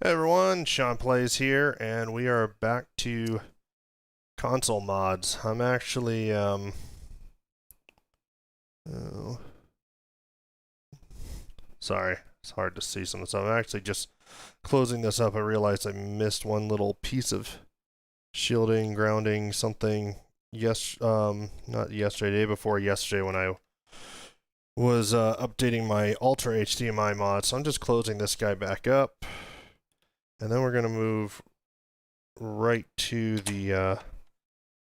Hey everyone, Sean Plays here, and we are back to console mods. I'm actually, oh, sorry, it's hard to see some of this. I'm actually just closing this up. I realized I missed one little piece of shielding, grounding, something, not yesterday, day before yesterday when I was updating my Ultra HDMI mod. So I'm just closing this guy back up, and then we're going to move right to the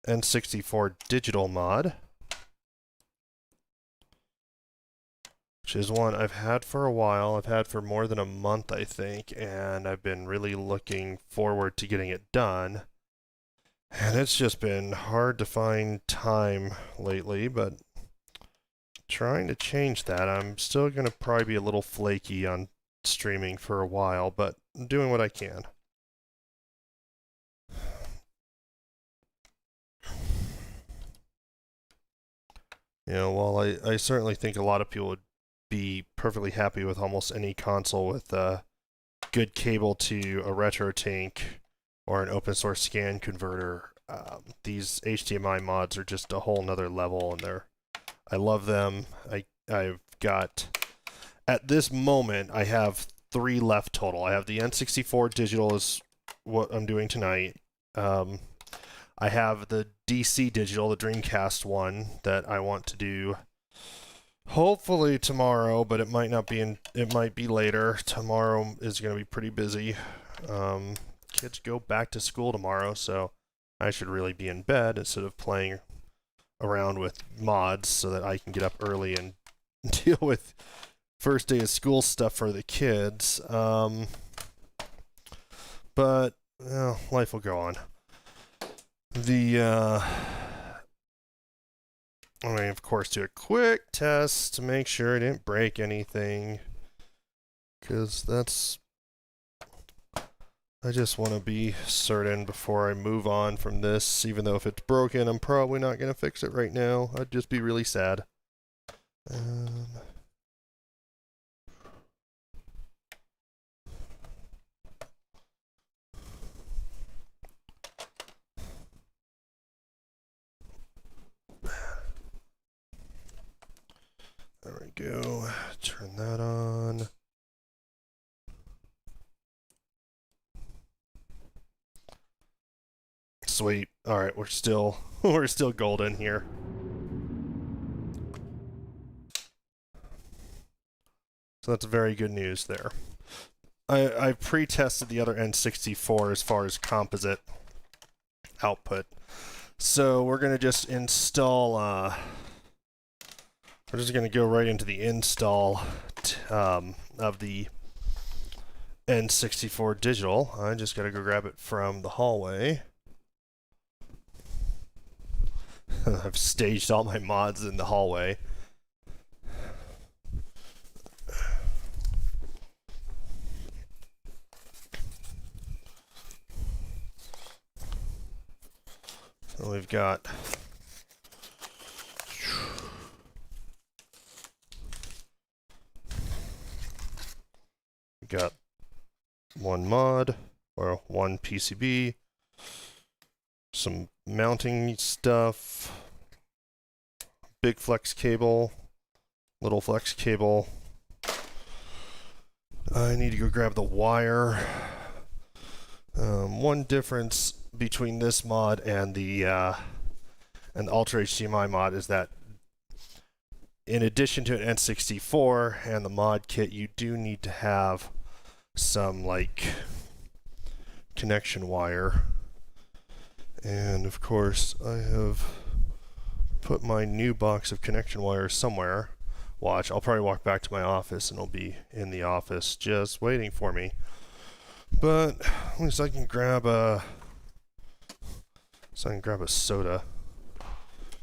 N64Digital mod, which is one I've had for a while. I've had for more than a month, I think, and I've been really looking forward to getting it done. And it's just been hard to find time lately, but trying to change that. I'm still going to probably be a little flaky on streaming for a while, but I'm doing what I can. You know, while I certainly think a lot of people would be perfectly happy with almost any console with a good cable to a RetroTink or an open source scan converter, these HDMI mods are just a whole nother level, and I love them. I've got, at this moment, I have 3 left total. I have the N64Digital is what I'm doing tonight. I have the DC Digital, the Dreamcast one, that I want to do hopefully tomorrow, but it might not be it might be later. Tomorrow is going to be pretty busy. Kids go back to school tomorrow, so I should really be in bed instead of playing around with mods so that I can get up early and deal with first day of school stuff for the kids. But well, life will go on. I mean, of course, do a quick test to make sure I didn't break anything, because I just want to be certain before I move on from this, even though if it's broken, I'm probably not going to fix it right now. I'd just be really sad. There we go. Turn that on. Sweet. All right, we're still golden here. So that's very good news there. I pre-tested the other N64 as far as composite output. So we're going to just install we're just going to go right into the install of the N64Digital. I just got to go grab it from the hallway. I've staged all my mods in the hallway. So we've got one mod, or one PCB, some mounting stuff, big flex cable, little flex cable. I need to go grab the wire. One difference between this mod and the Ultra HDMI mod is that in addition to an N64 and the mod kit, you do need to have some like connection wire. And of course, I have put my new box of connection wire somewhere. Watch, I'll probably walk back to my office and it'll be in the office just waiting for me. But at least I can grab a soda,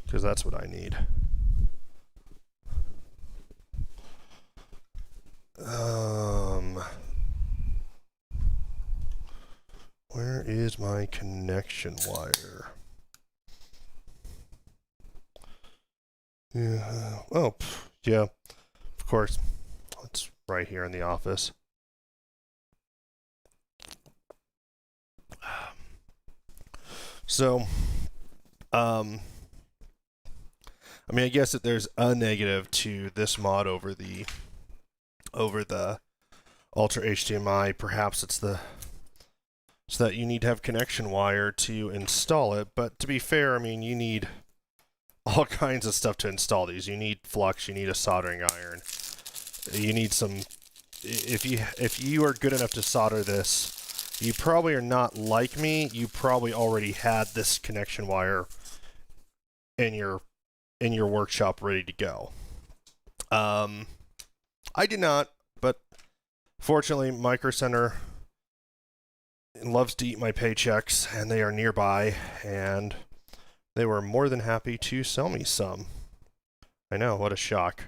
because that's what I need. Where is my connection wire? Yeah. Oh, yeah. Of course. It's right here in the office. So, I mean, I guess that there's a negative to this mod over the Ultra HDMI. Perhaps it's that you need to have connection wire to install it. But to be fair, I mean, you need all kinds of stuff to install these. You need flux, you need a soldering iron, you need some. If you are good enough to solder this, you probably are not like me. You probably already had this connection wire in your workshop ready to go. I did not, but fortunately, Micro Center loves to eat my paychecks, and they are nearby, and they were more than happy to sell me some. I know, what a shock.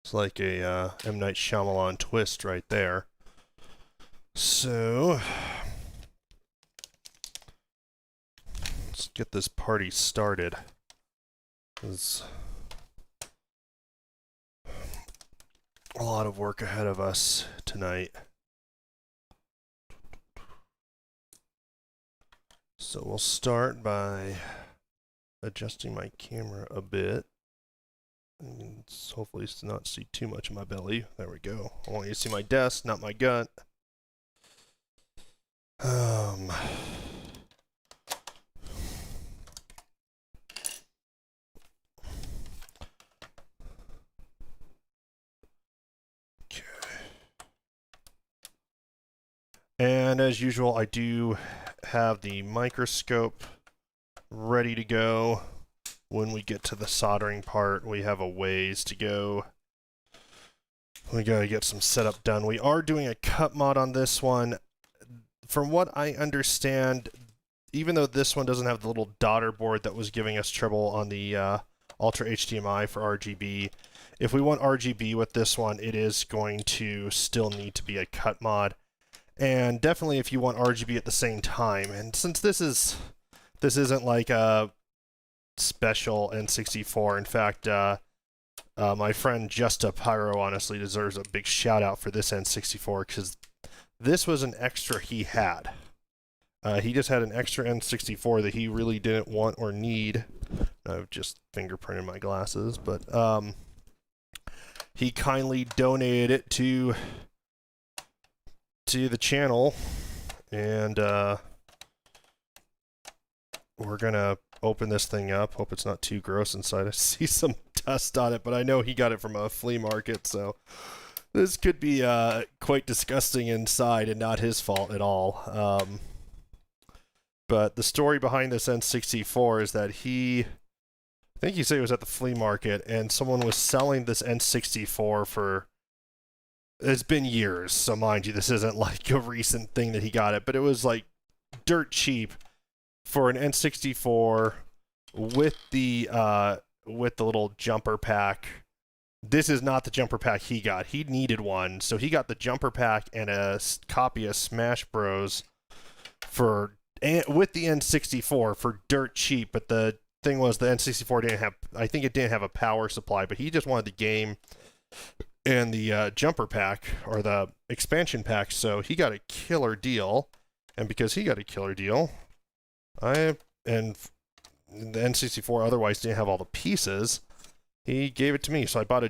It's like a M. Night Shyamalan twist right there. So, let's get this party started. There's a lot of work ahead of us tonight. So we'll start by adjusting my camera a bit. And hopefully to not see too much of my belly. There we go. I want you to see my desk, not my gut. Okay. And as usual, I do have the microscope ready to go. When we get to the soldering part, we have a ways to go. We gotta get some setup done. We are doing a cut mod on this one. From what I understand, even though this one doesn't have the little daughter board that was giving us trouble on the Ultra HDMI for RGB, if we want RGB with this one, it is going to still need to be a cut mod. And definitely if you want RGB at the same time. And since this isn't like a special N64. In fact, my friend Justa Pyro honestly deserves a big shout out for this N64 because this was an extra he had. He just had an extra N64 that he really didn't want or need. I've just fingerprinted my glasses, but he kindly donated it to the channel, and we're gonna open this thing up. Hope it's not too gross inside. I see some dust on it, but I know he got it from a flea market, so this could be quite disgusting inside and not his fault at all. But the story behind this N64 is that I think he said he was at the flea market, and someone was selling this N64 for, it's been years, so mind you, this isn't like a recent thing that he got it, but it was like dirt cheap for an N64 with the little jumper pack. This is not the jumper pack he got. He needed one, so he got the jumper pack and a copy of Smash Bros. With the N64 for dirt cheap. But the thing was, the N64 didn't have, I think it didn't have a power supply, but he just wanted the game and the jumper pack, or the expansion pack, so he got a killer deal. And because he got a killer deal, and the N64 otherwise didn't have all the pieces, he gave it to me. So I bought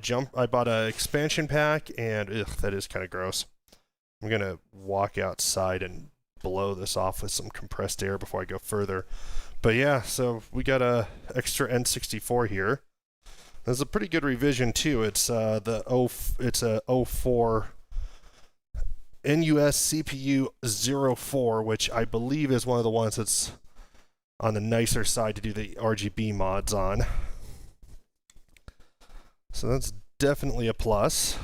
a expansion pack, and that is kind of gross. I'm gonna walk outside and blow this off with some compressed air before I go further. But yeah, so we got a extra N64 here. There's a pretty good revision too. It's a 04 NUS CPU 04, which I believe is one of the ones that's on the nicer side to do the RGB mods on. So that's definitely a plus.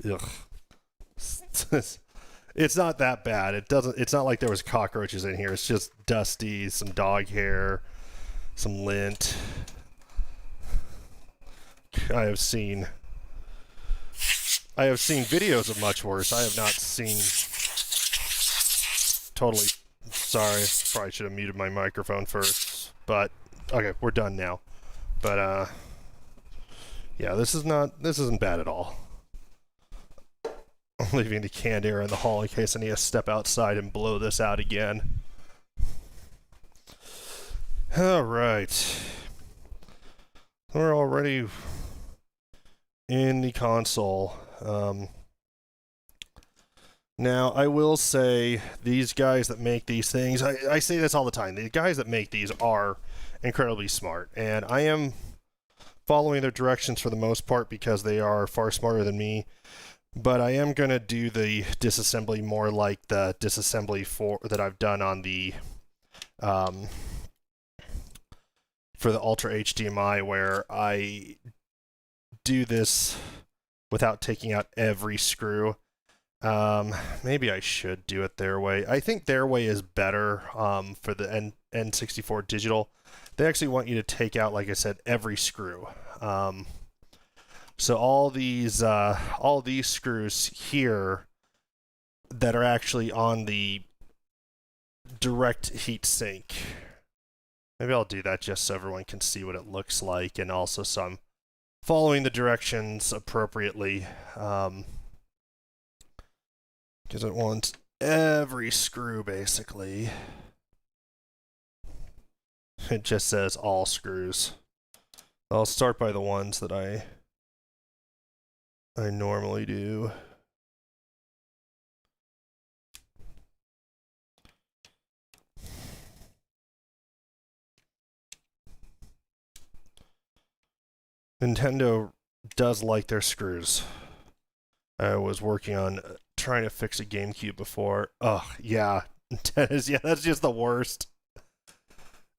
Ugh. It's not that bad. It's not like there was cockroaches in here. It's just dusty, some dog hair, some lint. I have seen videos of much worse. I have not seen. Totally sorry. Probably should have muted my microphone first. But okay, we're done now. But yeah, this isn't bad at all. I'm leaving the canned air in the hall in case I need to step outside and blow this out again. Alright. We're already in the console. Now, I will say, these guys that make these things, I say this all the time, the guys that make these are incredibly smart, and I am following their directions for the most part because they are far smarter than me, but I am going to do the disassembly more like the disassembly that I've done on the for the Ultra HDMI, where I do this without taking out every screw. Maybe I should do it their way. I think their way is better for the N64 Digital. They actually want you to take out, like I said, every screw. So all these screws here that are actually on the direct heat sink. Maybe I'll do that just so everyone can see what it looks like, and also so I'm following the directions appropriately. Because it wants every screw, basically. It just says all screws. I'll start by the ones that I normally do. Nintendo does like their screws. I was working on trying to fix a GameCube before. Oh, yeah. That's just the worst.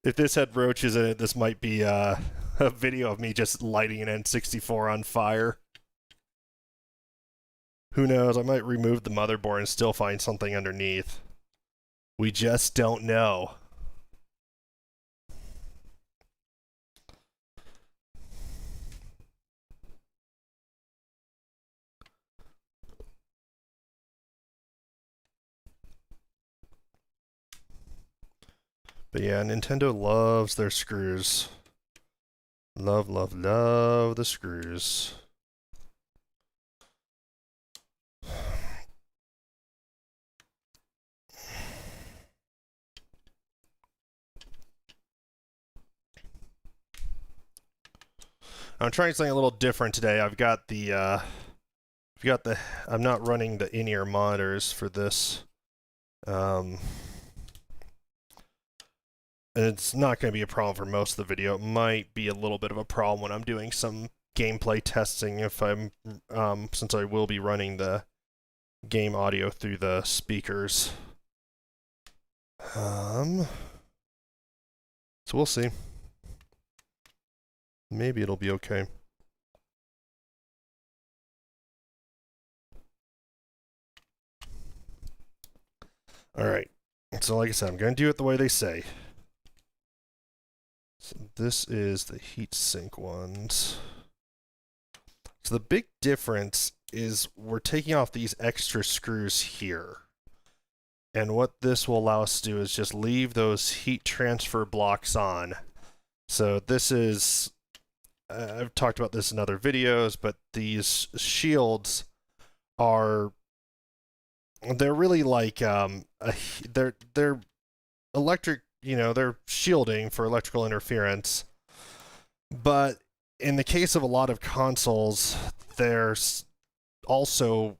If this had roaches in it, this might be a video of me just lighting an N64 on fire. Who knows? I might remove the motherboard and still find something underneath. We just don't know. But yeah, Nintendo loves their screws. Love, love, love the screws. I'm trying something a little different today. I'm not running the in-ear monitors for this. And it's not going to be a problem for most of the video. It might be a little bit of a problem when I'm doing some gameplay testing if I'm, since I will be running the game audio through the speakers. So we'll see. Maybe it'll be okay. Alright. So like I said, I'm going to do it the way they say. So this is the heatsink ones. So the big difference is we're taking off these extra screws here. And what this will allow us to do is just leave those heat transfer blocks on. So this is, I've talked about this in other videos, but these shields are, they're really like, they're electric, you know, they're shielding for electrical interference. But in the case of a lot of consoles, there's also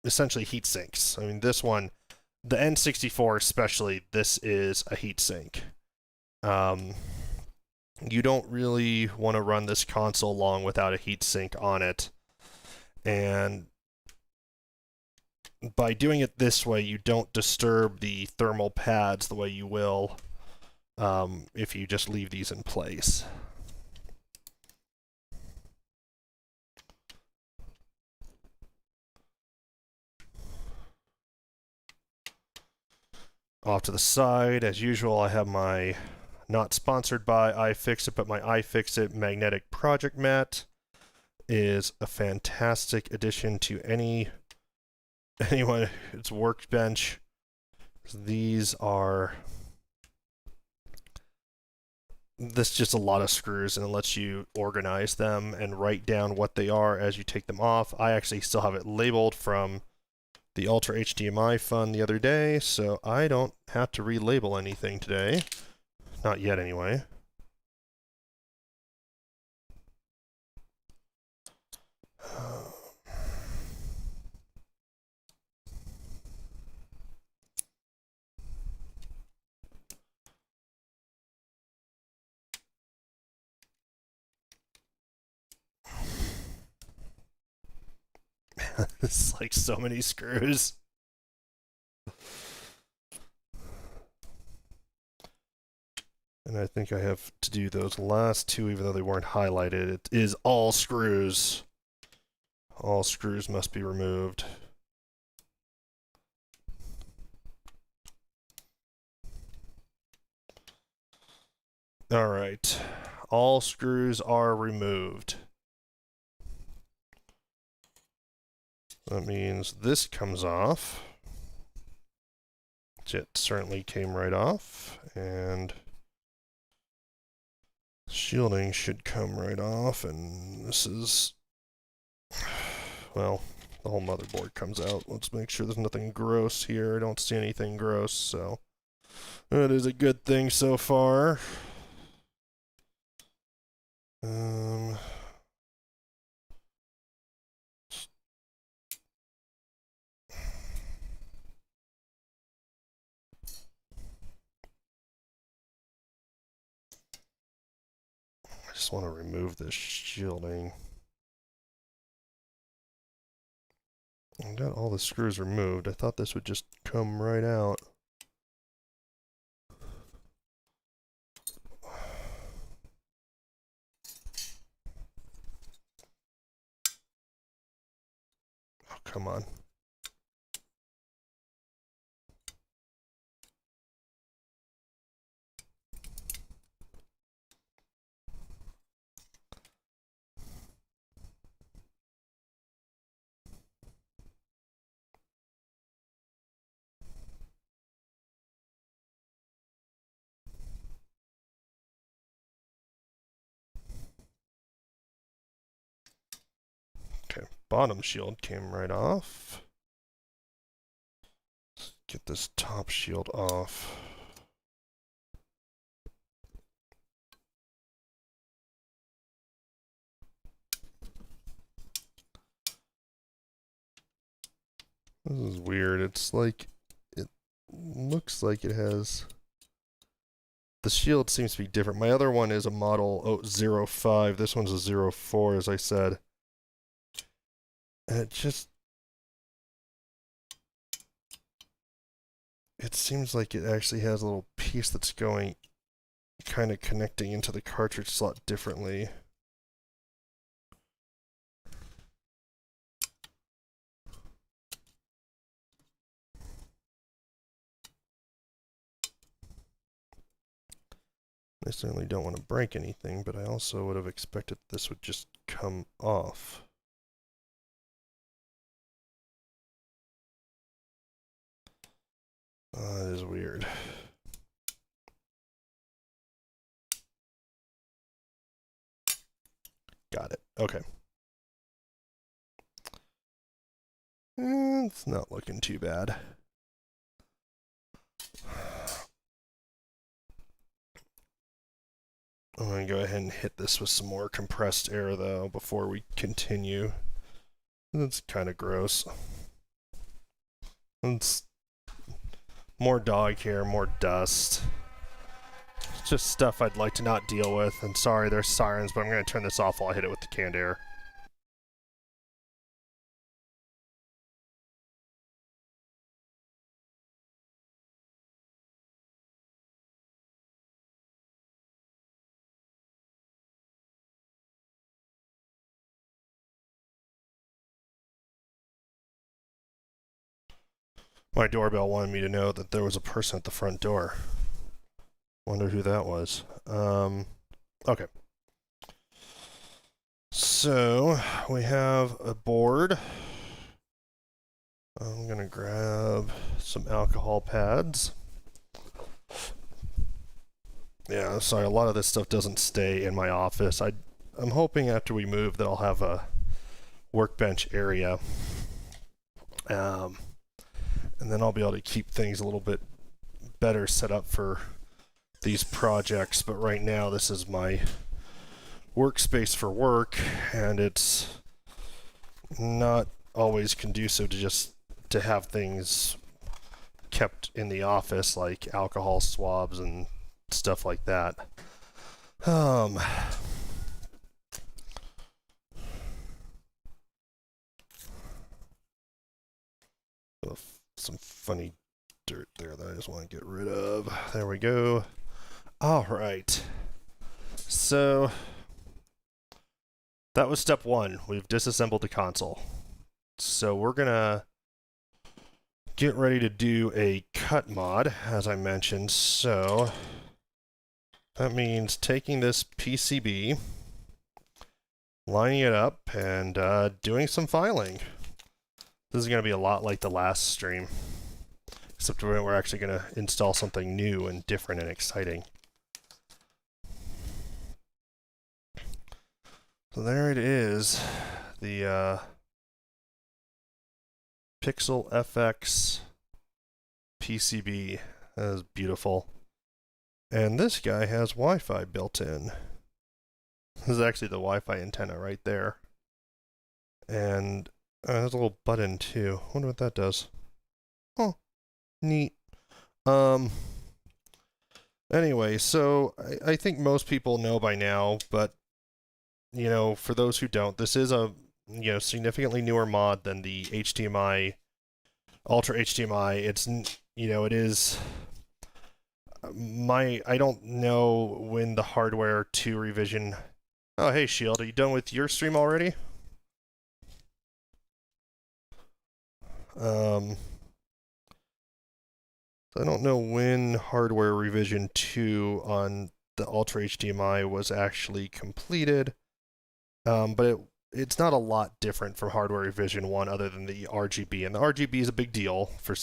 essentially heat sinks. I mean, this one, the N64 especially, this is a heat sink. You don't really want to run this console long without a heat sink on it. And by doing it this way, you don't disturb the thermal pads the way you will if you just leave these in place. Off to the side, as usual, I have my not sponsored by iFixit, but my iFixit magnetic project mat. Is a fantastic addition to anyone's workbench. These are, this is just a lot of screws, and it lets you organize them and write down what they are as you take them off. I actually still have it labeled from the Ultra HDMI fun the other day, so I don't have to relabel anything today. Not yet, anyway. It's like so many screws. And I think I have to do those last two, even though they weren't highlighted. It is all screws. All screws must be removed. All right. All screws are removed. That means this comes off. It certainly came right off. And shielding should come right off. And this is... well, the whole motherboard comes out. Let's make sure there's nothing gross here. I don't see anything gross, so that is a good thing so far. I just want to remove this shielding. I got all the screws removed. I thought this would just come right out. Oh, come on. Okay, bottom shield came right off. Let's get this top shield off. This is weird. It's like, it looks like it has... the shield seems to be different. My other one is a model 05. This one's a 04, as I said. And it just... it seems like it actually has a little piece that's going, kind of connecting into the cartridge slot differently. I certainly don't want to break anything, but I also would have expected this would just come off. That is weird. Got it. Okay. It's not looking too bad. I'm going to go ahead and hit this with some more compressed air, though, before we continue. That's kind of gross. It's more dog hair, more dust. It's just stuff I'd like to not deal with. And sorry, there's sirens, but I'm going to turn this off while I hit it with the canned air. My doorbell wanted me to know that there was a person at the front door. Wonder who that was. Okay. So, we have a board. I'm gonna grab some alcohol pads. Yeah, sorry, a lot of this stuff doesn't stay in my office. I'm hoping after we move that I'll have a workbench area. And then I'll be able to keep things a little bit better set up for these projects. But right now, this is my workspace for work, and it's not always conducive to have things kept in the office, like alcohol swabs and stuff like that. Some funny dirt there that I just want to get rid of. There we go. All right. So that was step one. We've disassembled the console. So we're gonna get ready to do a cut mod, as I mentioned. So that means taking this PCB, lining it up, and doing some filing. This is going to be a lot like the last stream, except we're actually going to install something new and different and exciting. So there it is, the Pixel FX PCB. That is beautiful. And this guy has Wi-Fi built in. This is actually the Wi-Fi antenna right there. And there's a little button too. Wonder what that does. Oh, neat. Anyway, so I think most people know by now, but you know, for those who don't, this is a significantly newer mod than the HDMI, Ultra HDMI. It's it is. I don't know when the hardware 2 revision. Oh, hey Shield, are you done with your stream already? I don't know when hardware revision 2 on the Ultra HDMI was actually completed, but it's not a lot different from hardware revision 1 other than the RGB, and the RGB is a big deal for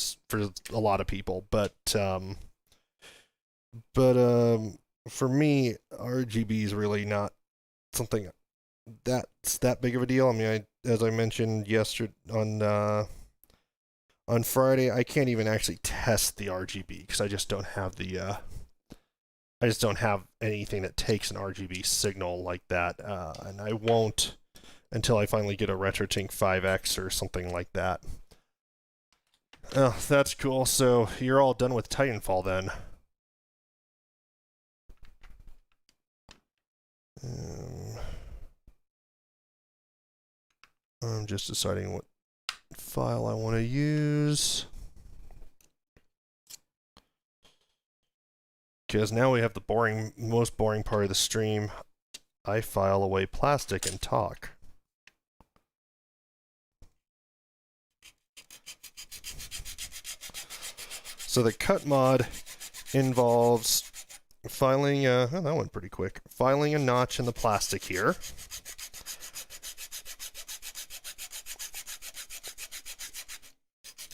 a lot of people, but for me, RGB is really not something that's that big of a deal. I mean, as I mentioned yesterday on Friday, I can't even actually test the RGB because I just don't have I just don't have anything that takes an RGB signal like that, and I won't until I finally get a RetroTink 5X or something like that. Oh, that's cool. So you're all done with Titanfall then. I'm just deciding what file I want to use. Because now we have the most boring part of the stream. I file away plastic and talk. So the cut mod involves filing that went pretty quick. Filing a notch in the plastic here.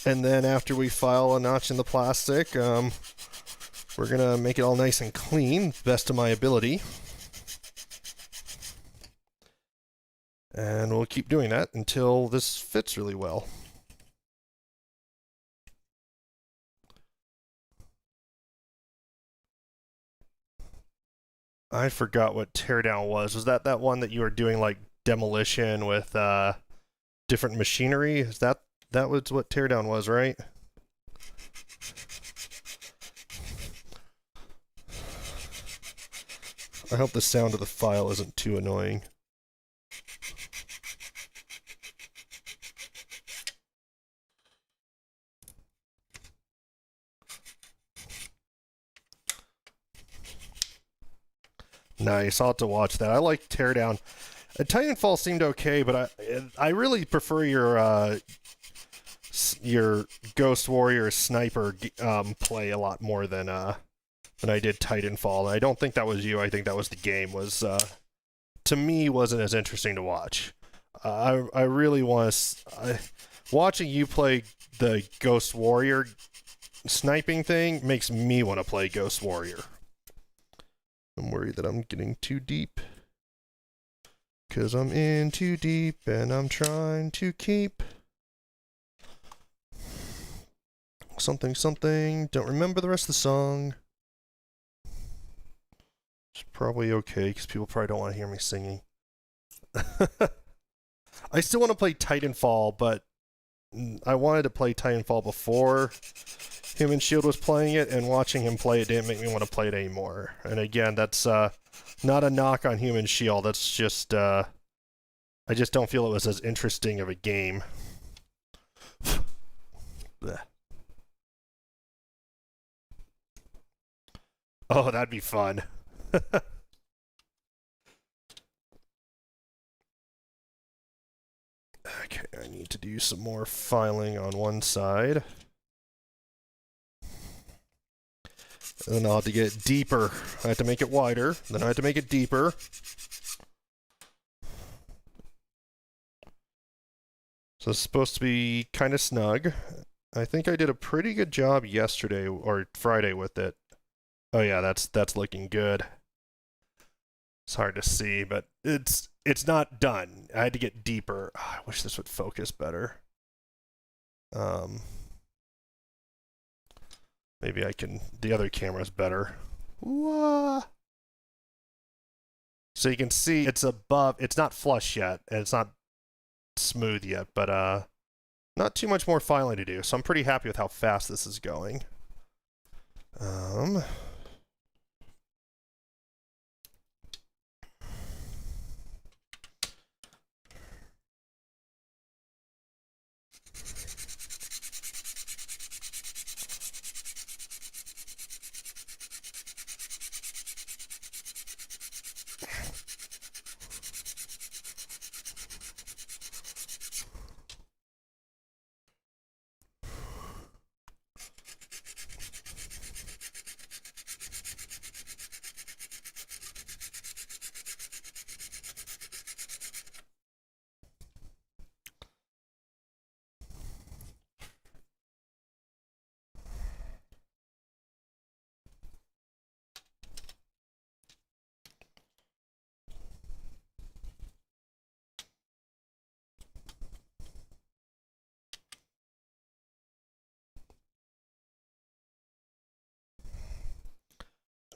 And then after we file a notch in the plastic, we're going to make it all nice and clean, best of my ability. And we'll keep doing that until this fits really well. I forgot what teardown was. Was that one that you were doing like demolition with different machinery? Is that was what teardown was, right? I hope the sound of the file isn't too annoying. Nice, I'll have to watch that. I like teardown. Titanfall seemed okay, but I really prefer your Ghost Warrior sniper play a lot more than I did Titanfall. I don't think that was you. I think that was the game. Was to me wasn't as interesting to watch. I really want to watching you play the Ghost Warrior sniping thing makes me want to play Ghost Warrior. I'm worried that I'm getting too deep. Because I'm in too deep and I'm trying to keep. something, something. Don't remember the rest of the song. It's probably okay, because people probably don't want to hear me singing. I still want to play Titanfall, but I wanted to play Titanfall before Human Shield was playing it, and watching him play it didn't make me want to play it anymore. And again, that's not a knock on Human Shield. That's just, I just don't feel it was as interesting of a game. Oh, that'd be fun. Okay, I need to do some more filing on one side. And then I'll have to get deeper. I have to make it wider, then I have to make it deeper. So it's supposed to be kind of snug. I think I did a pretty good job yesterday or Friday with it. Oh yeah, that's looking good. It's hard to see, but it's not done. I had to get deeper. Oh, I wish this would focus better. Maybe I can. The other camera's better. Whoa. So you can see it's above. It's not flush yet, and it's not smooth yet, but not too much more filing to do. So I'm pretty happy with how fast this is going.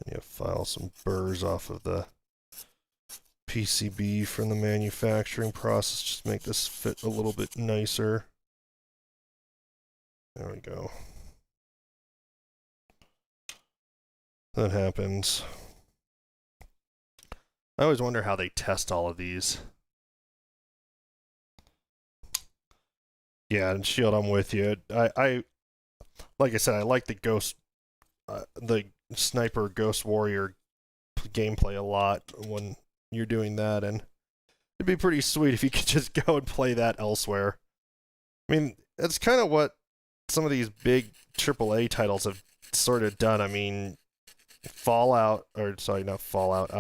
I need to file some burrs off of the PCB from the manufacturing process, just make this fit a little bit nicer. There we go. That happens. I always wonder how they test all of these. Yeah, and Shield, I'm with you. I like I said, I like the Sniper Ghost Warrior gameplay a lot when you're doing that, and it'd be pretty sweet if you could just go and play that elsewhere. I mean, that's kind of what some of these big AAA titles have sort of done. I mean, Fallout, or sorry, not Fallout,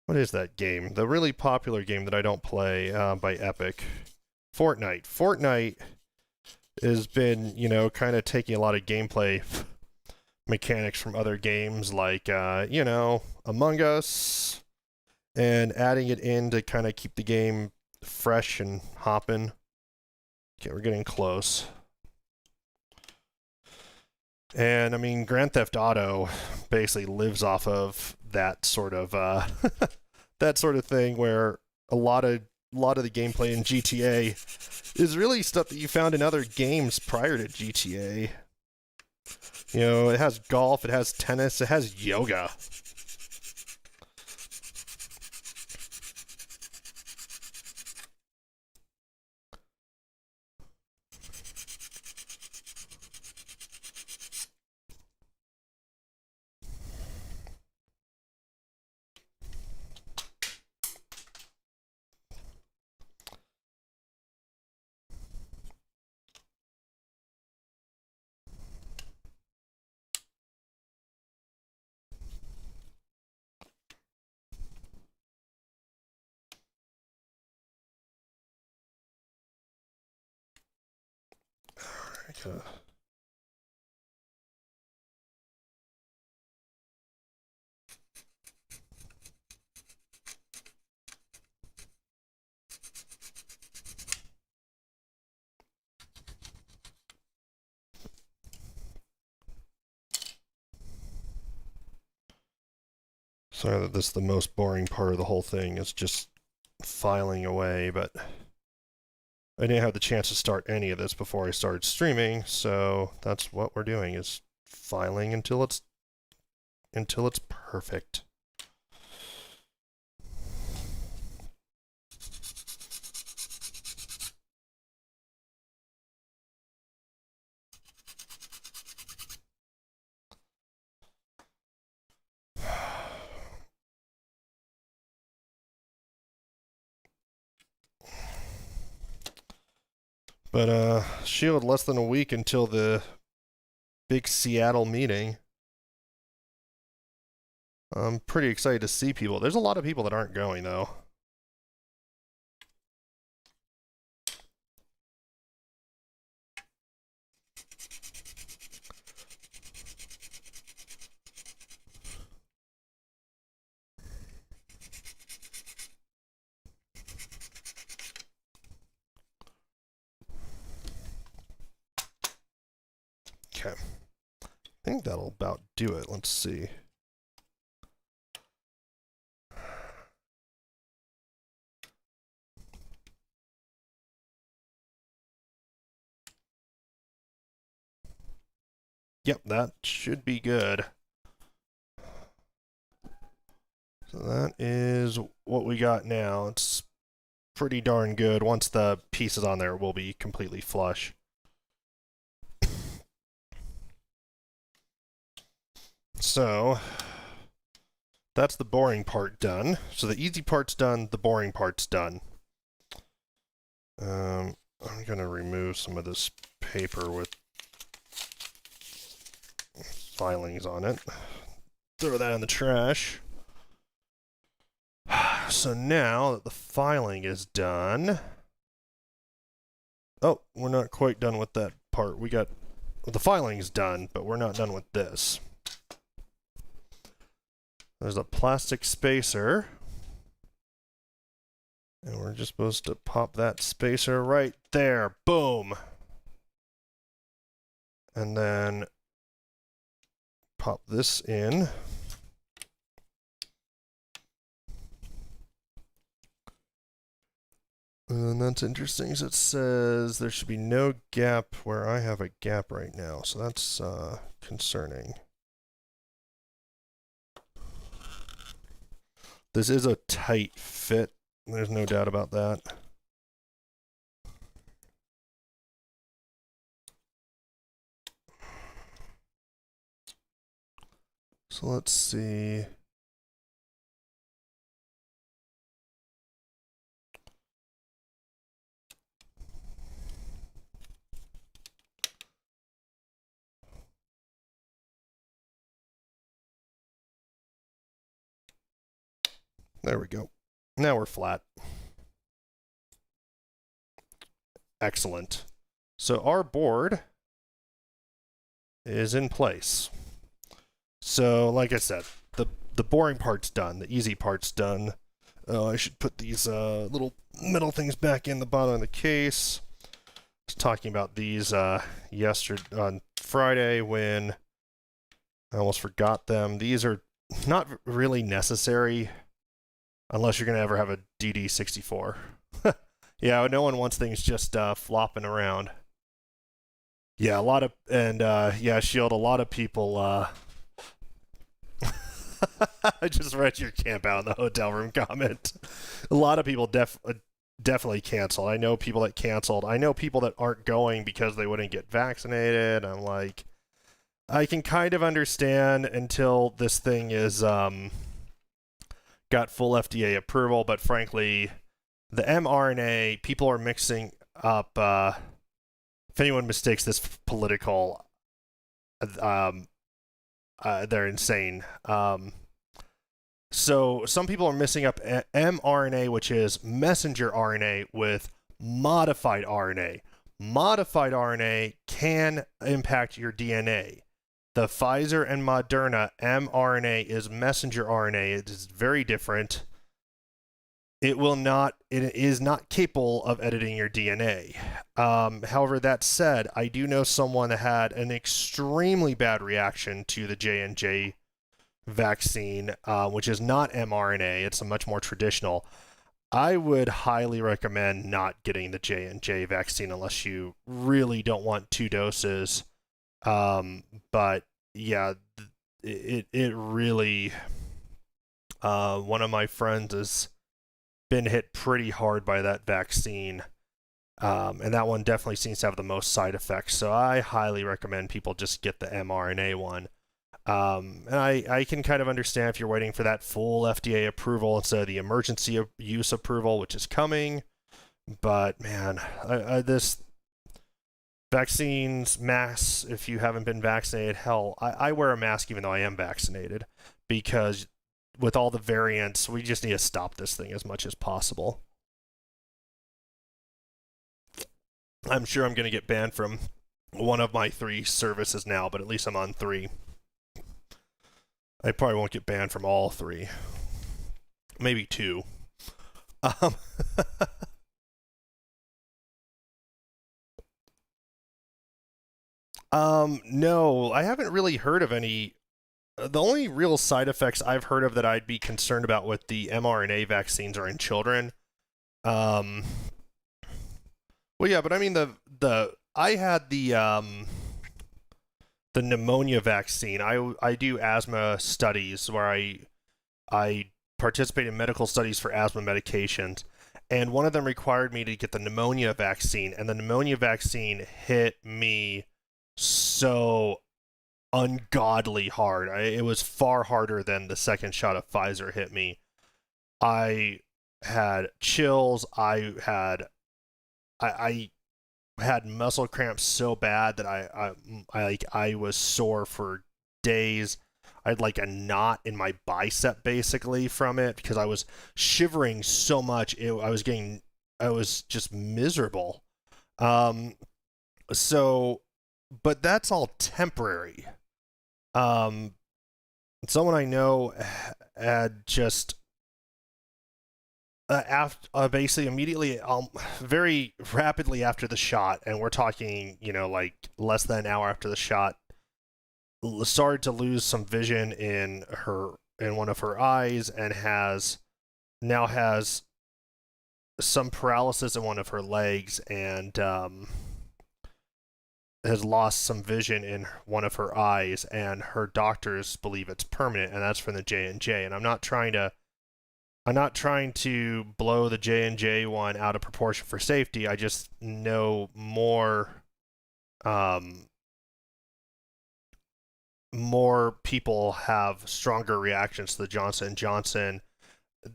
what is that game? The really popular game that I don't play by Epic. Fortnite. Fortnite has been, you know, kind of taking a lot of gameplay mechanics from other games like, you know, Among Us, and adding it in to kind of keep the game fresh and hopping. Okay, we're getting close. And I mean, Grand Theft Auto basically lives off of that sort of that sort of thing, where a lot of the gameplay in GTA is really stuff that you found in other games prior to GTA. You know, it has golf, it has tennis, it has yoga. Okay. Sorry that this is the most boring part of the whole thing, is just filing away, but I didn't have the chance to start any of this before I started streaming, so that's what we're doing, is filing until it's perfect. But Shield, less than a week until the big Seattle meeting. I'm pretty excited to see people. There's a lot of people that aren't going, though. Okay. I think that'll about do it. Let's see. Yep, that should be good. So that is what we got now. It's pretty darn good. Once the pieces on there will be completely flush. So that's the boring part done. So the easy part's done, the boring part's done. I'm gonna remove some of this paper with filings on it. Throw that in the trash. So now that the filing is done... Oh, we're not quite done with that part. We got... The filing's done, but we're not done with this. There's a plastic spacer. And we're just supposed to pop that spacer right there. Boom! And then pop this in. And that's interesting. So it says there should be no gap where I have a gap right now. So that's concerning. This is a tight fit. There's no doubt about that. So let's see. There we go. Now we're flat. Excellent. So our board is in place. So like I said, the boring part's done. The easy part's done. Oh, I should put these little metal things back in the bottom of the case. I was talking about these yesterday on Friday when I almost forgot them. These are not really necessary unless you're going to ever have a DD64. Yeah, no one wants things just flopping around. Yeah, a lot of, and yeah, Shield, a lot of people, I just read your camp out in the hotel room comment. A lot of people definitely canceled. I know people that canceled. I know people that aren't going because they wouldn't get vaccinated. I'm like, I can kind of understand until this thing is, got full FDA approval, but frankly, the mRNA, people are mixing up, if anyone mistakes this political, they're insane. So some people are mixing up mRNA, which is messenger RNA, with modified RNA. Modified RNA can impact your DNA. The Pfizer and Moderna mRNA is messenger RNA. It is very different. It is not capable of editing your DNA. However, that said, I do know someone that had an extremely bad reaction to the J&J vaccine, which is not mRNA. It's a much more traditional. I would highly recommend not getting the J&J vaccine unless you really don't want 2 doses. But yeah, it really, one of my friends has been hit pretty hard by that vaccine. And that one definitely seems to have the most side effects. So I highly recommend people just get the mRNA one. And I can kind of understand if you're waiting for that full FDA approval instead of the emergency use approval, which is coming. But man, this vaccines, masks, if you haven't been vaccinated, hell, I wear a mask even though I am vaccinated, because with all the variants, we just need to stop this thing as much as possible. I'm sure I'm going to get banned from one of my 3 services now, but at least I'm on 3. I probably won't get banned from all 3. Maybe 2. No, I haven't really heard of any. The only real side effects I've heard of that I'd be concerned about with the mRNA vaccines are in children. Well, yeah, but I mean I had the pneumonia vaccine. I do asthma studies where I participate in medical studies for asthma medications, and one of them required me to get the pneumonia vaccine, and the pneumonia vaccine hit me so ungodly hard. It was far harder than the second shot of Pfizer hit me. I had chills. I had muscle cramps so bad that I was sore for days. I had like a knot in my bicep basically from it because I was shivering so much. I was just miserable. So, but that's all temporary. Someone I know had just basically immediately, very rapidly after the shot, and we're talking, like less than an hour after the shot, started to lose some vision in one of her eyes, and now has some paralysis in one of her legs, and has lost some vision in one of her eyes, and her doctors believe it's permanent, and that's from the J&J. And I'm not trying to blow the J&J one out of proportion for safety. I just know more people have stronger reactions to the Johnson & Johnson.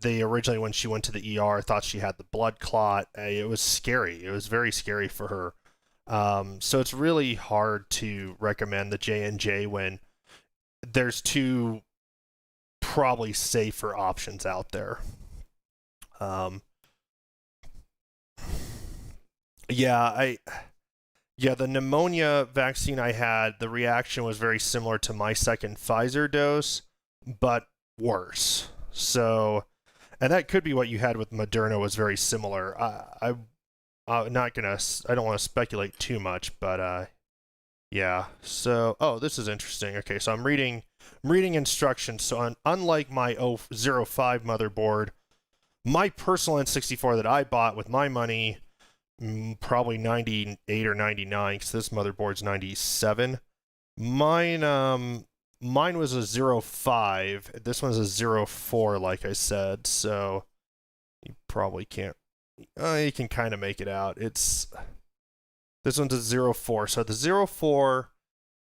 They originally, when she went to the ER, thought she had the blood clot. It was scary. It was very scary for her. So it's really hard to recommend the J&J when there's 2 probably safer options out there. The pneumonia vaccine I had, the reaction was very similar to my second Pfizer dose, but worse. So, and that could be what you had with Moderna, was very similar. I don't want to speculate too much, but yeah. So, this is interesting. Okay, so I'm reading instructions. So, unlike my 05 motherboard, my personal N64 that I bought with my money, probably 98 or 99, because this motherboard's 97. Mine was a 05. This one's a 04, like I said. So you probably can't. You can kind of make it out. This one's a 04. So the 04,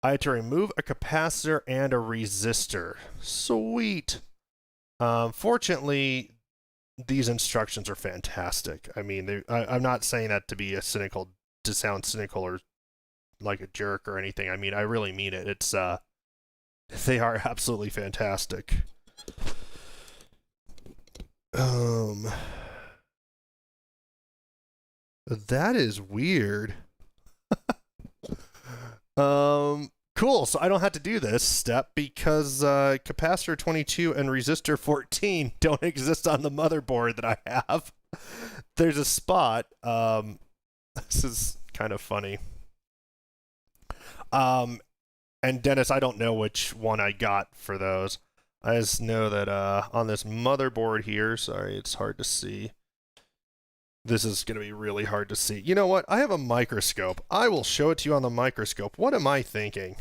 I had to remove a capacitor and a resistor. Sweet. Fortunately, these instructions are fantastic. I mean, I'm not saying that to sound cynical or like a jerk or anything. I mean, I really mean it. They are absolutely fantastic. That is weird. Cool. So I don't have to do this step because capacitor 22 and resistor 14 don't exist on the motherboard that I have. There's a spot. This is kind of funny. And Dennis, I don't know which one I got for those. I just know that on this motherboard here, sorry, it's hard to see. This is going to be really hard to see. You know what? I have a microscope. I will show it to you on the microscope. What am I thinking?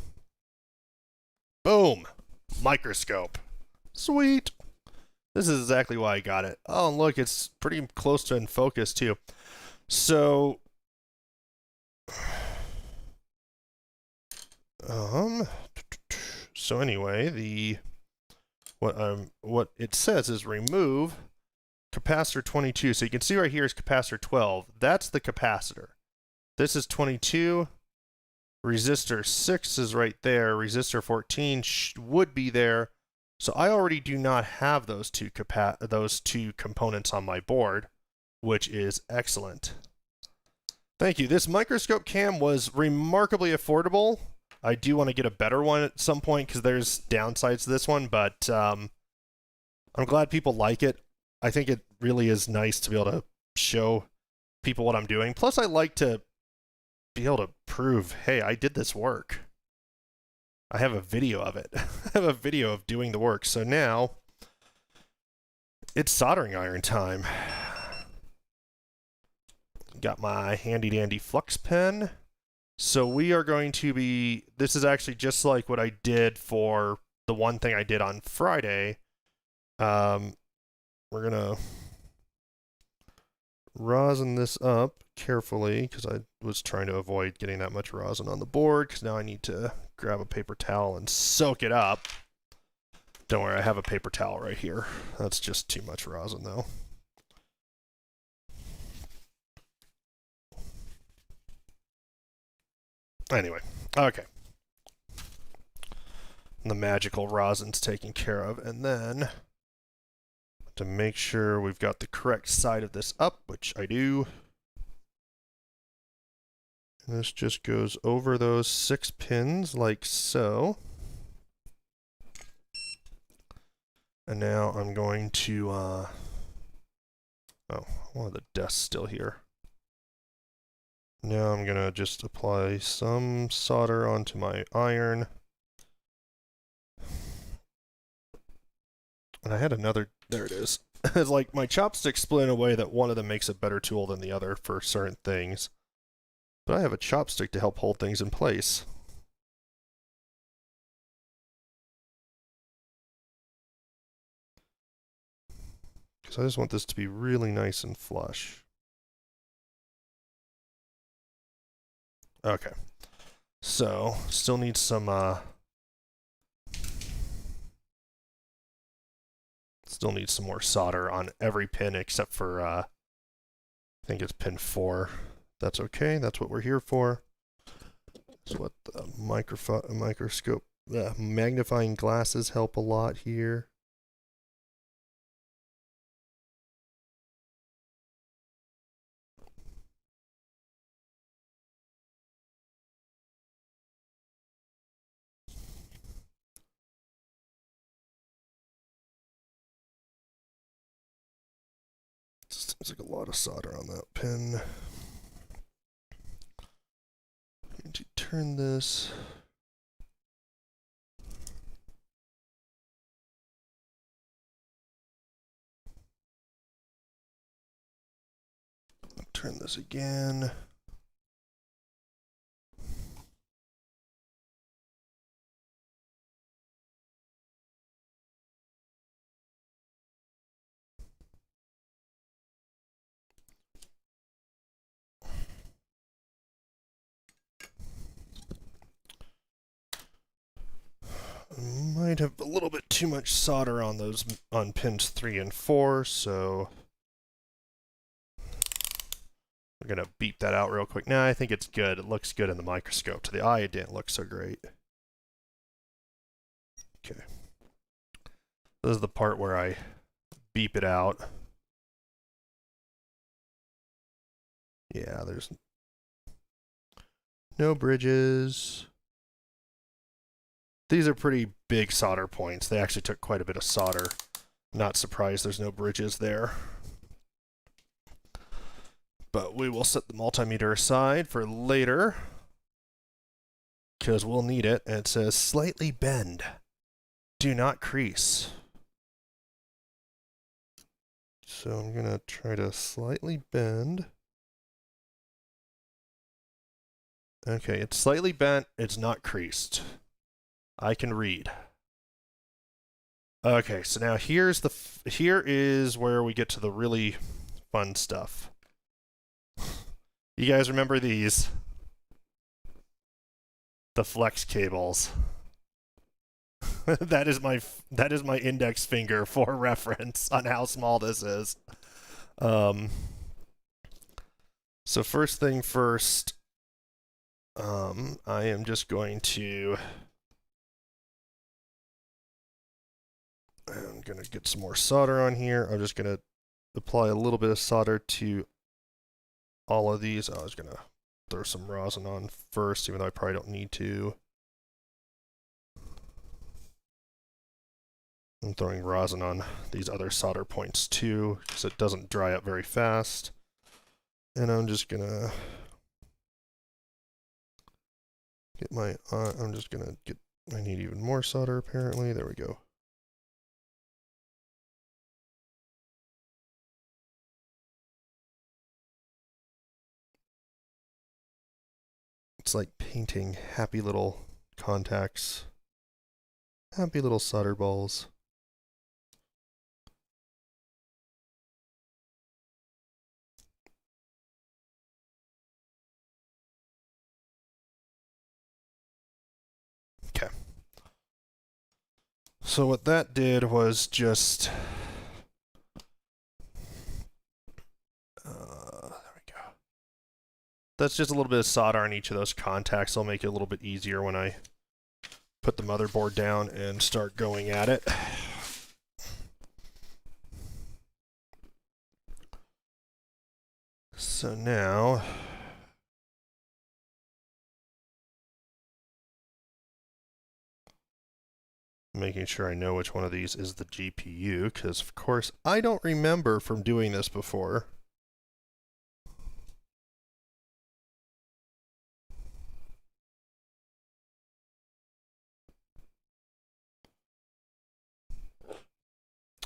Boom. Microscope. Sweet. This is exactly why I got it. Oh, and look, it's pretty close to in focus, too. So... So anyway, what it says is remove capacitor 22. So you can see right here is capacitor 12. That's the capacitor. This is 22. Resistor 6 is right there. Resistor 14 would be there. So I already do not have those two components on my board, which is excellent. Thank you. This microscope cam was remarkably affordable. I do want to get a better one at some point because there's downsides to this one, but I'm glad people like it. I think it really is nice to be able to show people what I'm doing. Plus, I like to be able to prove, hey, I did this work. I have a video of it. I have a video of doing the work. So now it's soldering iron time. Got my handy dandy flux pen. So we are going to be, this is actually just like what I did for the one thing I did on Friday. We're going to rosin this up carefully because I was trying to avoid getting that much rosin on the board because now I need to grab a paper towel and soak it up. Don't worry, I have a paper towel right here. That's just too much rosin though. Anyway, okay. The magical rosin's taken care of, and then to make sure we've got the correct side of this up, which I do. And this just goes over those 6 pins like so. And now I'm going to, oh, one of the desks still here. Now I'm going to just apply some solder onto my iron. And I had another, there it is. It's like my chopstick split in a way that one of them makes a better tool than the other for certain things. But I have a chopstick to help hold things in place. Because I just want this to be really nice and flush. Okay, so still need some more solder on every pin except for I think it's pin 4. That's okay. That's what we're here for. That's what the microscope, magnifying glasses help a lot here. Seems like a lot of solder on that pin. I'm going to turn this. Turn this again. Might have a little bit too much solder on those on pins 3 and 4, so we're gonna beep that out real quick. Nah, I think it's good. It looks good in the microscope. To the eye, it didn't look so great. Okay. This is the part where I beep it out. Yeah, there's no bridges. These are pretty big solder points. They actually took quite a bit of solder. Not surprised there's no bridges there. But we will set the multimeter aside for later, because we'll need it. And it says slightly bend. do not crease. So I'm going to try to slightly bend. Okay, it's slightly bent. It's not creased. I can read. Okay, so now here is where we get to the really fun stuff. You guys remember these? The flex cables. that is my index finger for reference on how small this is. So first thing first, I am just going to get some more solder on here. I'm just gonna apply a little bit of solder to all of these. I was gonna throw some rosin on first, even though I probably don't need to. I'm throwing rosin on these other solder points too, because it doesn't dry up very fast. And I'm just gonna get my, I need even more solder apparently. There we go. It's like painting happy little contacts, happy little solder balls. Okay. So what that did was just, there we go. That's just a little bit of solder on each of those contacts. I'll make it a little bit easier when I put the motherboard down and start going at it. So now, making sure I know which one of these is the GPU, because of course I don't remember from doing this before.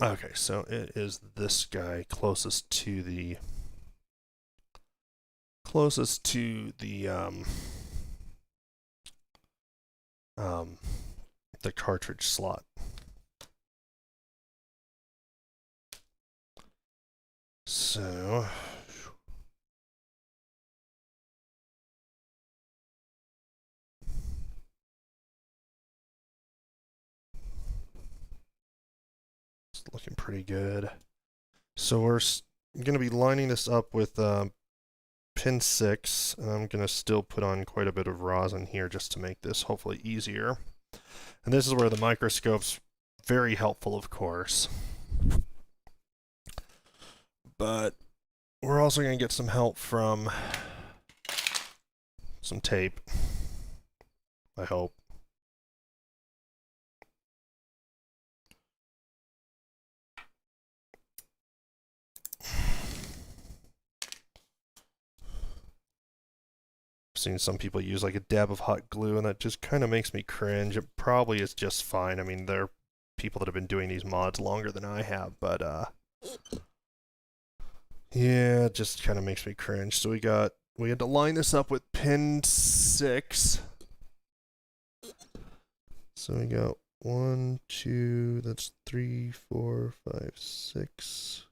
Okay, so it is this guy closest to the the cartridge slot. So it's looking pretty good. So we're going to be lining this up with pin 6, and I'm going to still put on quite a bit of rosin here just to make this hopefully easier. And this is where the microscope's very helpful, of course. But we're also going to get some help from some tape, I hope. I've seen some people use like a dab of hot glue, and that just kind of makes me cringe. It probably is just fine. I mean, there are people that have been doing these mods longer than I have, but yeah, it just kind of makes me cringe. So we had to line this up with pin 6. So we got 1, 2, that's 3, 4, 5, 6.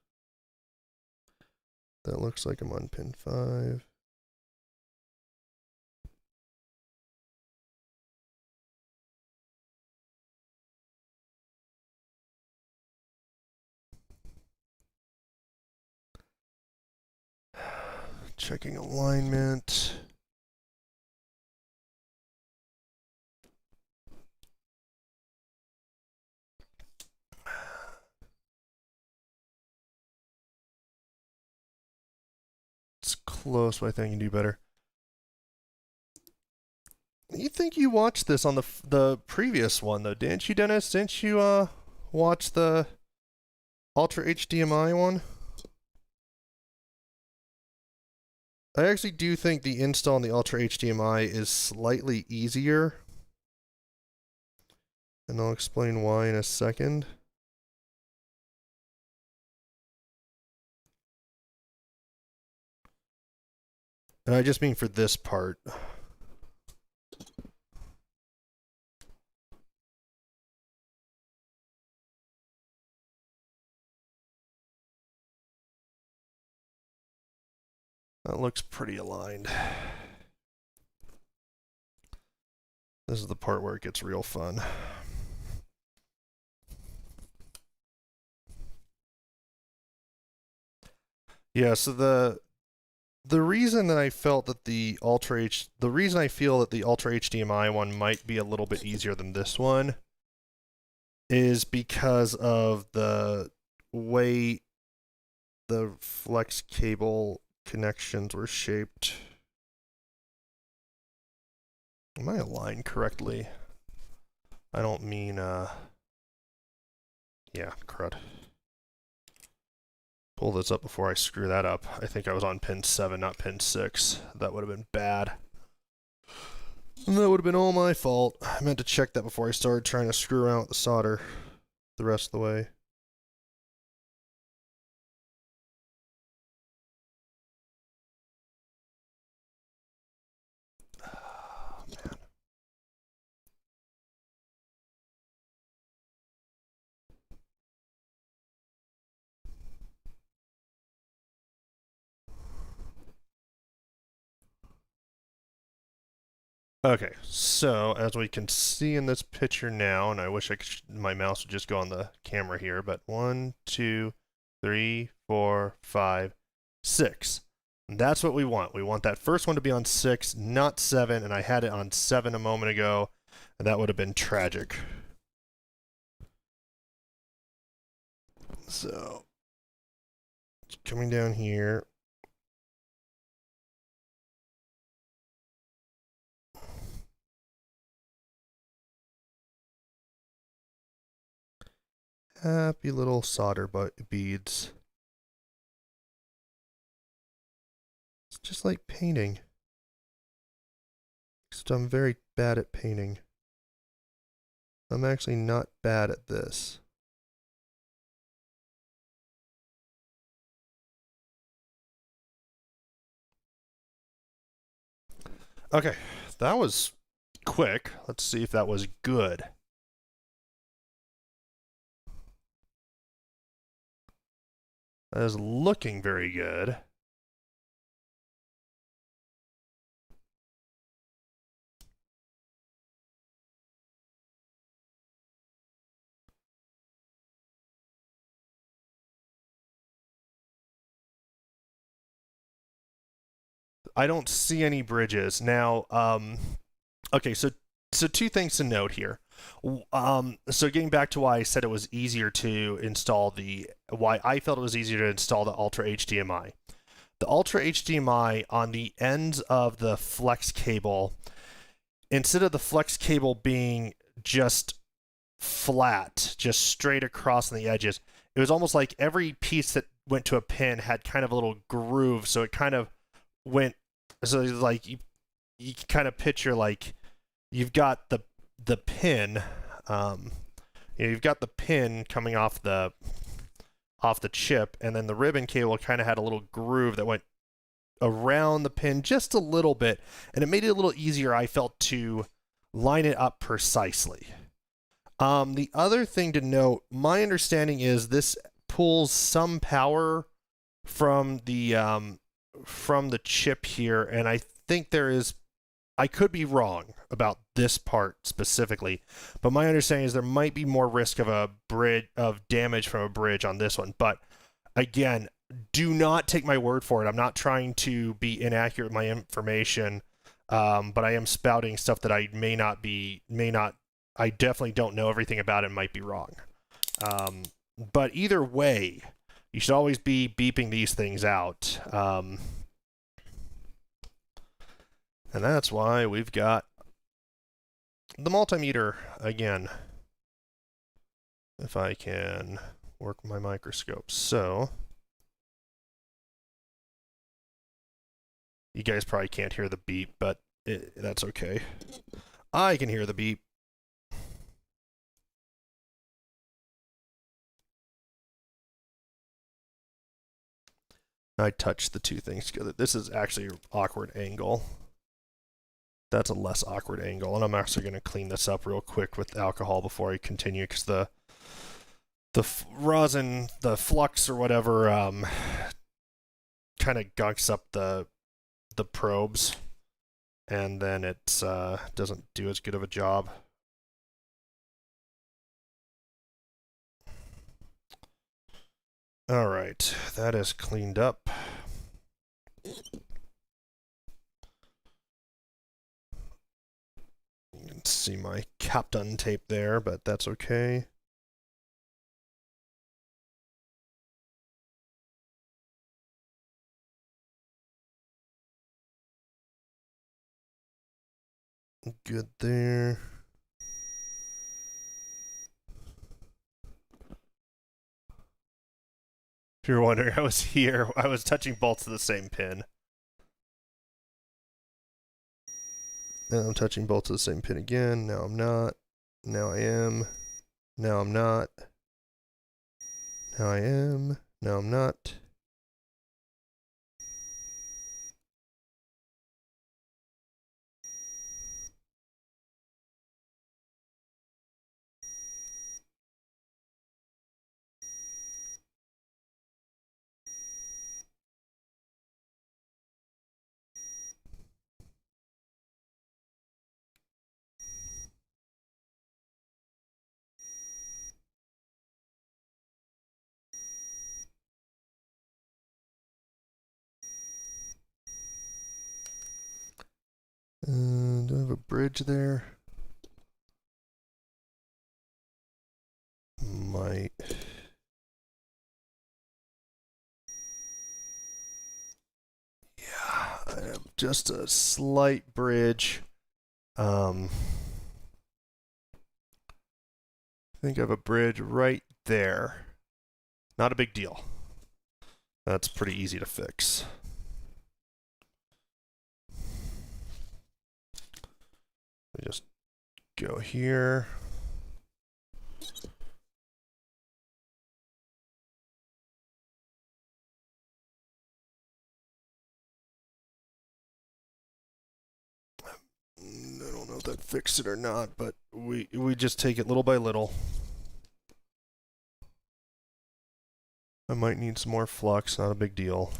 That looks like I'm on pin 5. Checking alignment. It's close, but I think you can do better. You think you watched this on the previous one though, didn't you, Dennis? Didn't you watch the Ultra HDMI one? I actually do think the install on the Ultra HDMI is slightly easier. and I'll explain why in a second. And I just mean for this part. That looks pretty aligned. This is the part where it gets real fun. Yeah, so the reason that I felt that the reason I feel that the Ultra HDMI one might be a little bit easier than this one is because of the way the flex cable connections were shaped. Am I aligned correctly? I don't mean, yeah, crud. Pull this up before I screw that up. I think I was on pin 7, not pin 6. That would have been bad. And that would have been all my fault. I meant to check that before I started trying to screw around with the solder the rest of the way. Oh, man. Okay, so as we can see in this picture now, and I wish my mouse would just go on the camera here, but 1, 2, 3, 4, 5, 6. And that's what we want. We want that first one to be on 6, not 7, and I had it on 7 a moment ago, and that would have been tragic. So, coming down here. Happy little solder beads. It's just like painting. Except I'm very bad at painting. I'm actually not bad at this. Okay, that was quick. Let's see if that was good. That is looking very good. I don't see any bridges. Now, okay, so two things to note here. So getting back to why I said it was easier to install why I felt it was easier to install the Ultra HDMI. The Ultra HDMI on the ends of the flex cable, instead of the flex cable being just flat, just straight across on the edges, it was almost like every piece that went to a pin had kind of a little groove, so it kind of went, so like you can kind of picture like you've got the pin, you've got the pin coming off the chip, and then the ribbon cable kind of had a little groove that went around the pin just a little bit, and it made it a little easier, I felt, to line it up precisely. The other thing to note, my understanding is this pulls some power from the chip here, and I think I could be wrong about this part specifically, but my understanding is there might be more risk of damage from a bridge on this one. But again, do not take my word for it. I'm not trying to be inaccurate with my information, but I am spouting stuff that I may not. I definitely don't know everything about it and might be wrong. But either way, you should always be beeping these things out. And that's why we've got the multimeter again. If I can work my microscope. So, you guys probably can't hear the beep, but that's okay. I can hear the beep. I touched the two things together. This is actually an awkward angle. That's a less awkward angle, and I'm actually going to clean this up real quick with alcohol before I continue, because the rosin, the flux or whatever, kind of gunks up the probes, and then it doesn't do as good of a job. All right, that is cleaned up. You can see my Captain tape there, but that's okay. Good there. If you're wondering, I was here. I was touching bolts to the same pin. And I'm touching bolts to the same pin again. Now I'm not. Now I am. Now I'm not. Now I am. Now I'm not. Do I have a bridge there? Might. Yeah, I have just a slight bridge. I think I have a bridge right there. Not a big deal. That's pretty easy to fix. We just go here. I don't know if that fixed it or not, but we just take it little by little. I might need some more flux, not a big deal.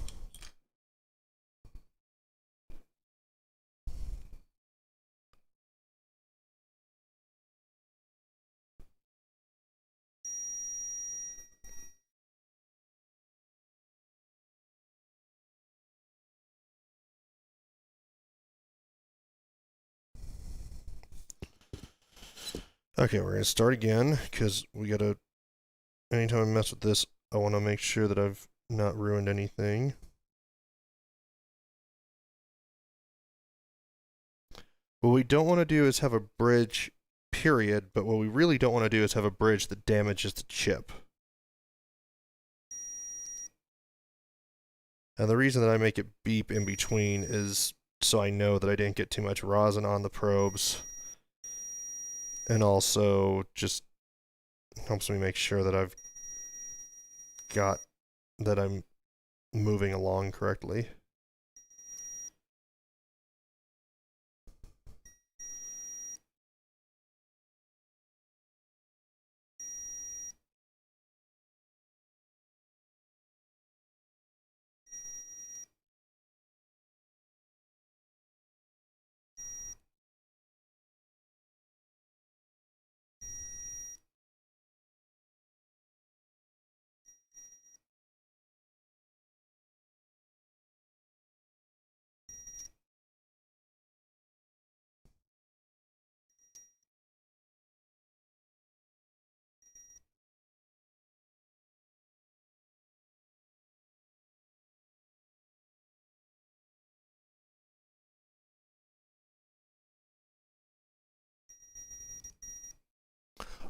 Okay, we're gonna start again, because we gotta, anytime I mess with this, I wanna make sure that I've not ruined anything. What we don't want to do is have a bridge, period, but what we really don't want to do is have a bridge that damages the chip. And the reason that I make it beep in between is so I know that I didn't get too much rosin on the probes. And also just helps me make sure that I'm moving along correctly.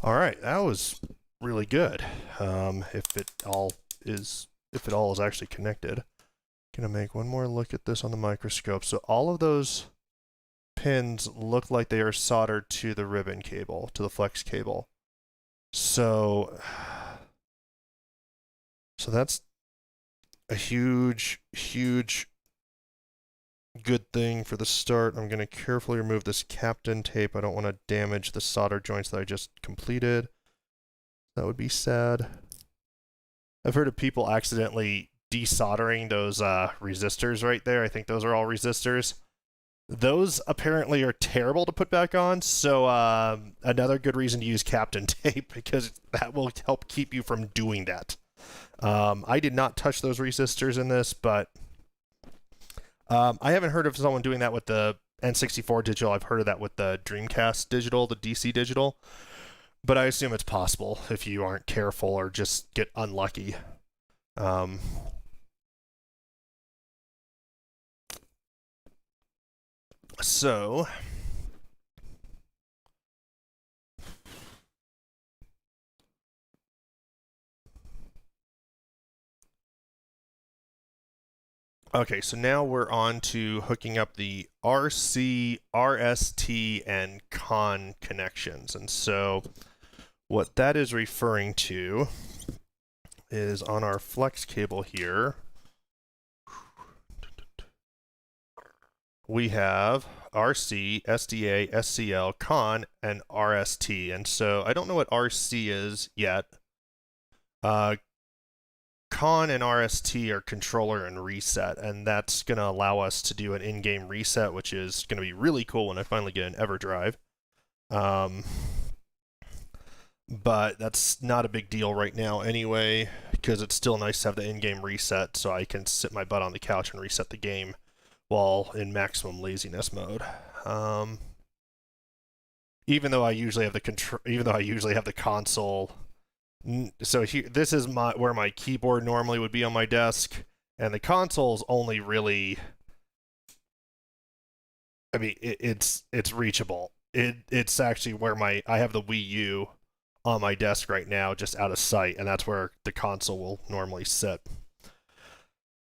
All right, that was really good. If it all is actually connected. Gonna make one more look at this on the microscope. So all of those pins look like they are soldered to the ribbon cable, to the flex cable. So that's a huge, huge good thing for the start. I'm going to carefully remove this Captain tape. I don't want to damage the solder joints that I just completed. That would be sad. I've heard of people accidentally desoldering those resistors right there. I think those are all resistors. Those apparently are terrible to put back on, so another good reason to use Captain tape, because that will help keep you from doing that. I did not touch those resistors in this, but I haven't heard of someone doing that with the N64 Digital. I've heard of that with the Dreamcast Digital, the DC Digital. But I assume it's possible if you aren't careful or just get unlucky. So... Okay, so now we're on to hooking up the RC, RST, and CON connections. And so what that is referring to is on our flex cable here, we have RC, SDA, SCL, CON, and RST. And so I don't know what RC is yet. Con and RST are controller and reset, and that's going to allow us to do an in-game reset, which is going to be really cool when I finally get an EverDrive. But that's not a big deal right now anyway, because it's still nice to have the in-game reset so I can sit my butt on the couch and reset the game while in maximum laziness mode. Even though I usually have the console. So here, this is where my keyboard normally would be on my desk, and the console's only really, I mean, it's reachable. It's actually where I have the Wii U on my desk right now, just out of sight, and that's where the console will normally sit.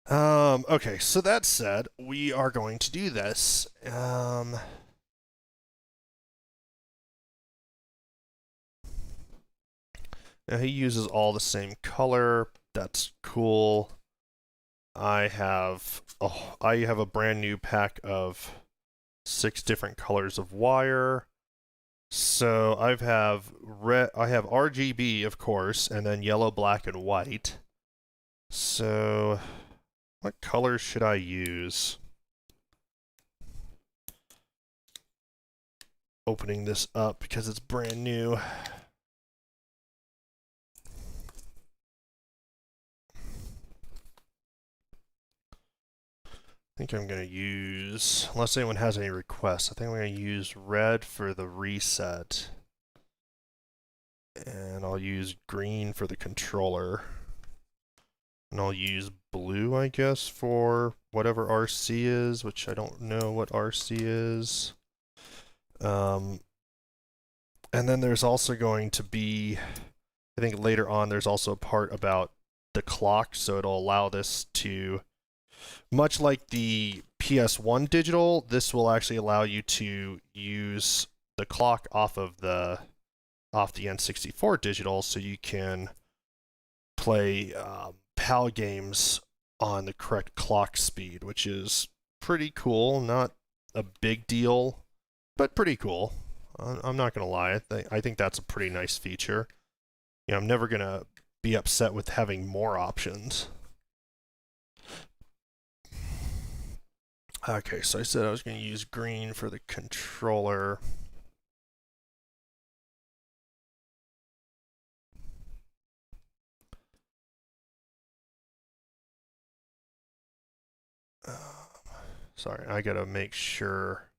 Okay, so that said, we are going to do this. Now he uses all the same color. That's cool. I have a brand new pack of 6 different colors of wire. So I have RGB, of course, and then yellow, black, and white. So what colors should I use? Opening this up because it's brand new. I think I'm going to use, unless anyone has any requests, I think I'm going to use red for the reset. And I'll use green for the controller. And I'll use blue, I guess, for whatever RC is, which I don't know what RC is. And then there's also going to be, I think later on, there's also a part about the clock, so it'll allow this to, much like the PS1 digital, this will actually allow you to use the clock off the N64 digital, so you can play PAL games on the correct clock speed, which is pretty cool. Not a big deal, but pretty cool. I'm not gonna lie. I think that's a pretty nice feature. You know, I'm never gonna be upset with having more options. Okay, so I said I was going to use green for the controller. Sorry, I gotta make sure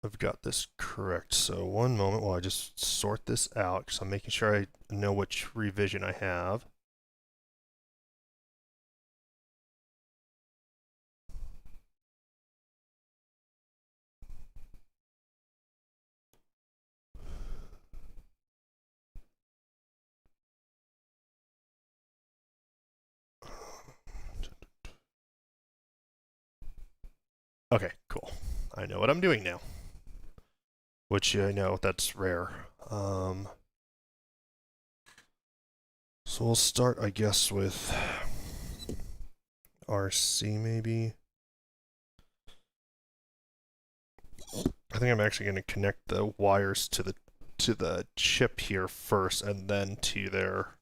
I've got this correct. So one moment while I just sort this out, because I'm making sure I know which revision I have. Okay, cool. I know what I'm doing now. Which I know that's rare. So we'll start, I guess, with RC maybe. I think I'm actually going to connect the wires to the chip here first, and then to their.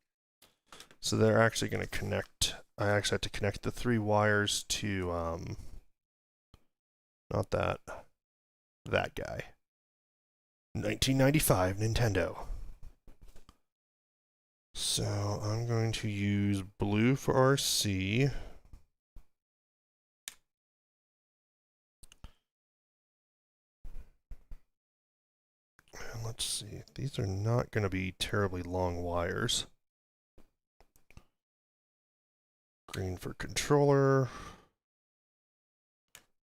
So they're actually going to connect. I actually have to connect the 3 wires to not that guy. 1995 Nintendo. So I'm going to use blue for RC. And let's see, these are not going to be terribly long wires. Green for controller.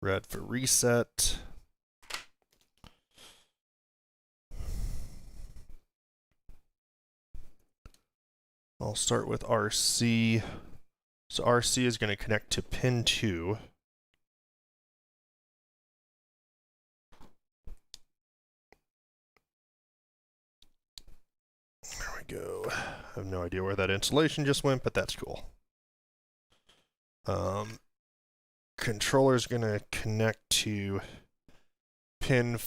Red for reset. I'll start with RC. So RC is going to connect to pin 2. There we go. I have no idea where that installation just went, but that's cool. Controller is going to connect to pin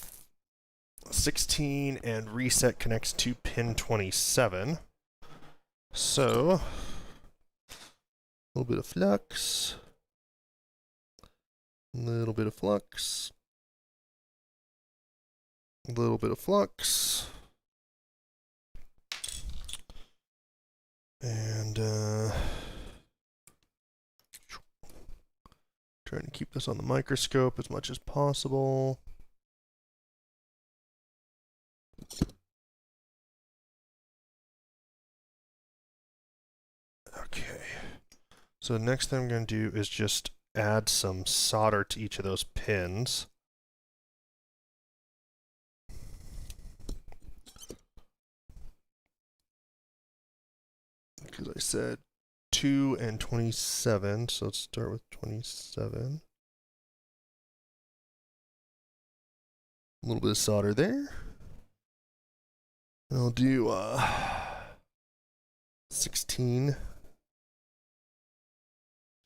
16, and reset connects to pin 27. So, a little bit of flux, a little bit of flux, a little bit of flux, and trying to keep this on the microscope as much as possible. Okay, so the next thing I'm going to do is just add some solder to each of those pins. Because I said 2 and 27, so let's start with 27. A little bit of solder there. And I'll do 16.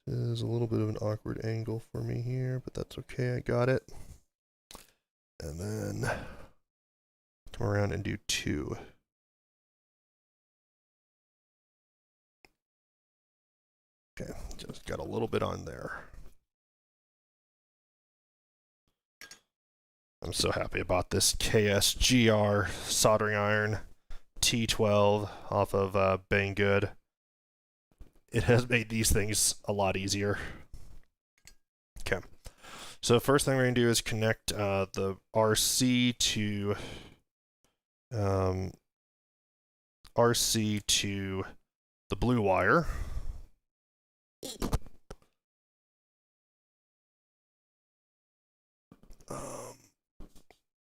Is a little bit of an awkward angle for me here, but that's okay, I got it. And then come around and do 2. Okay, just got a little bit on there. I'm so happy about this KSGR soldering iron T12 off of Banggood. It has made these things a lot easier. Okay, so the first thing we're going to do is connect the RC to the blue wire.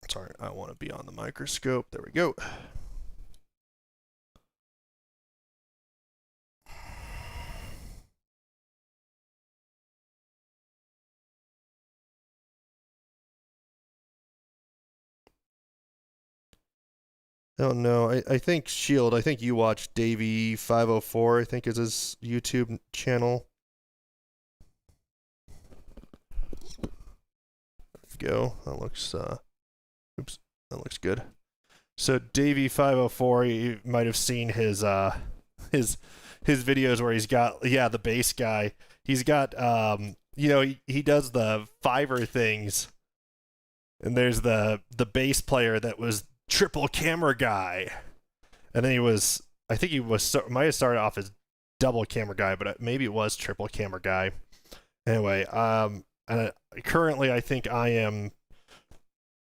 Sorry, I want to be on the microscope. There we go. I don't know. I think Shield, I think you watched Davey504, I think is his YouTube channel. There we go. That looks oops, that looks good. So Davey504, you might have seen his videos where he's got the bass guy. He's got you know, he does the Fiverr things. And there's the bass player that was triple camera guy, and then I think he might have started off as double camera guy, but maybe it was triple camera guy. Anyway, currently I think I am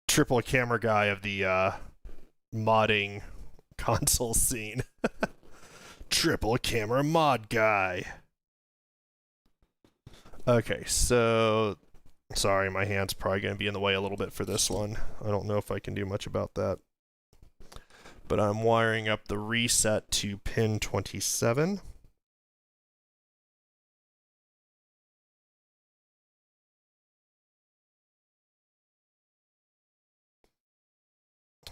triple camera guy of the modding console scene. Triple camera mod guy. Okay, so sorry, my hand's probably going to be in the way a little bit for this one. I don't know if I can do much about that. But I'm wiring up the reset to pin 27.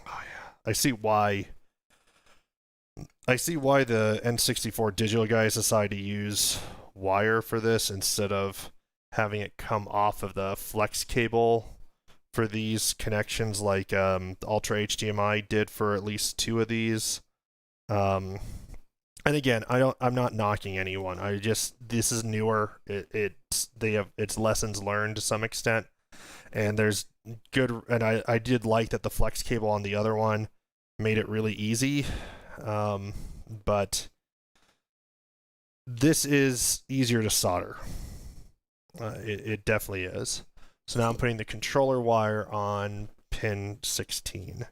Oh yeah, I see why the N64 Digital guys decided to use wire for this instead of having it come off of the flex cable for these connections like the Ultra HDMI did for at least 2 of these. And again, I'm not knocking anyone. This is newer. It's lessons learned to some extent, and there's good. And I did like that the flex cable on the other one made it really easy, but this is easier to solder. It definitely is. So now I'm putting the controller wire on pin 16,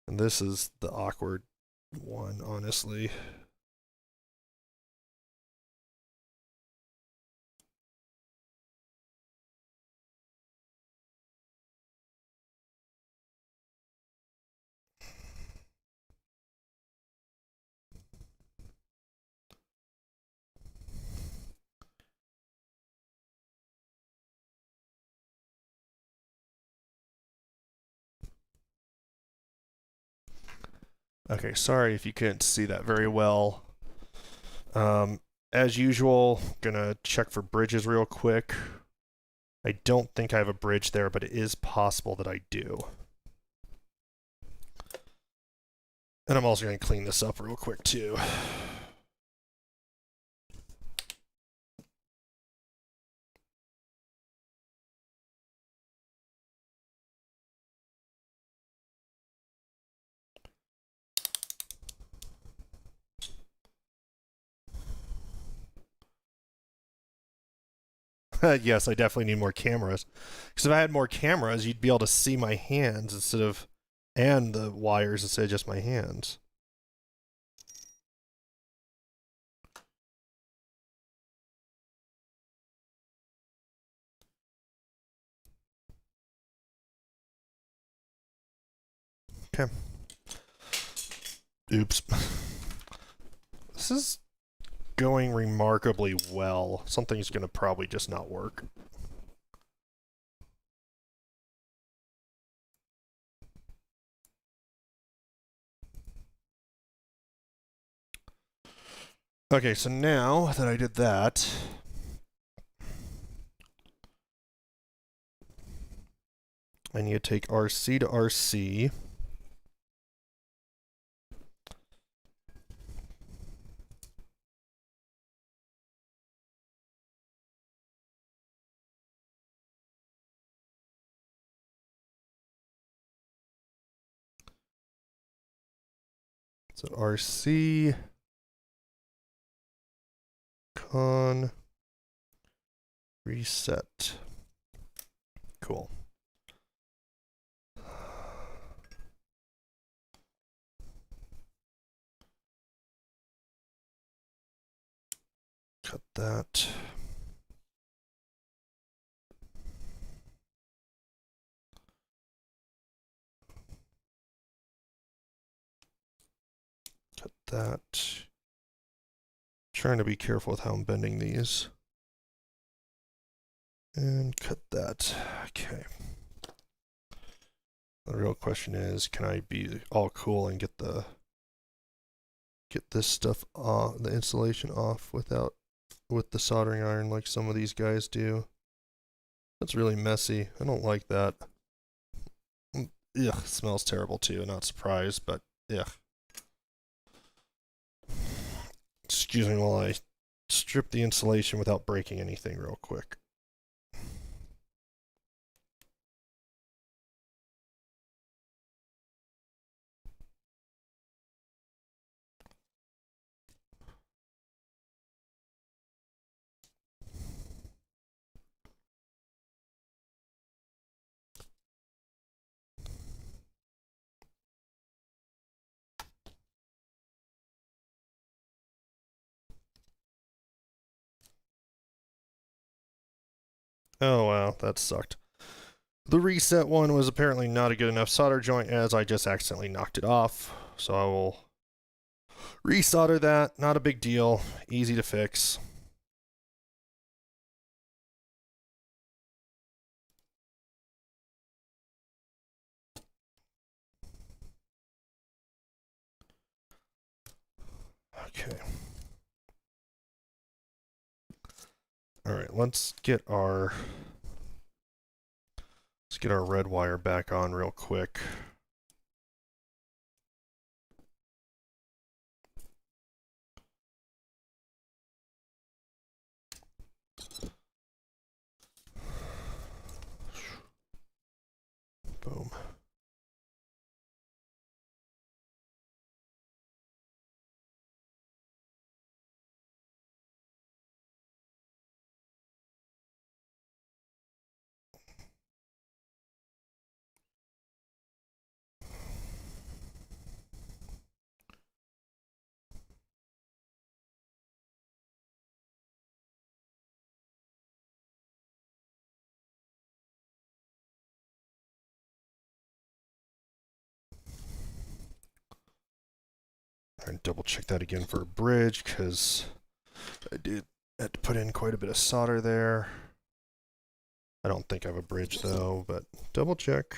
and this is the awkward one, honestly. Okay, sorry if you couldn't see that very well. As usual, gonna check for bridges real quick. I don't think I have a bridge there, but it is possible that I do. And I'm also gonna clean this up real quick too. Yes, I definitely need more cameras. Because if I had more cameras, you'd be able to see my hands and the wires instead of just my hands. Okay. Oops. This is going remarkably well. Something's going to probably just not work. Okay, so now that I did that, I need to take RC to RC. So RC, con, reset. Cool. Cut that. Cut that. Trying to be careful with how I'm bending these. And cut that. Okay. The real question is, can I be all cool and get this stuff off, the installation off with the soldering iron like some of these guys do? That's really messy. I don't like that. Ugh, smells terrible too. Not surprised, but ugh. Excuse me while I strip the insulation without breaking anything real quick. Oh wow, that sucked. The reset one was apparently not a good enough solder joint as I just accidentally knocked it off. So I will resolder that. Not a big deal. Easy to fix. Okay. All right, let's get our red wire back on real quick. Boom. And double check that again for a bridge, because I did have to put in quite a bit of solder there. I don't think I have a bridge though, but double check.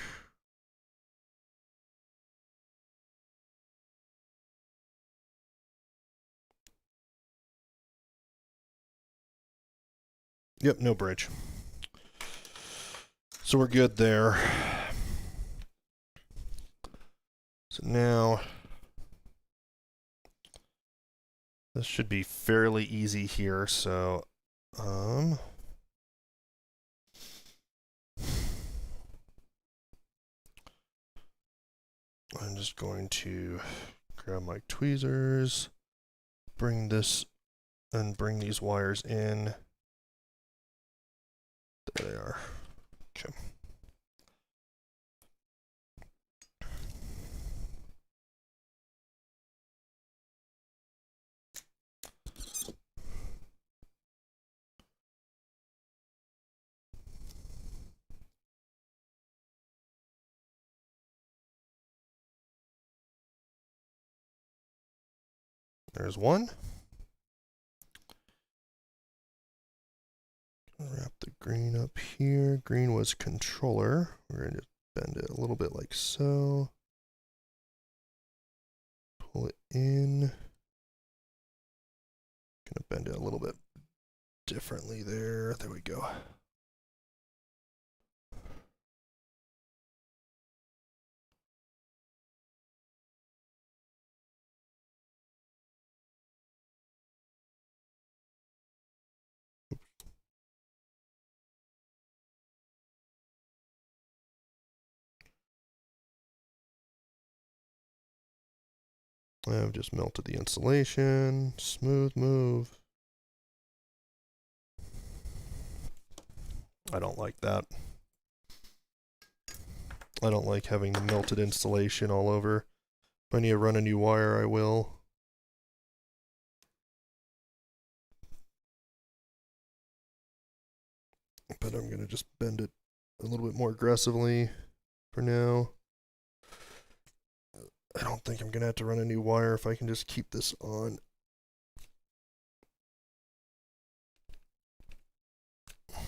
Yep, no bridge. So we're good there. So now this should be fairly easy here. So I'm just going to grab my tweezers, bring this and bring these wires in. There they are. Okay. There's one. Wrap the green up here. Green was controller. We're going to bend it a little bit like so. Pull it in. Gonna bend it a little bit differently there. There we go. I've just melted the insulation. Smooth move. I don't like that. I don't like having the melted insulation all over. If I need to run a new wire, I will. But I'm going to just bend it a little bit more aggressively for now. I don't think I'm going to have to run a new wire if I can just keep this on. There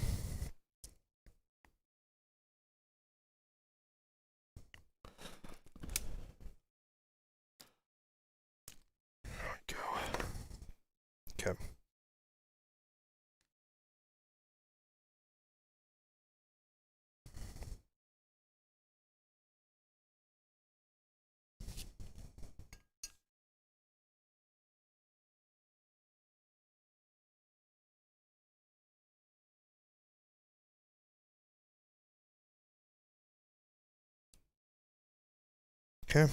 we go. Okay. Okay,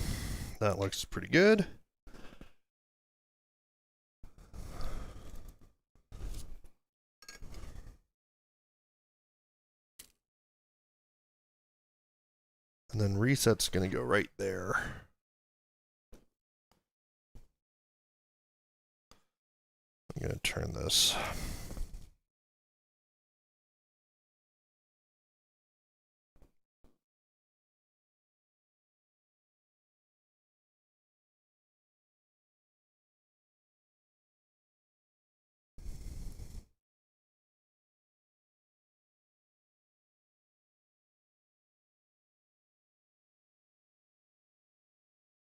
that looks pretty good. And then reset's going to go right there. I'm going to turn this.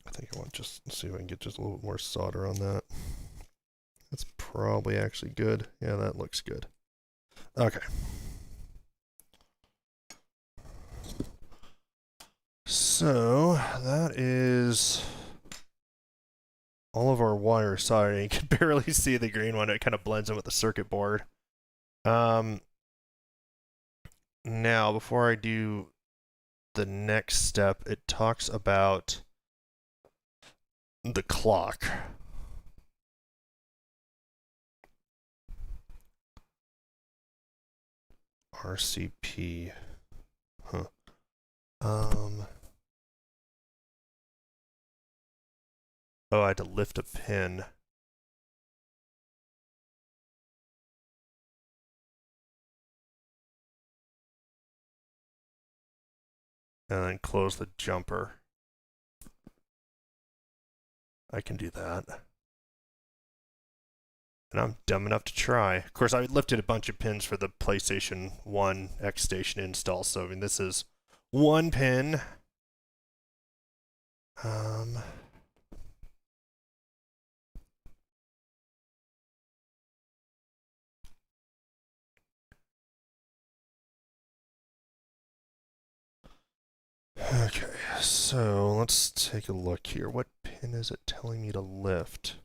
I think I want to just see if I can get just a little bit more solder on that. That's probably actually good. Yeah, that looks good. Okay. So that is all of our wires. Sorry, you can barely see the green one. It kind of blends in with the circuit board. Now, before I do the next step, it talks about the clock. RCP. Huh. Oh, I had to lift a pin. And then close the jumper. I can do that. And I'm dumb enough to try. Of course, I lifted a bunch of pins for the PlayStation 1 X-Station install, so I mean, this is one pin. Okay, so let's take a look here. What pin is it telling me to lift?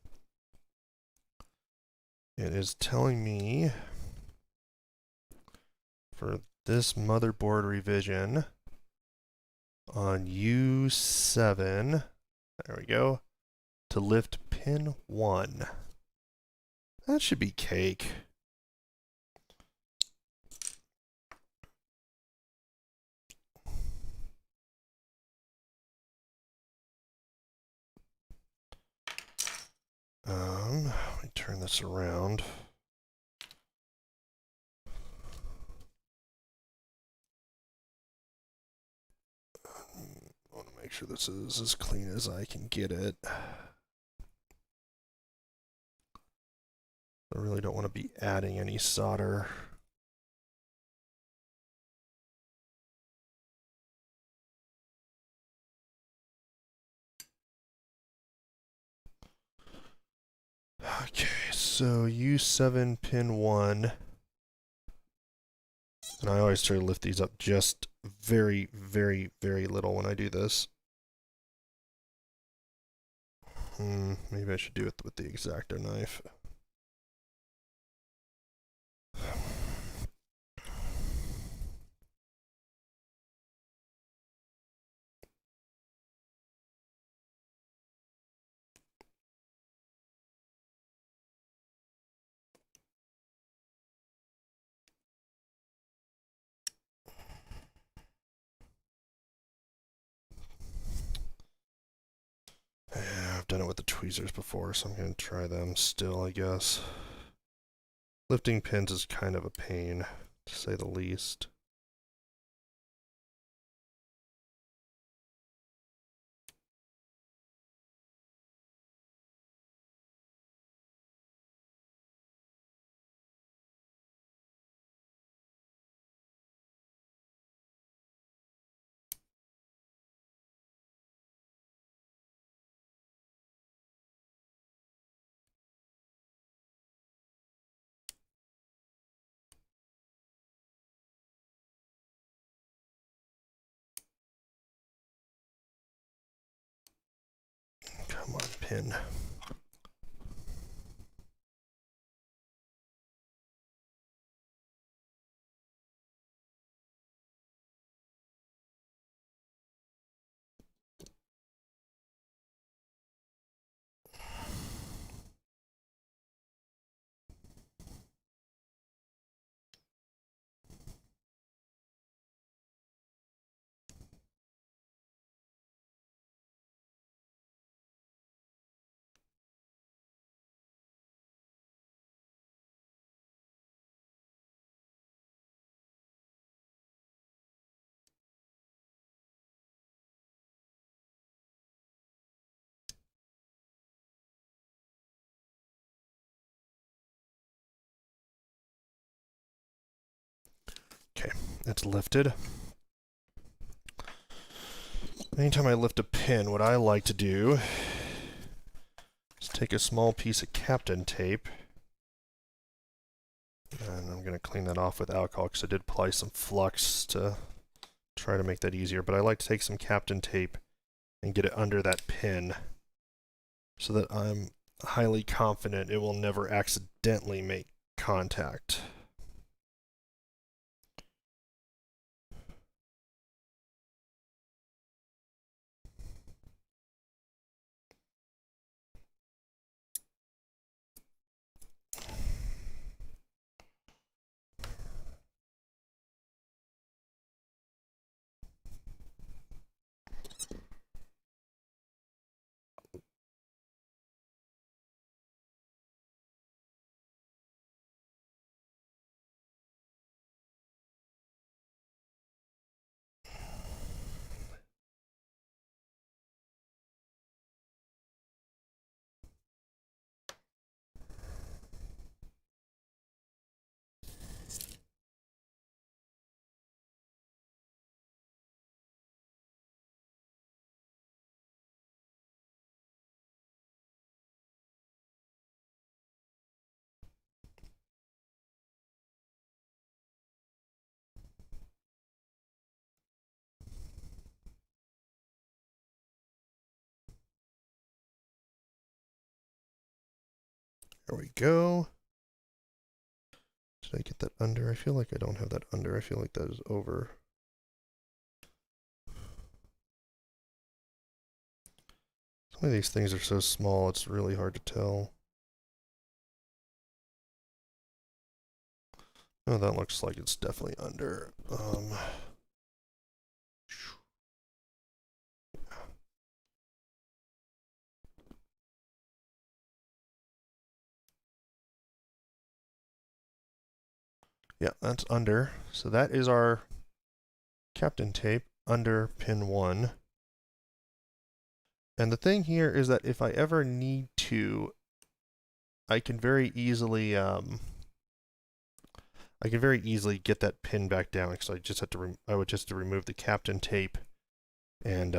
It is telling me for this motherboard revision on U7, there we go, to lift pin 1. That should be cake. Let me turn this around. I want to make sure this is as clean as I can get it. I really don't want to be adding any solder. Okay, so U7 pin 1. And I always try to lift these up just very, very, very little when I do this. Maybe I should do it with the X-Acto knife. Yeah, I've done it with the tweezers before, so I'm going to try them still, I guess. Lifting pins is kind of a pain, to say the least. Come on, pin. Okay, it's lifted. Anytime I lift a pin, what I like to do is take a small piece of Captain tape And I'm going to clean that off with alcohol because I did apply some flux to try to make that easier. But I like to take some Kapton tape and get it under that pin so that I'm highly confident it will never accidentally make contact. There we go. Did I get that under? I feel like I don't have that under. I feel like that is over. Some of these things are so small, it's really hard to tell. Oh, that looks like it's definitely under. Yeah, that's under. So that is our Kapton tape under pin 1. And the thing here is that if I ever need to, I can very easily get that pin back down because I just have to I would just have to remove the Kapton tape and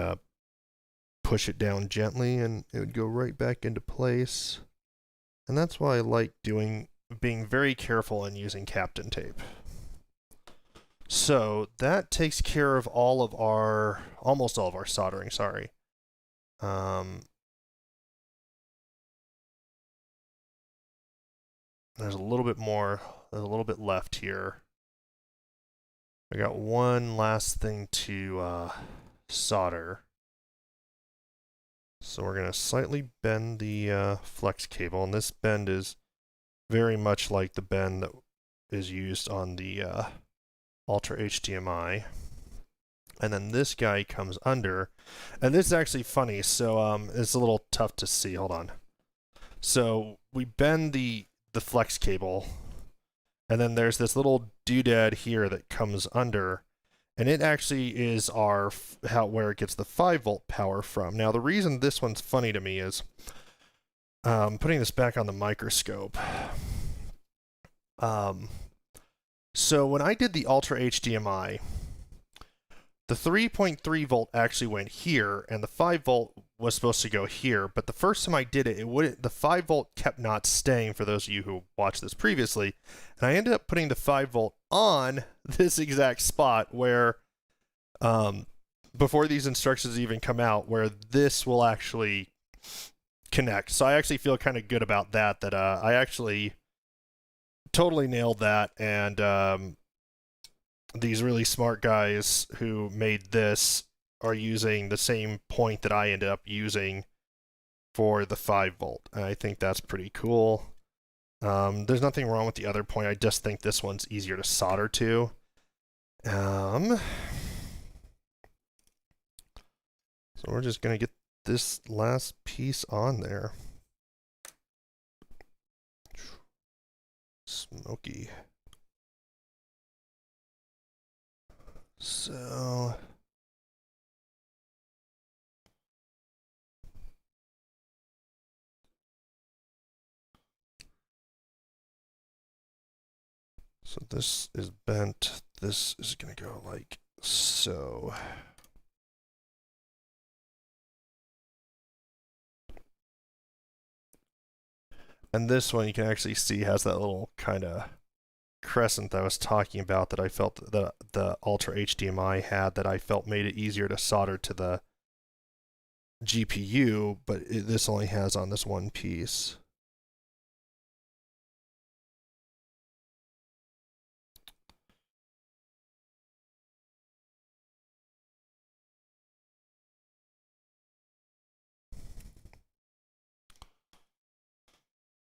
push it down gently, and it would go right back into place. And that's why I like being very careful and using Kapton tape. So that takes care of almost all of our soldering, sorry. There's a little bit left here. I got one last thing to solder. So we're going to slightly bend the flex cable, and this bend is very much like the bend that is used on the Ultra HDMI. And then this guy comes under, and this is actually funny, so it's a little tough to see. Hold on. So we bend the flex cable, and then there's this little doodad here that comes under, and it actually is where it gets the 5-volt power from. Now, the reason this one's funny to me is putting this back on the microscope. So when I did the Ultra HDMI, the 3.3 volt actually went here, and the 5 volt was supposed to go here. But the first time I did it, the 5 volt kept not staying. For those of you who watched this previously, and I ended up putting the 5 volt on this exact spot where, before these instructions even come out, where this will actually connect. So I actually feel kind of good about that. That I actually totally nailed that, and these really smart guys who made this are using the same point that I ended up using for the 5 volt. And I think that's pretty cool. There's nothing wrong with the other point. I just think this one's easier to solder to. So we're just going to get this last piece on there. Smoky. So this is bent. This is going to go like so. And this one you can actually see has that little kind of crescent that I was talking about that I felt that the Ultra HDMI had that I felt made it easier to solder to the GPU, but this only has on this one piece.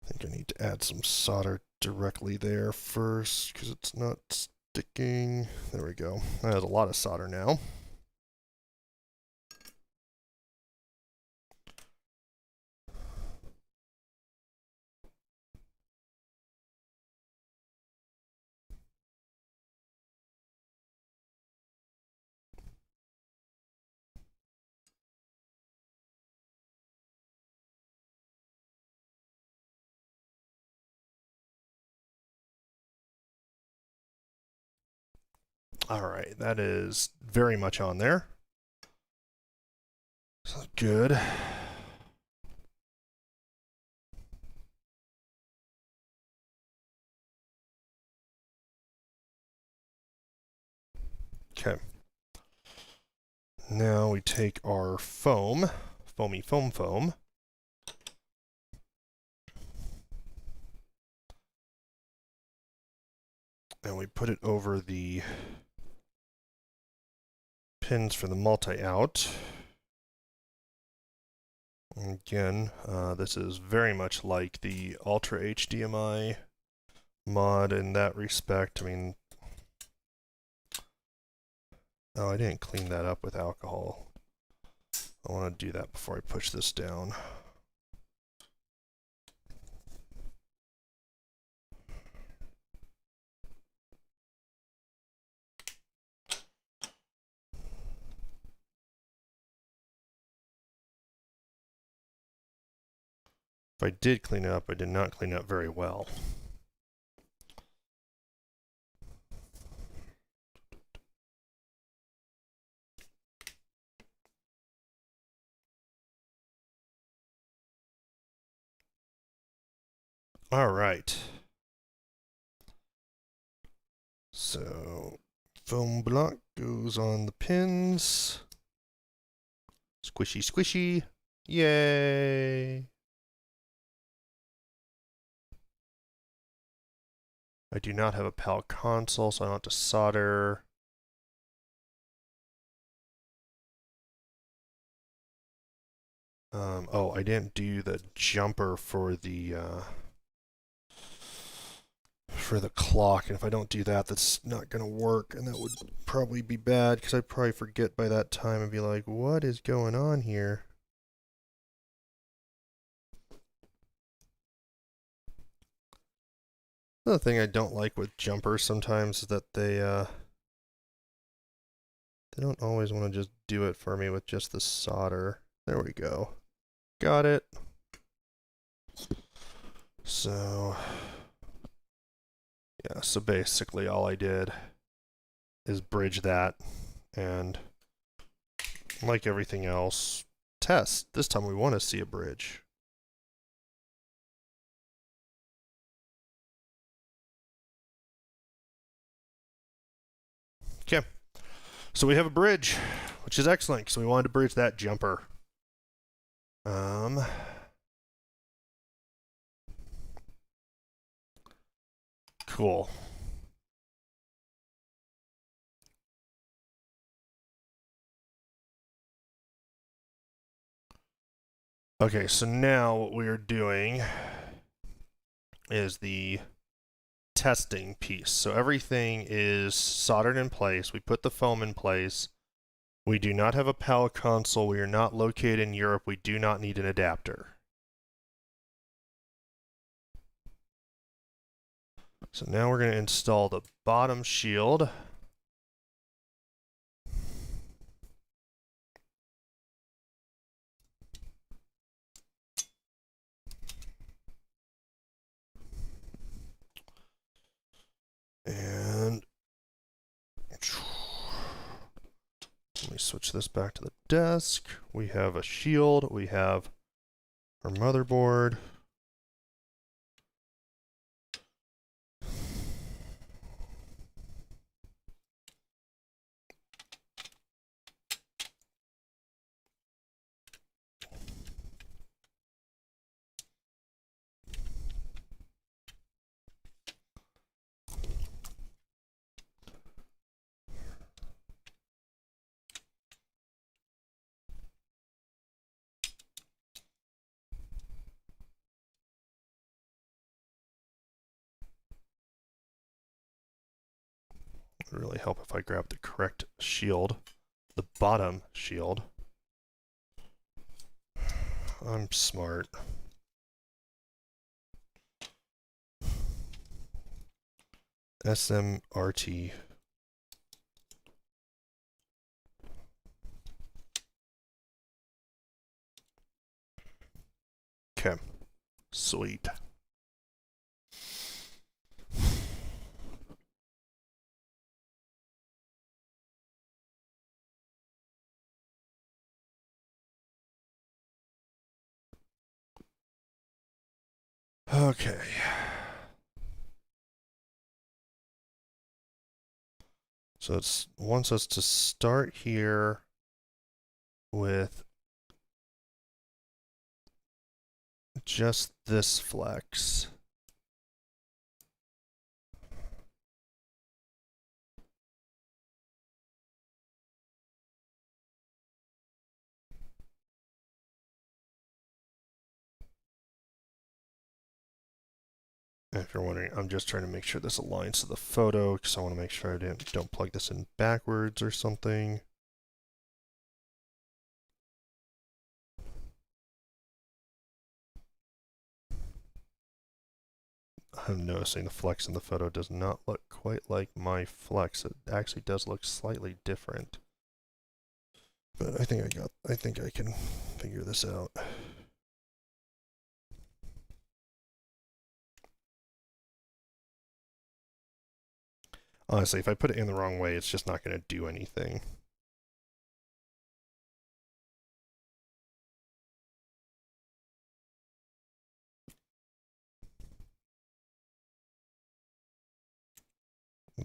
I think I need to add some solder directly there first because it's not sticking. There we go. That has a lot of solder now. All right, that is very much on there. So good. Okay. Now we take our foam, foam, and we put it over the pins for the multi-out. Again, this is very much like the Ultra HDMI mod in that respect. I mean, oh, I didn't clean that up with alcohol. I want to do that before I push this down. If I did clean it up, I did not clean it up very well. All right. So, foam block goes on the pins. Squishy, squishy. Yay! I do not have a PAL console, so I don't have to solder. Oh, I didn't do the jumper for the clock, and if I don't do that, that's not going to work, and that would probably be bad, because I'd probably forget by that time and be like, what is going on here? Another thing I don't like with jumpers sometimes is that they don't always want to just do it for me with just the solder. There we go. Got it. So, yeah, so basically all I did is bridge that, and like everything else, test. This time we want to see a bridge. Okay, so we have a bridge, which is excellent because we wanted to bridge that jumper. Cool. Okay, so now what we are doing is the testing piece. So everything is soldered in place. We put the foam in place. We do not have a PAL console. We are not located in Europe. We do not need an adapter. So now we're going to install the bottom shield. And let me switch this back to the desk. We have a shield. We have our motherboard. It would really help if I grab the correct shield, the bottom shield. I'm smart. SMRT. Okay, sweet. Okay. So it wants us to start here with just this flex. If you're wondering, I'm just trying to make sure this aligns to the photo because I want to make sure I don't plug this in backwards or something. I'm noticing the flex in the photo does not look quite like my flex. It actually does look slightly different. But I think I can figure this out. Honestly, if I put it in the wrong way, it's just not going to do anything.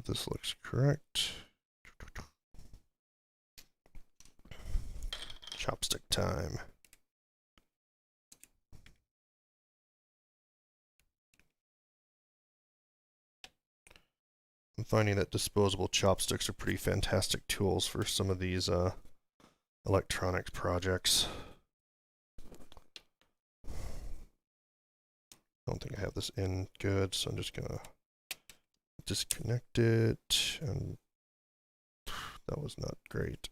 This looks correct. Chopstick time. I'm finding that disposable chopsticks are pretty fantastic tools for some of these electronics projects. I don't think I have this in good, so I'm just gonna disconnect it, and that was not great.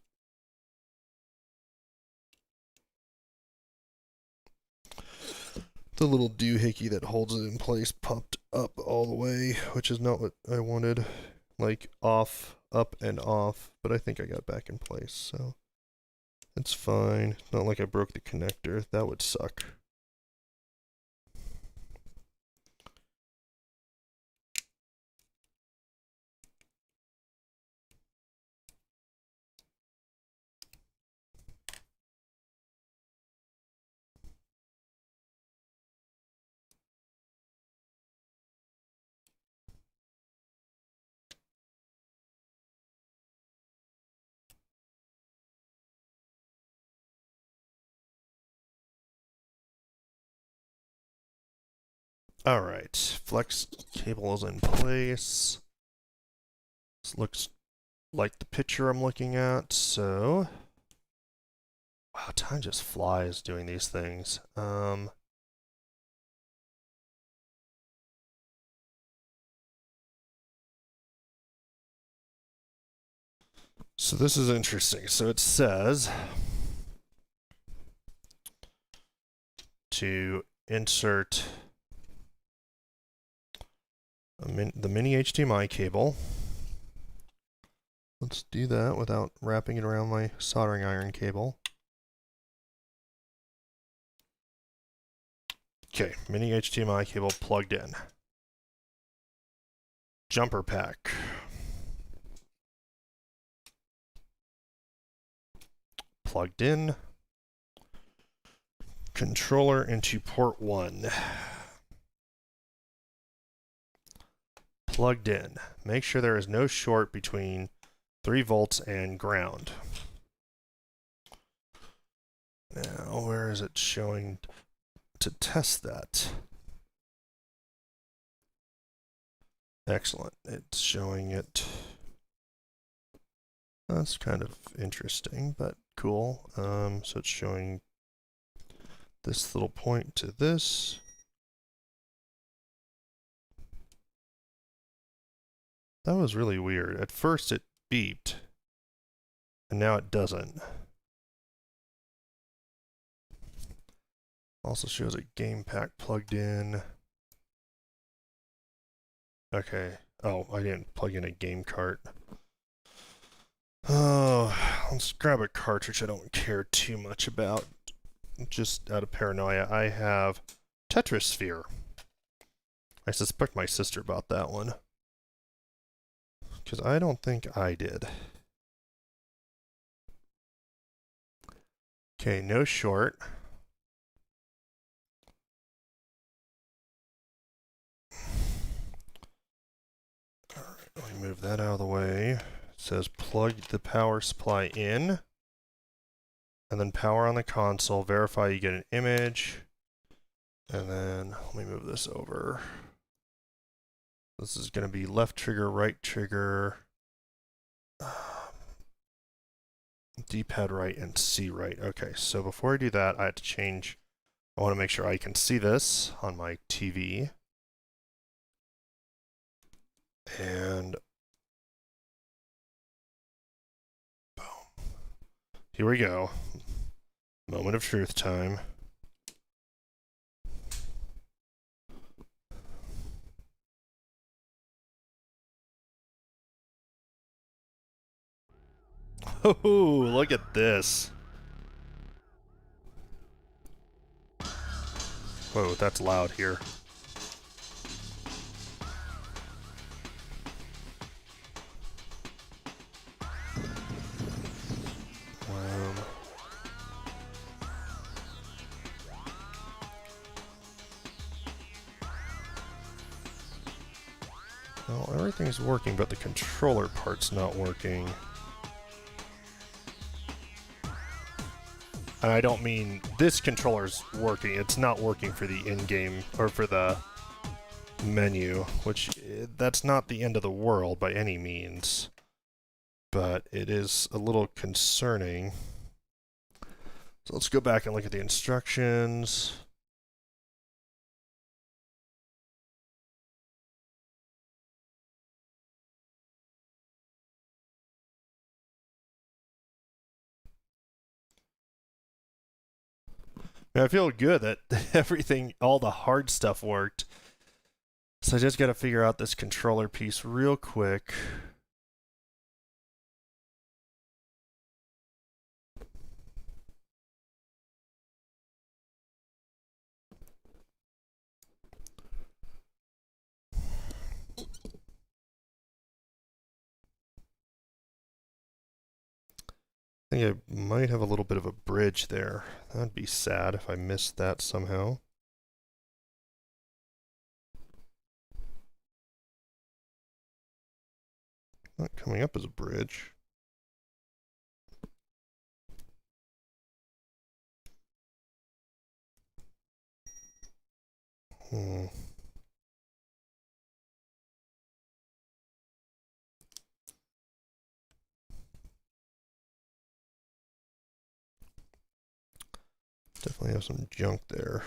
The little doohickey that holds it in place popped up all the way, which is not what I wanted. Like off, up, and off, but I think I got back in place, so it's fine. Not like I broke the connector. That would suck. All right, flex cable is in place. This looks like the picture I'm looking at, so... Wow, time just flies doing these things. So this is interesting. So it says to insert the mini HDMI cable. Let's do that without wrapping it around my soldering iron cable. Okay, mini HDMI cable plugged in. Jumper pack. Plugged in. Controller into port 1. Plugged in. Make sure there is no short between 3 volts and ground. Now, where is it showing to test that? Excellent. It's showing it. That's kind of interesting, but cool. So it's showing this little point to this. That was really weird. At first it beeped, and now it doesn't. Also shows a game pack plugged in. Okay. Oh, I didn't plug in a game cart. Oh, let's grab a cartridge I don't care too much about. Just out of paranoia, I have Tetrasphere. I suspect my sister bought that one. Because I don't think I did. Okay, no short. Alright, let me move that out of the way. It says plug the power supply in. And then power on the console. Verify you get an image. And then, let me move this over. This is going to be left trigger, right trigger. D-pad right and C right. Okay, so before I do that, I have to change. I want to make sure I can see this on my TV. And boom. Here we go. Moment of truth time. Oh, look at this. Whoa, that's loud here. Well, everything's working, but the controller part's not working. And I don't mean this controller's working. It's not working for the in-game, or for the menu, which that's not the end of the world by any means. But it is a little concerning. So let's go back and look at the instructions. I feel good that everything, all the hard stuff worked. So I just got to figure out this controller piece real quick. I think I might have a little bit of a bridge there. That'd be sad if I missed that somehow. Not coming up as a bridge. Definitely have some junk there.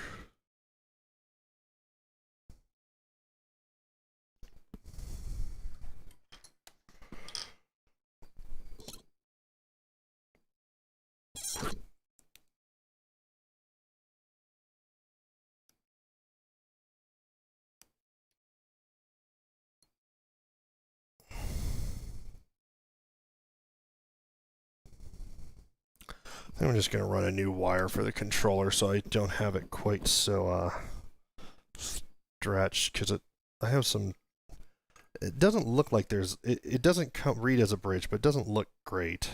I think I'm just going to run a new wire for the controller so I don't have it quite so stretched, because I have some. It doesn't look like there's. It doesn't read as a bridge, but it doesn't look great.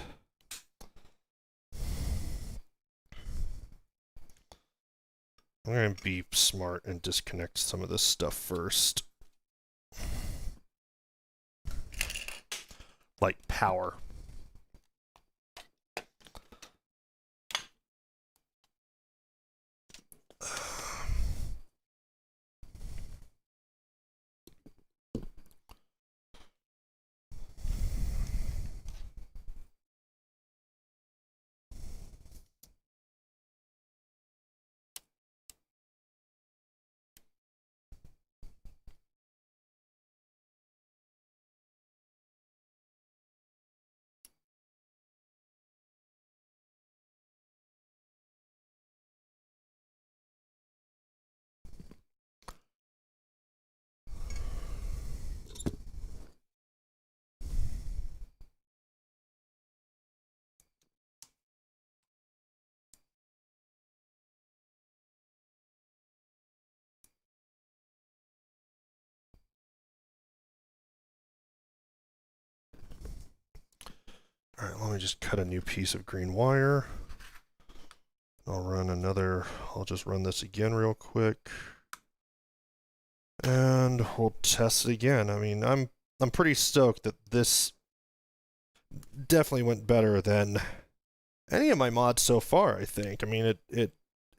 I'm going to be smart and disconnect some of this stuff first. Like power. Alright, let me just cut a new piece of green wire. I'll just run this again real quick. And we'll test it again. I mean, I'm pretty stoked that this definitely went better than any of my mods so far, I think. I mean,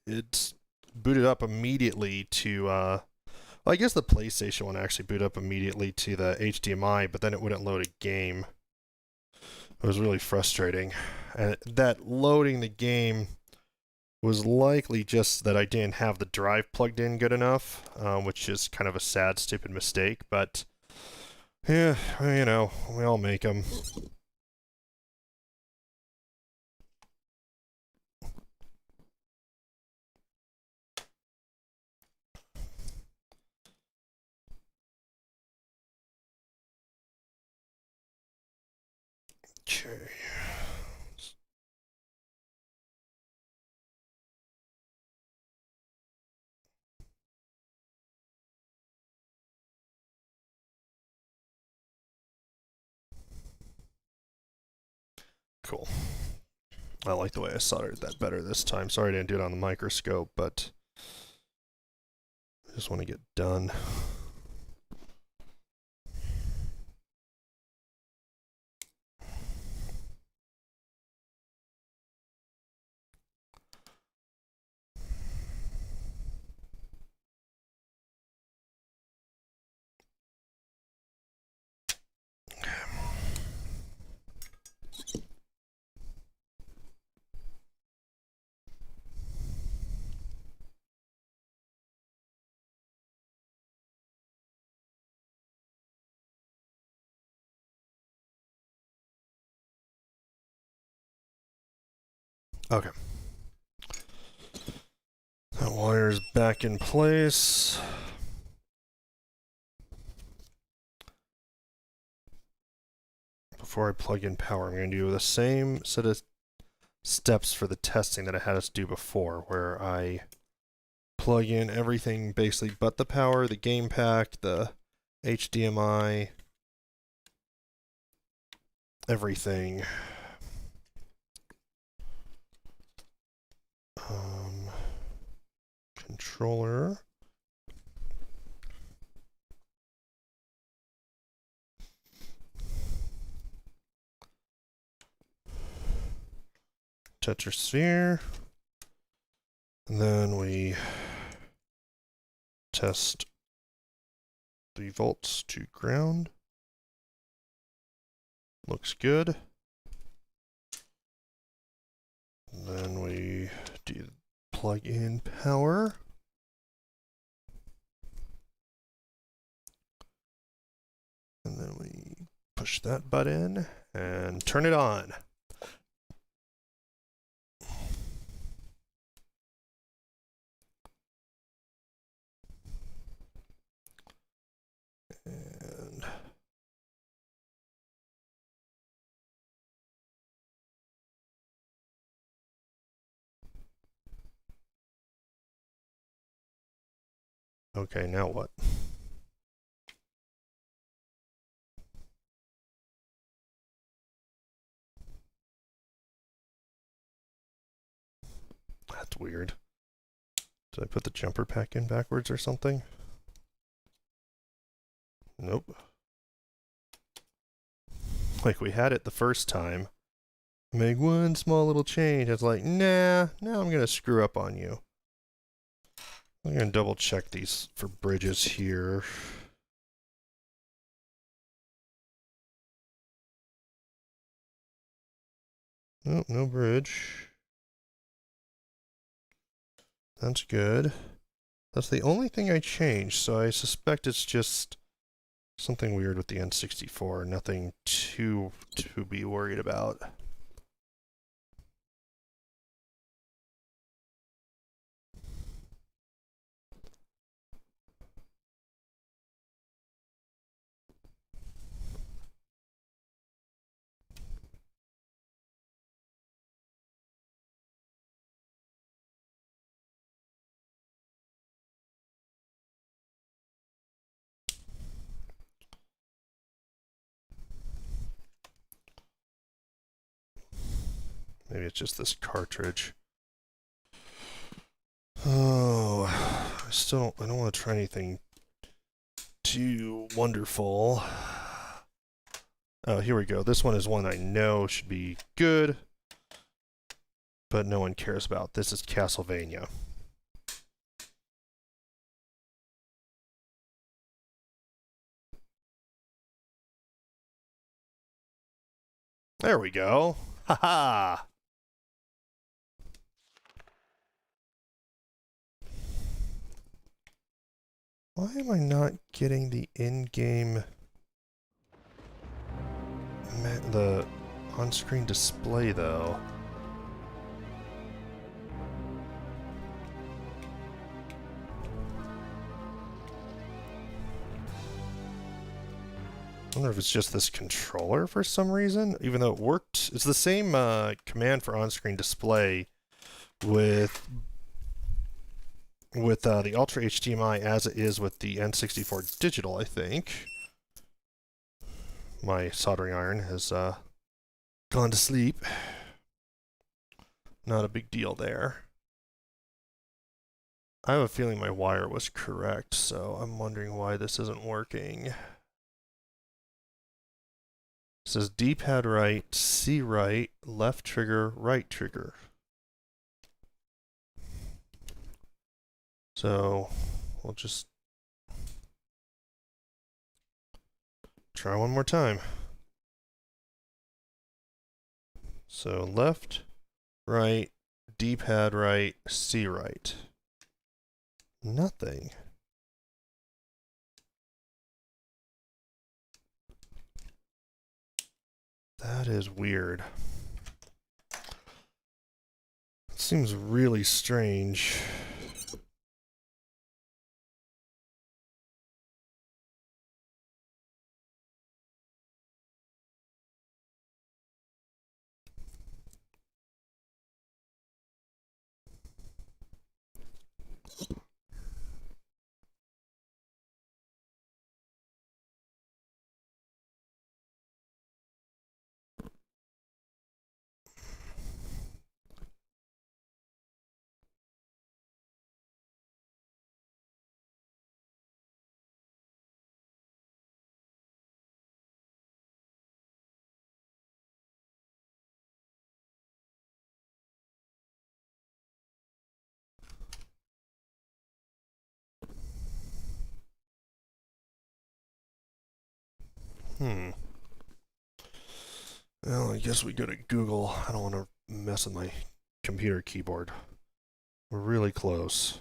it's booted up immediately to, well, I guess the PlayStation one actually booted up immediately to the HDMI, but then it wouldn't load a game. It was really frustrating. And that loading the game was likely just that I didn't have the drive plugged in good enough, which is kind of a sad, stupid mistake, but yeah, you know, we all make them. Okay. Cool. I like the way I soldered that better this time. Sorry I didn't do it on the microscope, but I just want to get done. Okay. That wire's back in place. Before I plug in power, I'm going to do the same set of steps for the testing that I had us do before, where I plug in everything basically but the power, the game pack, the HDMI, everything. Controller. Tetrasphere. And then we test 3 volts to ground. Looks good. And then we do plug in power. And then we push that button and turn it on. And okay, now what? That's weird. Did I put the jumper pack in backwards or something? Nope. Like we had it the first time. Make one small little change. It's like, nah, now I'm going to screw up on you. I'm going to double check these for bridges here. Nope, no bridge. That's good. That's the only thing I changed, so I suspect it's just something weird with the N64. Nothing to be worried about. Maybe it's just this cartridge. Oh, I don't want to try anything too wonderful. Oh, here we go. This one is one I know should be good, but no one cares about. This is Castlevania. There we go. Haha. Why am I not getting the in-game, the on-screen display though? I wonder if it's just this controller for some reason, even though it worked. It's the same command for on-screen display with the Ultra HDMI as it is with the N64 Digital, I think. My soldering iron has gone to sleep. Not a big deal there. I have a feeling my wire was correct, so I'm wondering why this isn't working. It says D-pad right, C right, left trigger, right trigger. So we'll just try one more time. So left, right, D-pad right, C right. Nothing. That is weird. It seems really strange. Well, I guess we go to Google. I don't want to mess with my computer keyboard. We're really close.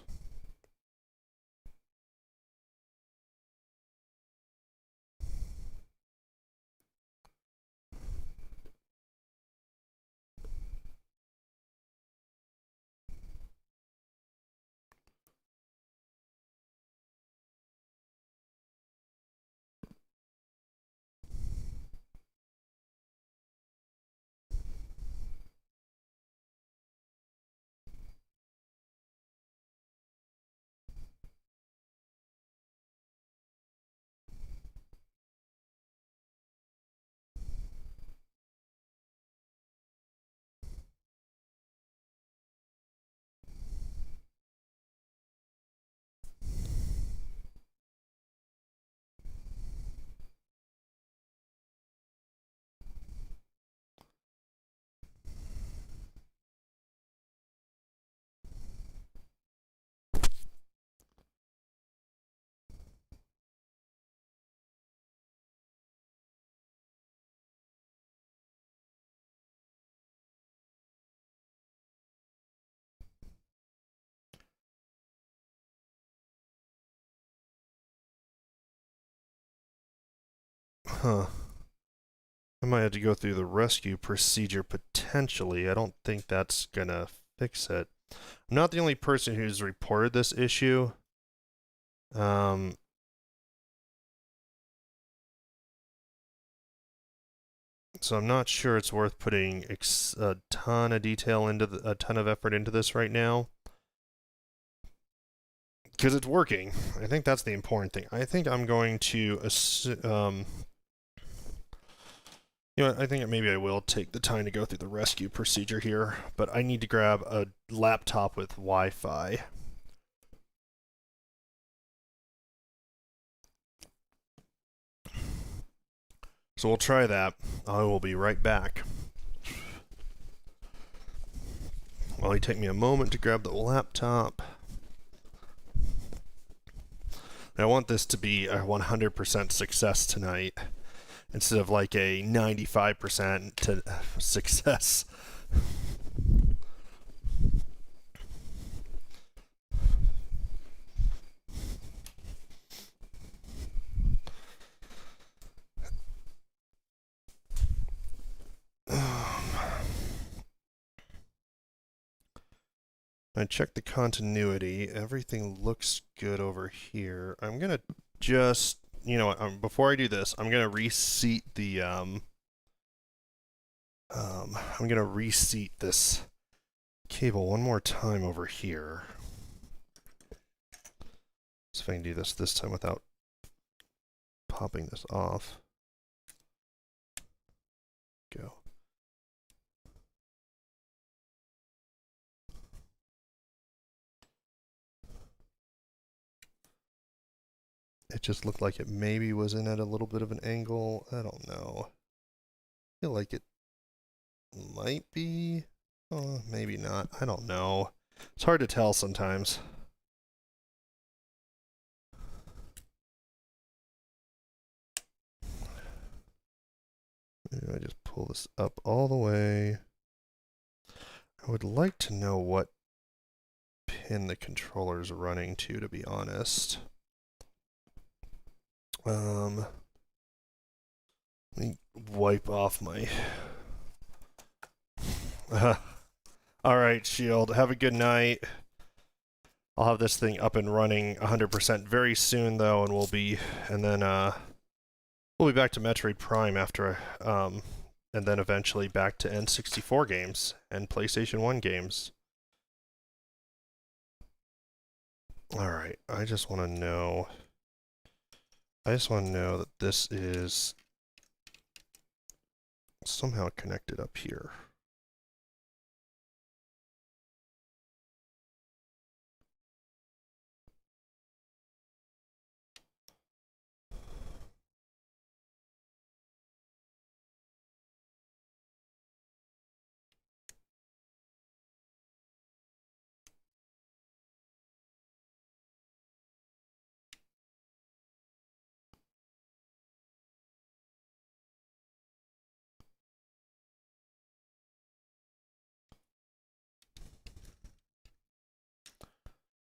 Huh. I might have to go through the rescue procedure potentially. I don't think that's gonna fix it. I'm not the only person who's reported this issue. So I'm not sure it's worth putting a ton of detail into a ton of effort into this right now. Because it's working. I think that's the important thing. I think I'm going to You know what, I think maybe I will take the time to go through the rescue procedure here, but I need to grab a laptop with Wi-Fi. So we'll try that. I will be right back. Well, it take me a moment to grab the laptop. I want this to be a 100% success tonight, instead of like a 95% to success. I checked the continuity. Everything looks good over here. I'm gonna just, you know what? Before I do this, I'm gonna reseat the I'm gonna reseat this cable one more time over here. See if I can do this time without popping this off. Go. It just looked like it maybe was in at a little bit of an angle. I don't know. I feel like it might be. Oh, maybe not. I don't know. It's hard to tell sometimes. Maybe I just pull this up all the way. I would like to know what pin the controller's running to be honest. Let me wipe off my... Alright, Shield. Have a good night. I'll have this thing up and running 100% very soon, though, and we'll be back to Metroid Prime after, and then eventually back to N64 games and PlayStation 1 games. Alright, I just want to know that this is somehow connected up here.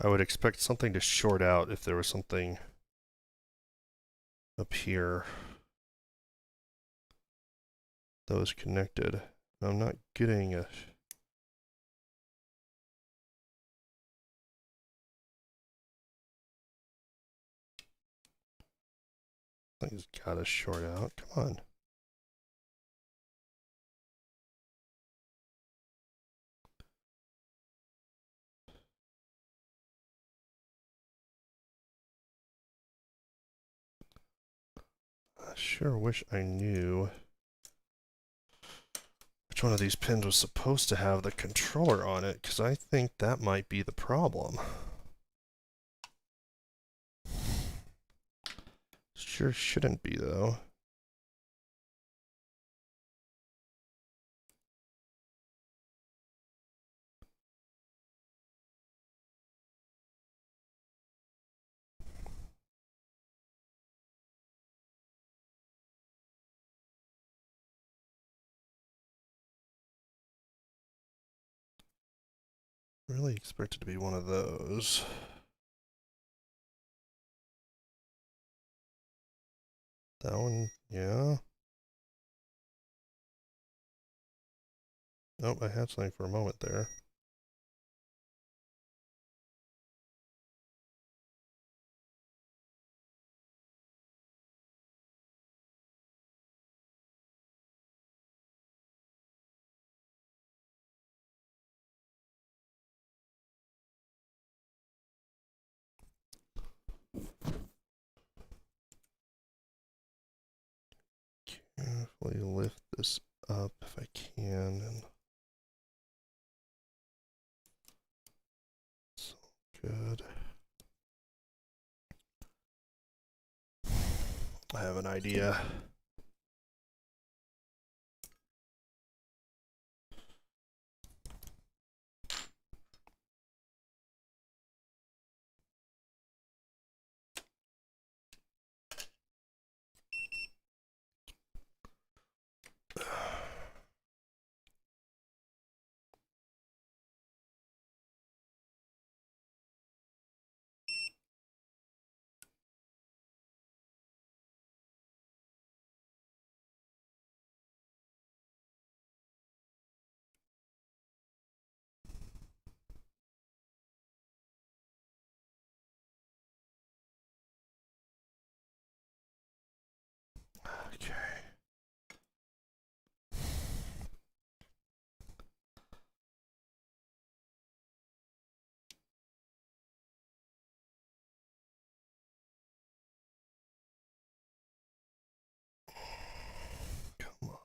I would expect something to short out if there was something up here that was connected. I'm not getting a... Something's gotta short out. Come on. I sure wish I knew which one of these pins was supposed to have the controller on it, because I think that might be the problem. Sure shouldn't be, though. Really expect it to be one of those. That one, yeah. Nope, I had something for a moment there. Carefully lift this up if I can. And so good. I have an idea. Okay. Come on.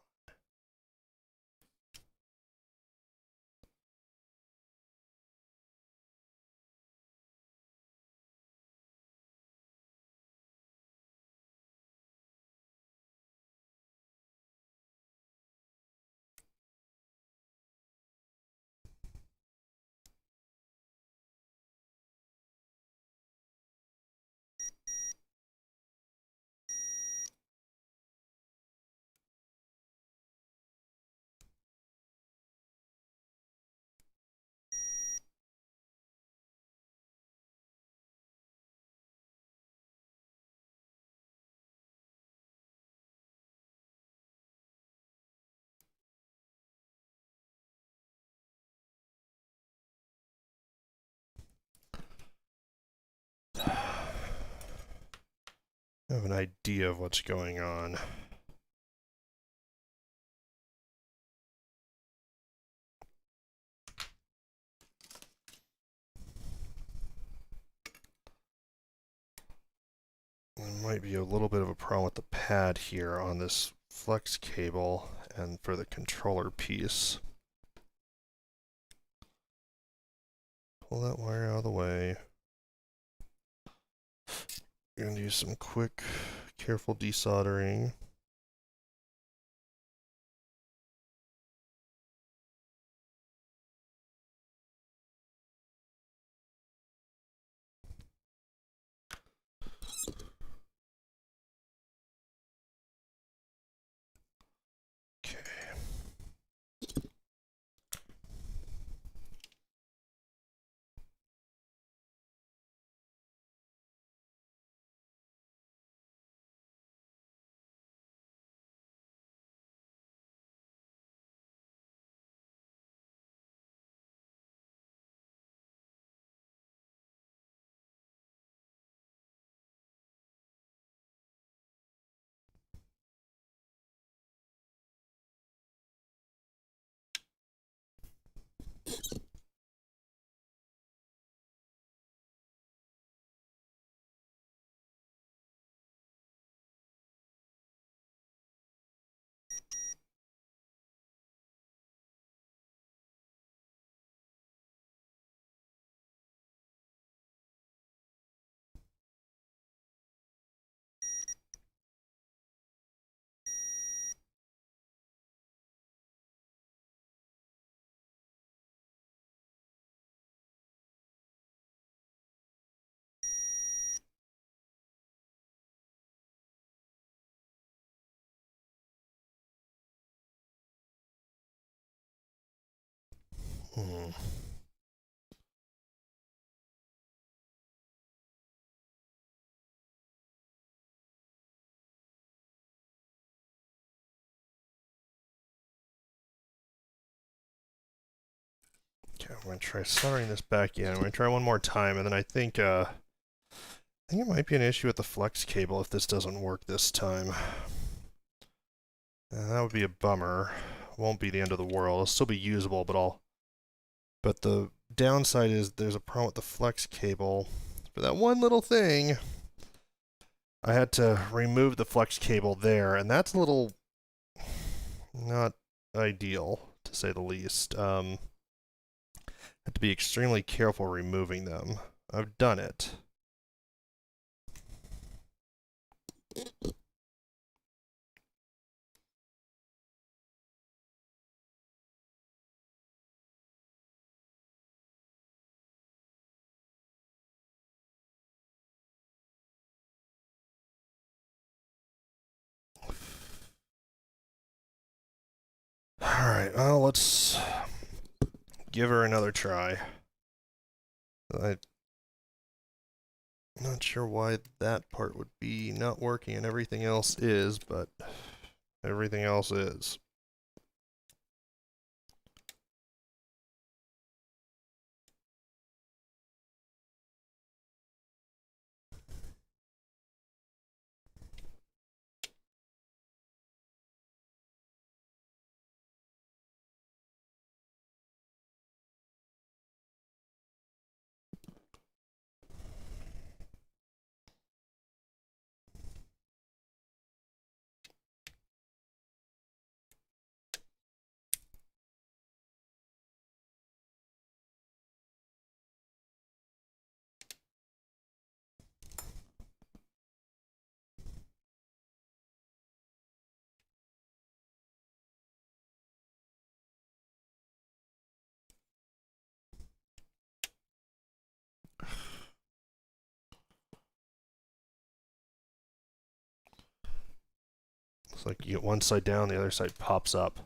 I have an idea of what's going on. There might be a little bit of a problem with the pad here on this flex cable and for the controller piece. Pull that wire out of the way. We're going to do some quick, careful desoldering. Hmm. Okay, I'm going to try soldering this back in. I'm going to try one more time, and then I think it might be an issue with the flex cable if this doesn't work this time. That would be a bummer. Won't be the end of the world. It'll still be usable, but the downside is there's a problem with the flex cable. For that one little thing, I had to remove the flex cable there, and that's a little not ideal, to say the least. Have to be extremely careful removing them. I've done it. Alright, well, let's give her another try. I'm not sure why that part would be not working and everything else is, but everything else is. It's like you get one side down, the other side pops up.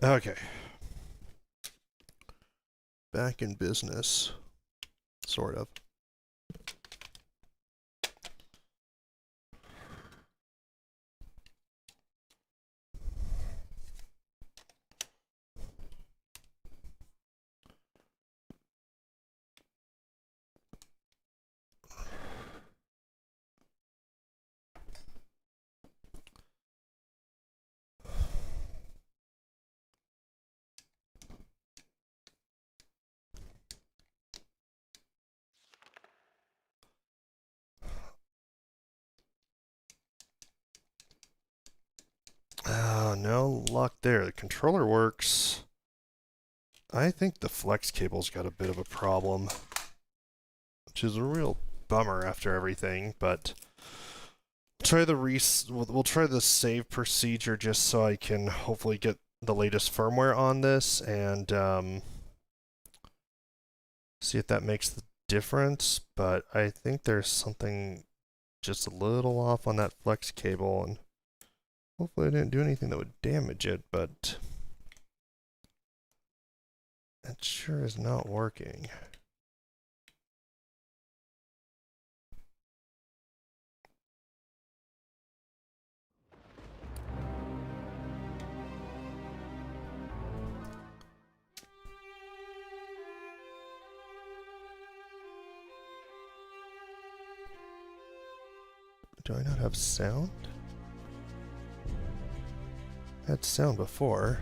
Okay. Back in business. Sort of. No luck there. The controller works. I think the flex cable's got a bit of a problem, which is a real bummer after everything, but we'll try the save procedure just so I can hopefully get the latest firmware on this and see if that makes the difference, but I think there's something just a little off on that flex cable, and hopefully I didn't do anything that would damage it, but it sure is not working. Do I not have sound? I had sound before.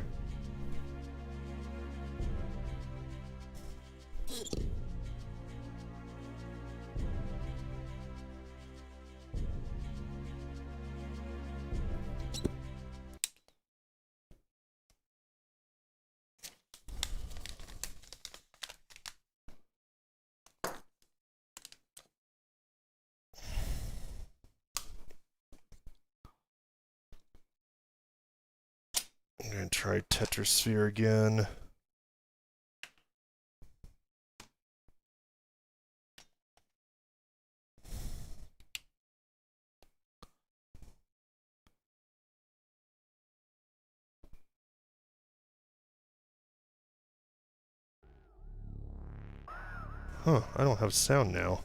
I'm gonna try Tetrasphere again. Huh, I don't have sound now.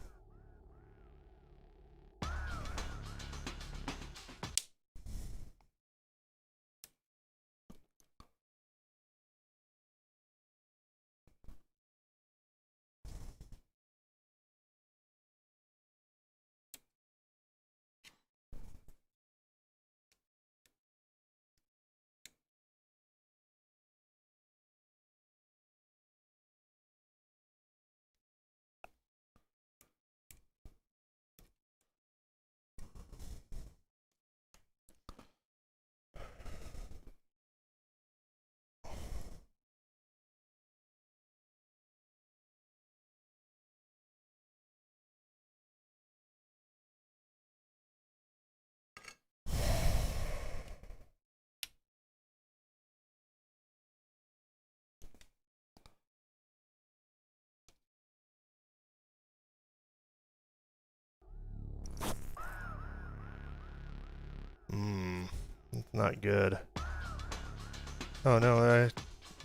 Not good. Oh no,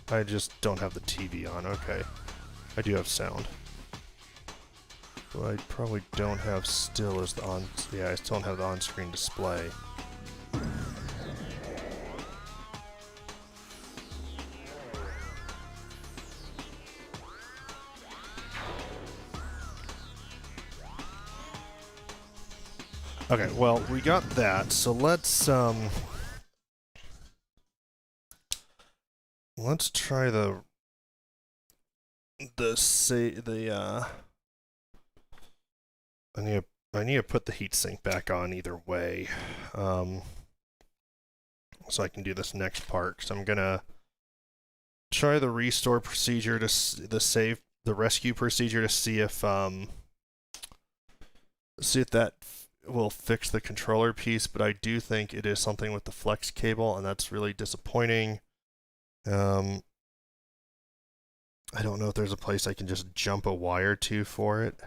I just don't have the TV on. Okay. I do have sound. What I probably don't have still is the yeah, I still don't have the on-screen display. Okay, well, we got that, so let's try I need to put the heatsink back on either way, so I can do this next part. So I'm gonna try the restore procedure to the rescue procedure to see if that will fix the controller piece. But I do think it is something with the flex cable, and that's really disappointing. I don't know if there's a place I can just jump a wire to for it.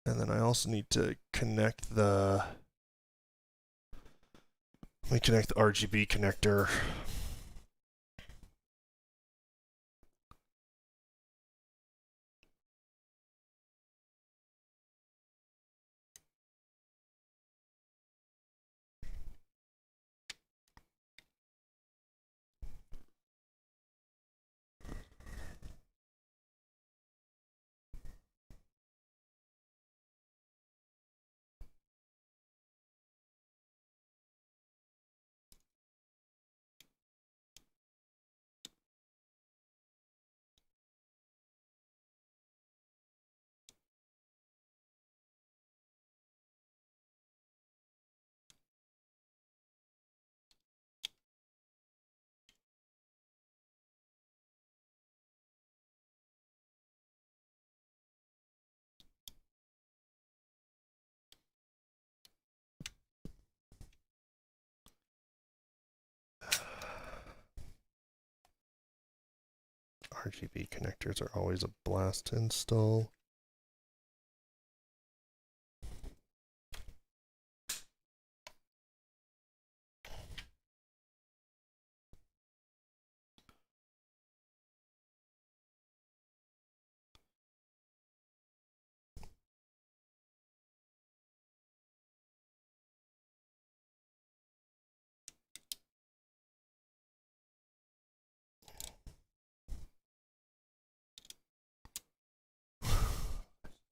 And then I also need to connect the... Let me connect the RGB connector. RGB connectors are always a blast to install.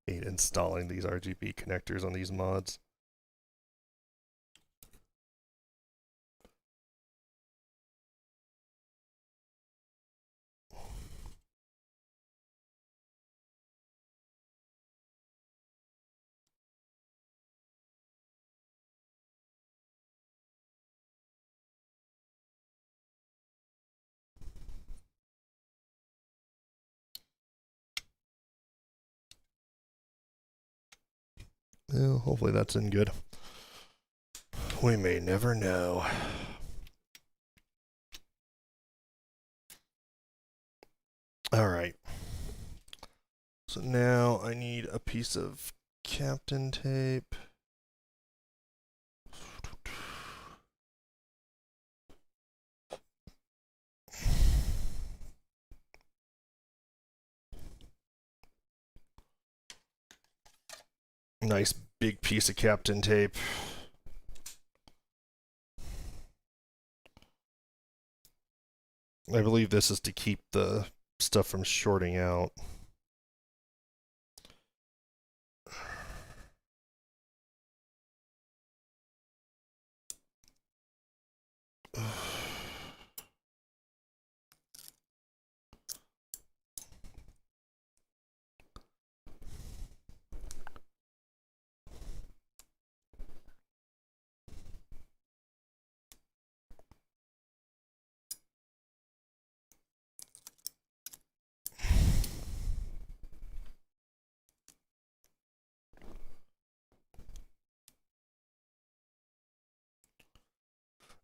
Hate installing these RGB connectors on these mods. Well, hopefully that's in good. We may never know. Alright. So now I need a piece of Captain tape. Nice big piece of Captain tape. I believe this is to keep the stuff from shorting out.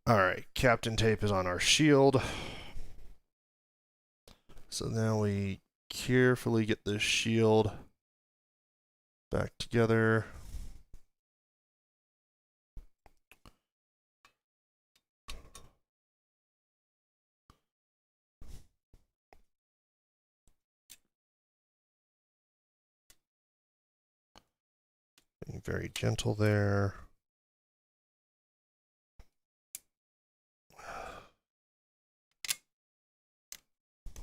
Alright, Captain tape is on our shield. So now we carefully get this shield back together. very gentle there.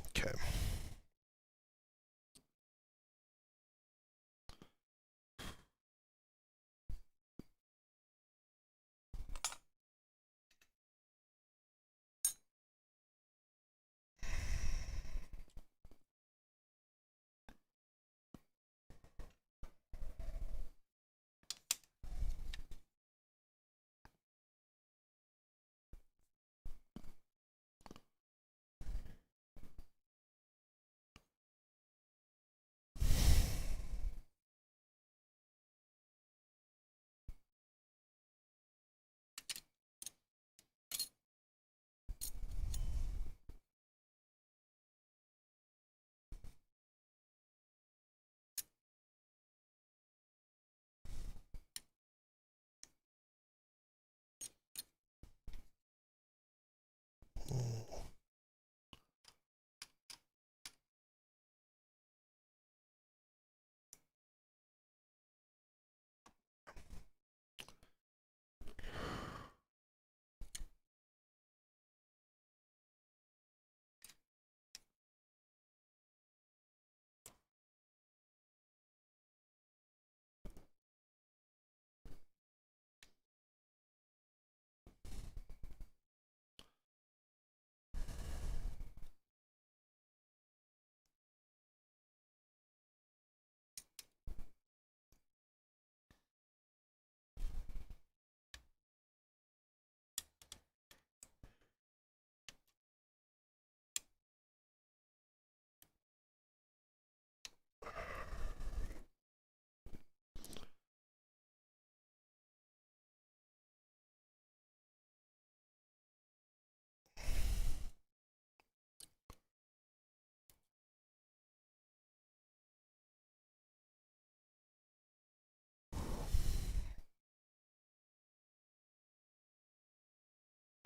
Okay.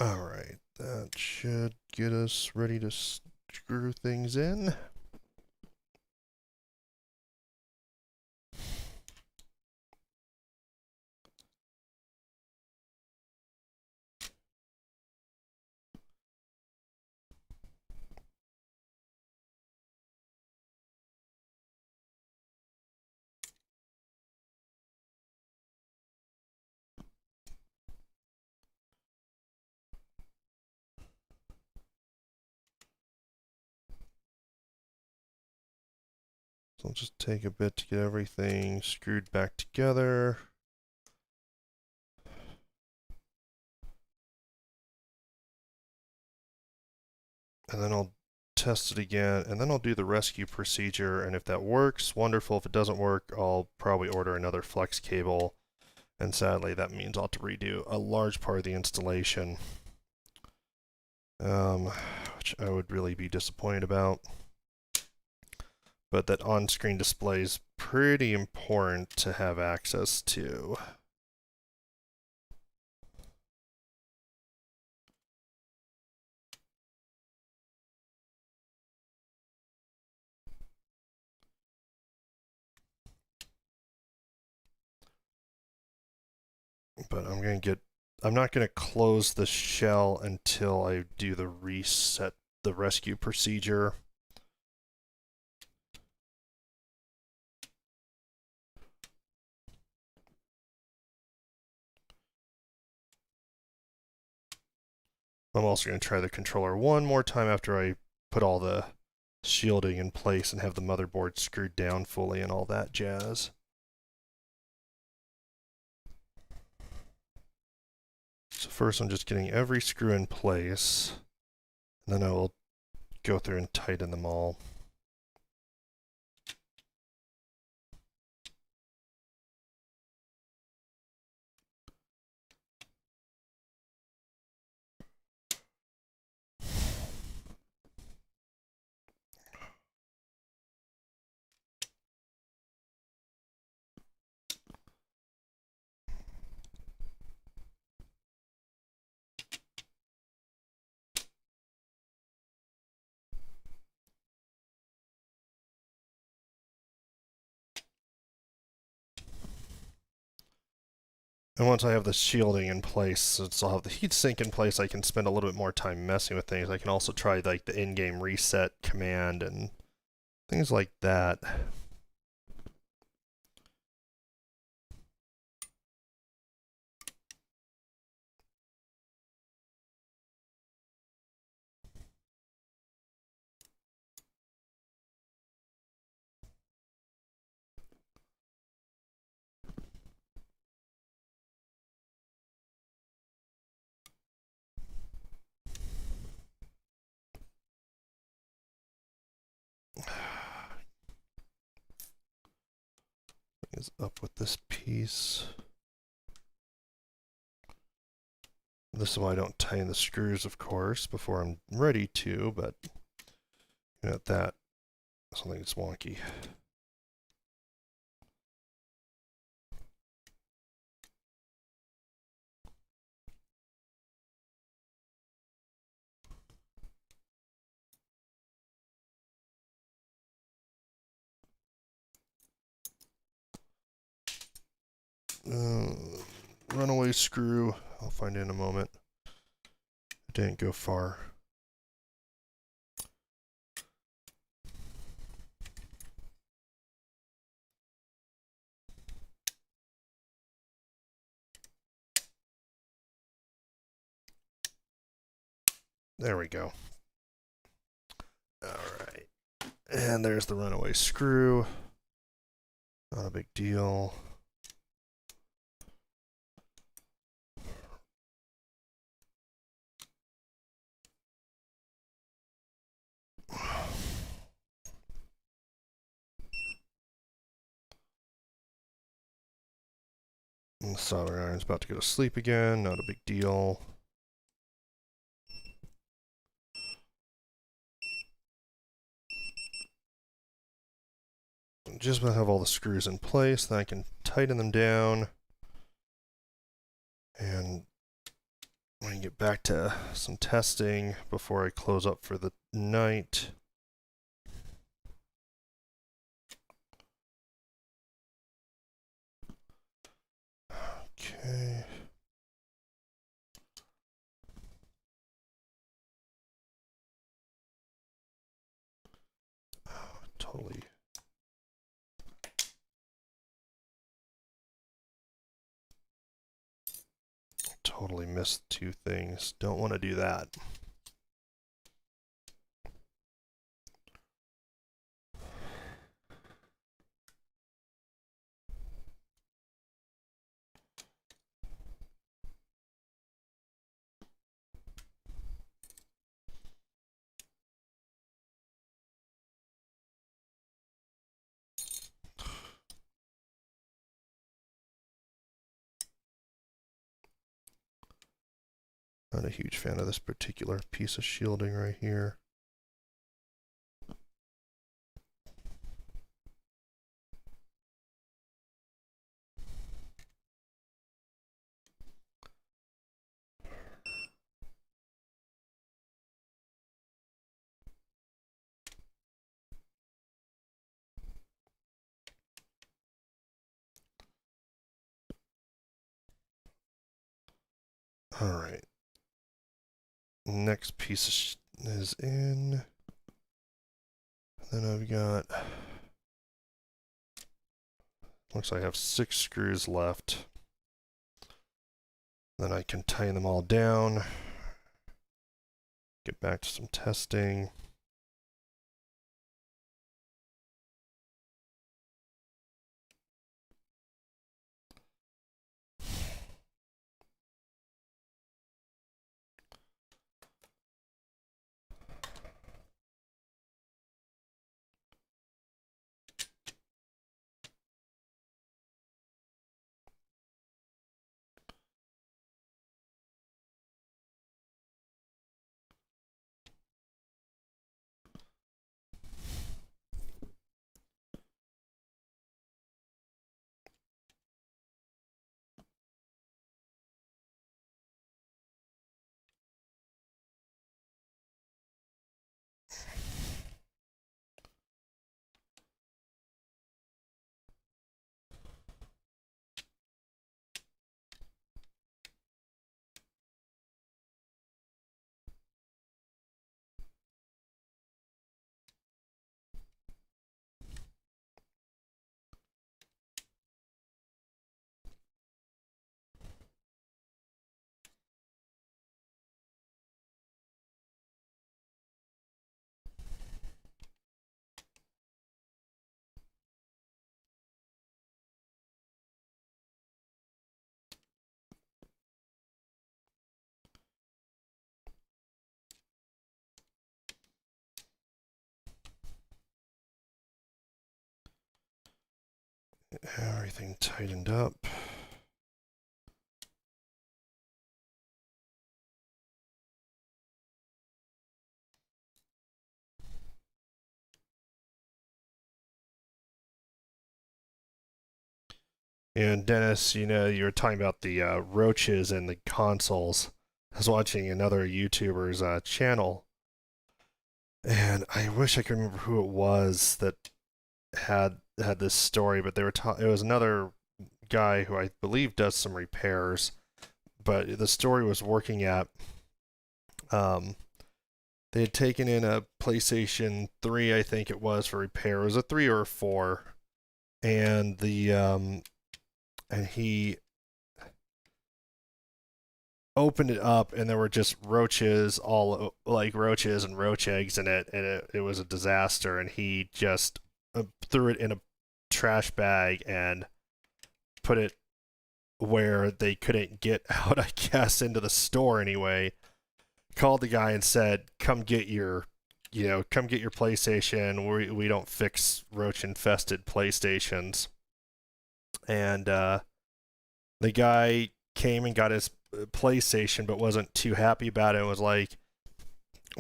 All right, that should get us ready to screw things in. So I'll just take a bit to get everything screwed back together. And then I'll test it again, and then I'll do the rescue procedure, and if that works, wonderful. If it doesn't work, I'll probably order another flex cable, and sadly that means I'll have to redo a large part of the installation, which I would really be disappointed about. But that on-screen display is pretty important to have access to. But I'm not going to close the shell until I do the rescue procedure. I'm also going to try the controller one more time after I put all the shielding in place and have the motherboard screwed down fully and all that jazz. So first I'm just getting every screw in place, and then I will go through and tighten them all. And once I have the shielding in place, since I'll have the heatsink in place, I can spend a little bit more time messing with things. I can also try like the in-game reset command and things like that. Is up with this piece. This is why I don't tighten the screws, of course, before I'm ready to, but you know that something that's wonky. Runaway screw, I'll find it in a moment. It didn't go far. There we go. Alright. And there's the runaway screw. Not a big deal. And the soldering iron's about to go to sleep again. Not a big deal. Just about to have all the screws in place, then I can tighten them down. And I can get back to some testing before I close up for the night. Okay. Totally missed two things. Don't want to do that. Not a huge fan of this particular piece of shielding right here. All right. Next piece is in. Then I've got, looks like I have 6 screws left. Then I can tighten them all down. Get back to some testing. everything tightened up. And Dennis, you know, you were talking about the roaches and the consoles. I was watching another YouTuber's channel, and I wish I could remember who it was that had this story, but they were it was another guy who I believe does some repairs, but the story was working at they had taken in a PlayStation 3, I think it was, for repair. It was a 3 or a 4, and the and he opened it up, and there were just roaches, all like roaches and roach eggs in it, and it was a disaster. And he just threw it in a trash bag and put it where they couldn't get out, I guess, into the store anyway. Called the guy and said, "Come get your, come get your PlayStation. We don't fix roach infested PlayStations." And the guy came and got his PlayStation, but wasn't too happy about it. And was like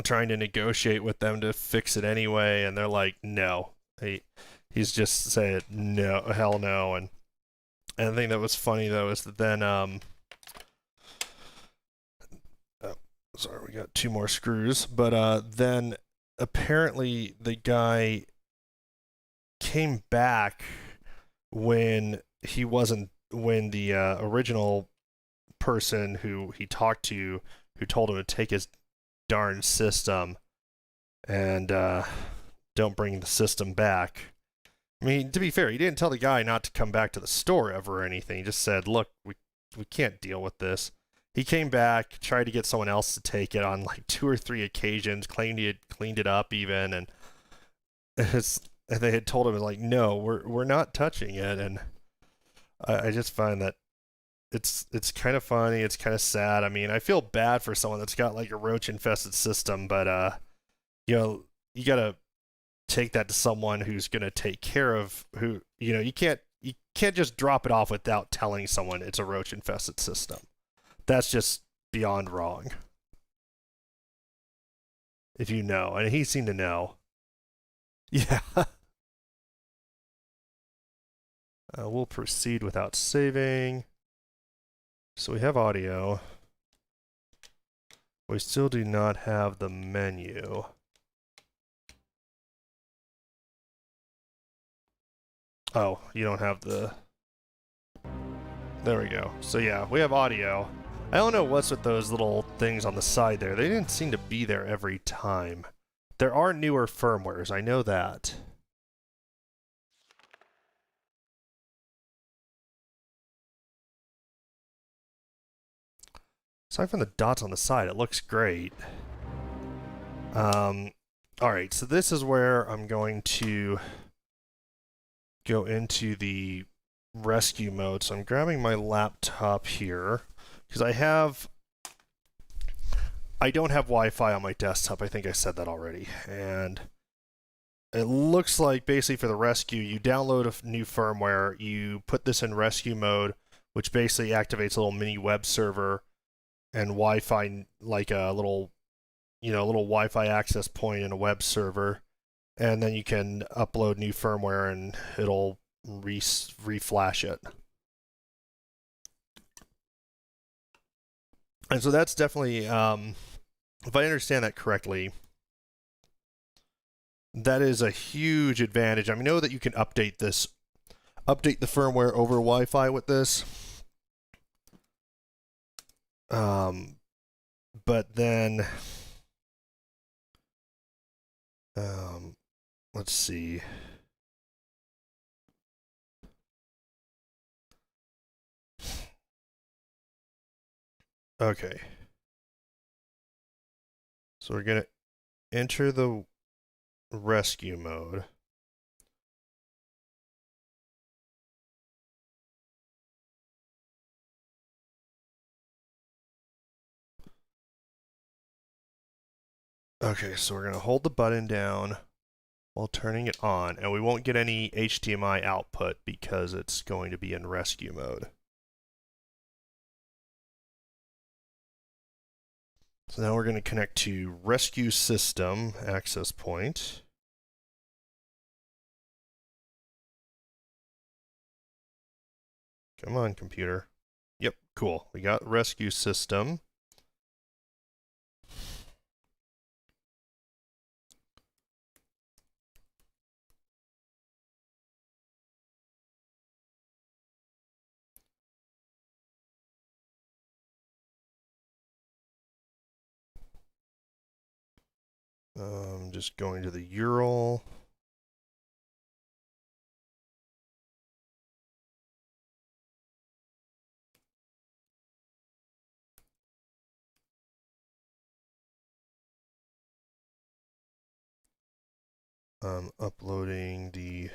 trying to negotiate with them to fix it anyway, and they're like, "No." He's just said, "No, hell no." And the thing that was funny though is that then sorry, we got 2 more screws, but then apparently the guy came back when the original person who he talked to, who told him to take his darn system and don't bring the system back. I mean, to be fair, he didn't tell the guy not to come back to the store ever or anything. He just said, "Look, we can't deal with this." He came back, tried to get someone else to take it on like 2 or 3 occasions, claimed he had cleaned it up even, and they had told him, like, "No, we're not touching it." And I just find that it's kind of funny, it's kind of sad. I mean, I feel bad for someone that's got like a roach infested system, but you gotta take that to someone who's gonna take care of you can't just drop it off without telling someone it's a roach infested system. That's just beyond wrong. If you know, and he seemed to know. Yeah. We'll proceed without saving. So we have audio. We still do not have the menu. Oh, you don't have the... There we go. So yeah, we have audio. I don't know what's with those little things on the side there. They didn't seem to be there every time. There are newer firmwares, I know that. Aside from the dots on the side, it looks great. Alright, so this is where I'm going to go into the rescue mode. So I'm grabbing my laptop here, because I don't have Wi-Fi on my desktop. I think I said that already. And it looks like basically for the rescue, you download a new firmware, you put this in rescue mode, which basically activates a little mini web server and Wi-Fi, like a little Wi-Fi access point in a web server. And then you can upload new firmware and it'll reflash it. And so that's definitely, if I understand that correctly, that is a huge advantage. I know that you can update the firmware over Wi-Fi with this. But then, let's see. Okay. So we're going to enter the rescue mode. Okay, so we're going to hold the button down. while turning it on, and we won't get any HDMI output because it's going to be in rescue mode. So now we're going to connect to rescue system access point. Come on, computer. Yep, cool. We got rescue system. Just going to the URL. Uploading the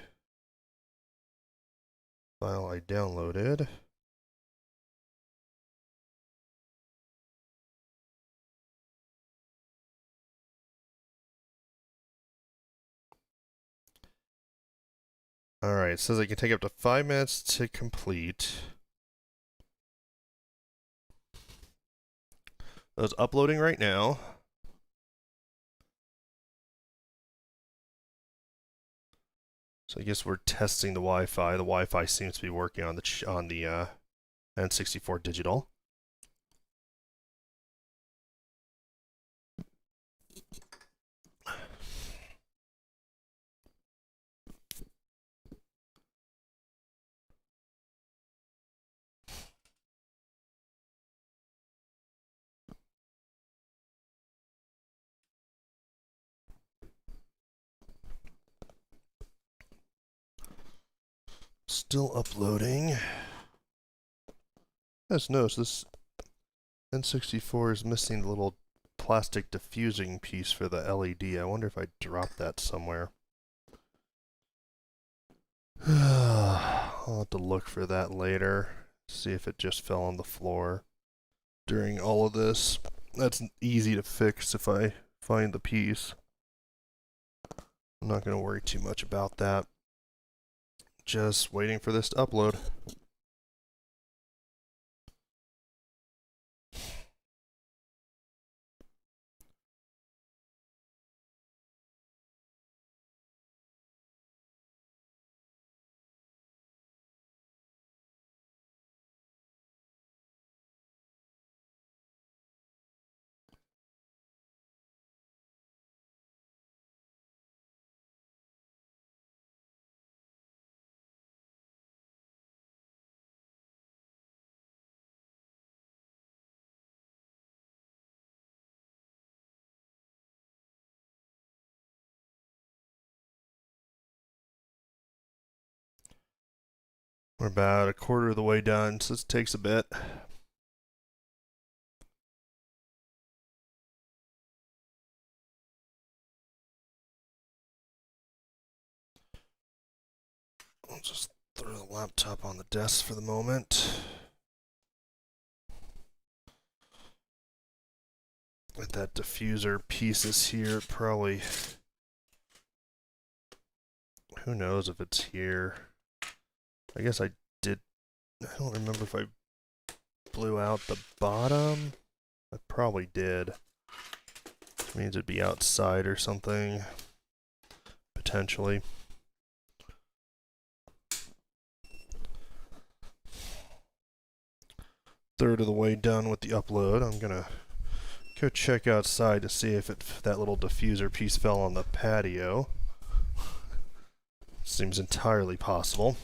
file I downloaded. Alright, it says it can take up to 5 minutes to complete. It's uploading right now. So I guess we're testing the Wi-Fi. The Wi-Fi seems to be working on the N64 Digital. Still uploading. As noticed, this N64 is missing the little plastic diffusing piece for the LED. I wonder if I dropped that somewhere. I'll have to look for that later. See if it just fell on the floor during all of this. That's easy to fix if I find the piece. I'm not going to worry too much about that. Just waiting for this to upload. We're about a quarter of the way done, so this takes a bit. I'll just throw the laptop on the desk for the moment. With that diffuser pieces here, probably. Who knows if it's here? I guess I did. I don't remember if I blew out the bottom. I probably did. Which means it'd be outside or something. Potentially. Third of the way done with the upload. I'm gonna go check outside to see if that little diffuser piece fell on the patio. Seems entirely possible.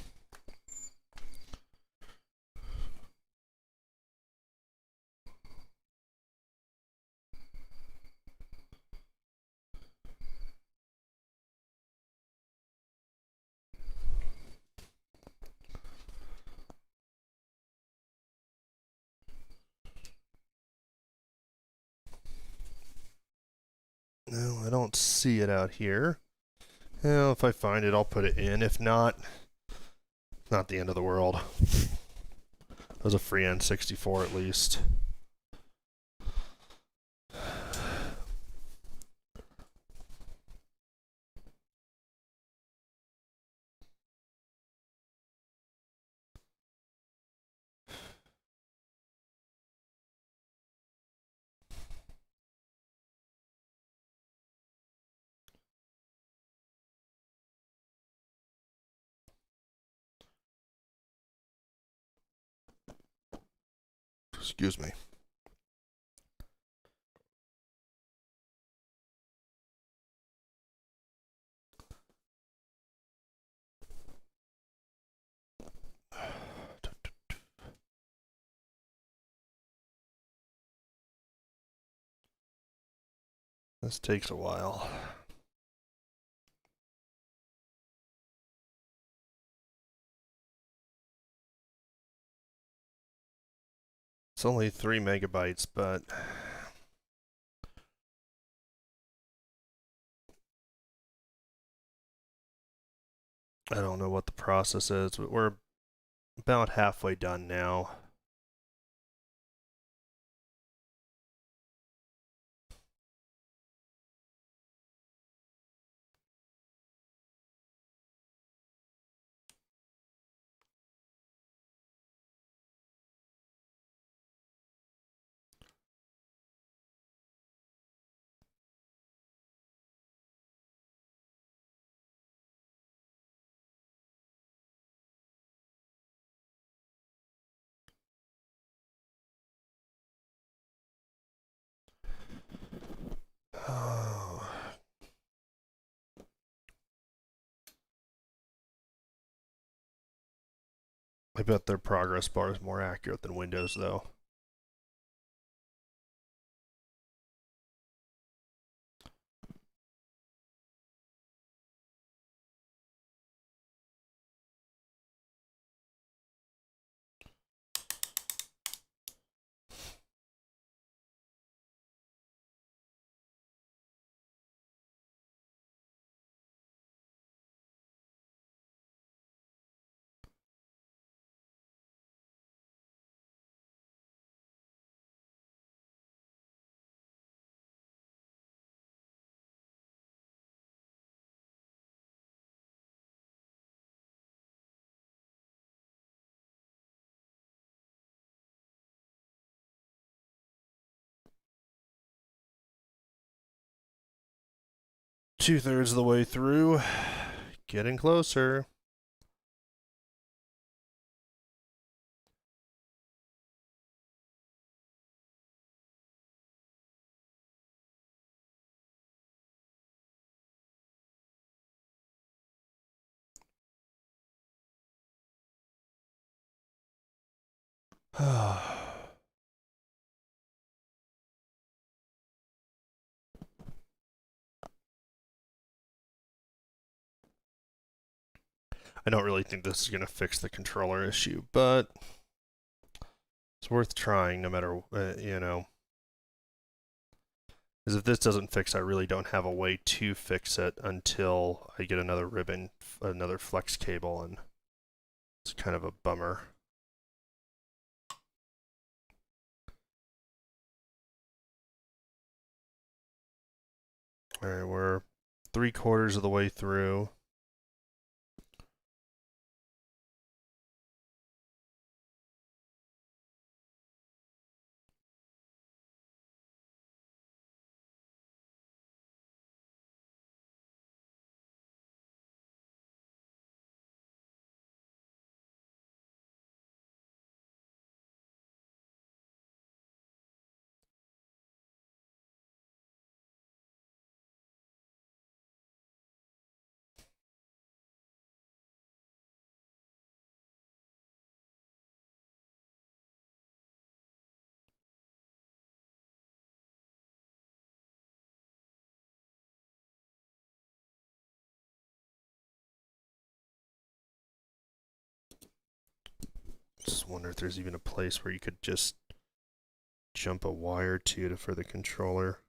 No, I don't see it out here. Well, if I find it, I'll put it in. If not, not the end of the world. It was a free N64 at least. Excuse me. This takes a while. It's only 3 megabytes, but I don't know what the process is, but we're about halfway done now. Oh. I bet their progress bar is more accurate than Windows, though. Two-thirds of the way through. Getting closer. I don't really think this is going to fix the controller issue, but it's worth trying no matter, you know. Because if this doesn't fix, I really don't have a way to fix it until I get another ribbon, another flex cable, and it's kind of a bummer. All right, we're 3/4 of the way through. Just wonder if there's even a place where you could just jump a wire to for the controller.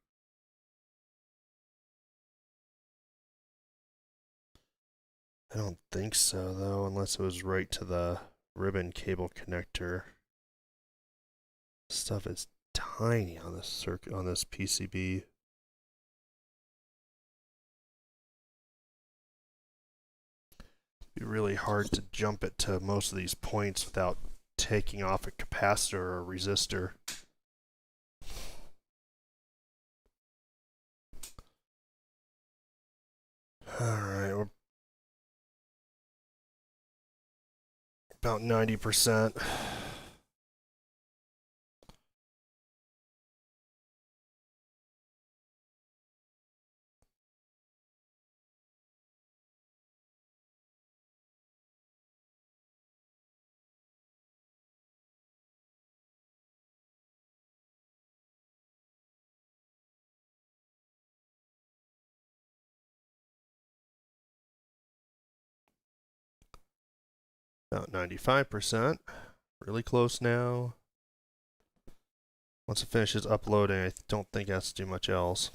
I don't think so, though, unless it was right to the ribbon cable connector. Stuff is tiny on this circuit, on this PCB. It'd be really hard to jump it to most of these points without taking off a capacitor or a resistor. Alright, we're about 90%. About 95%. Really close now. Once it finishes uploading, I don't think it has to do much else.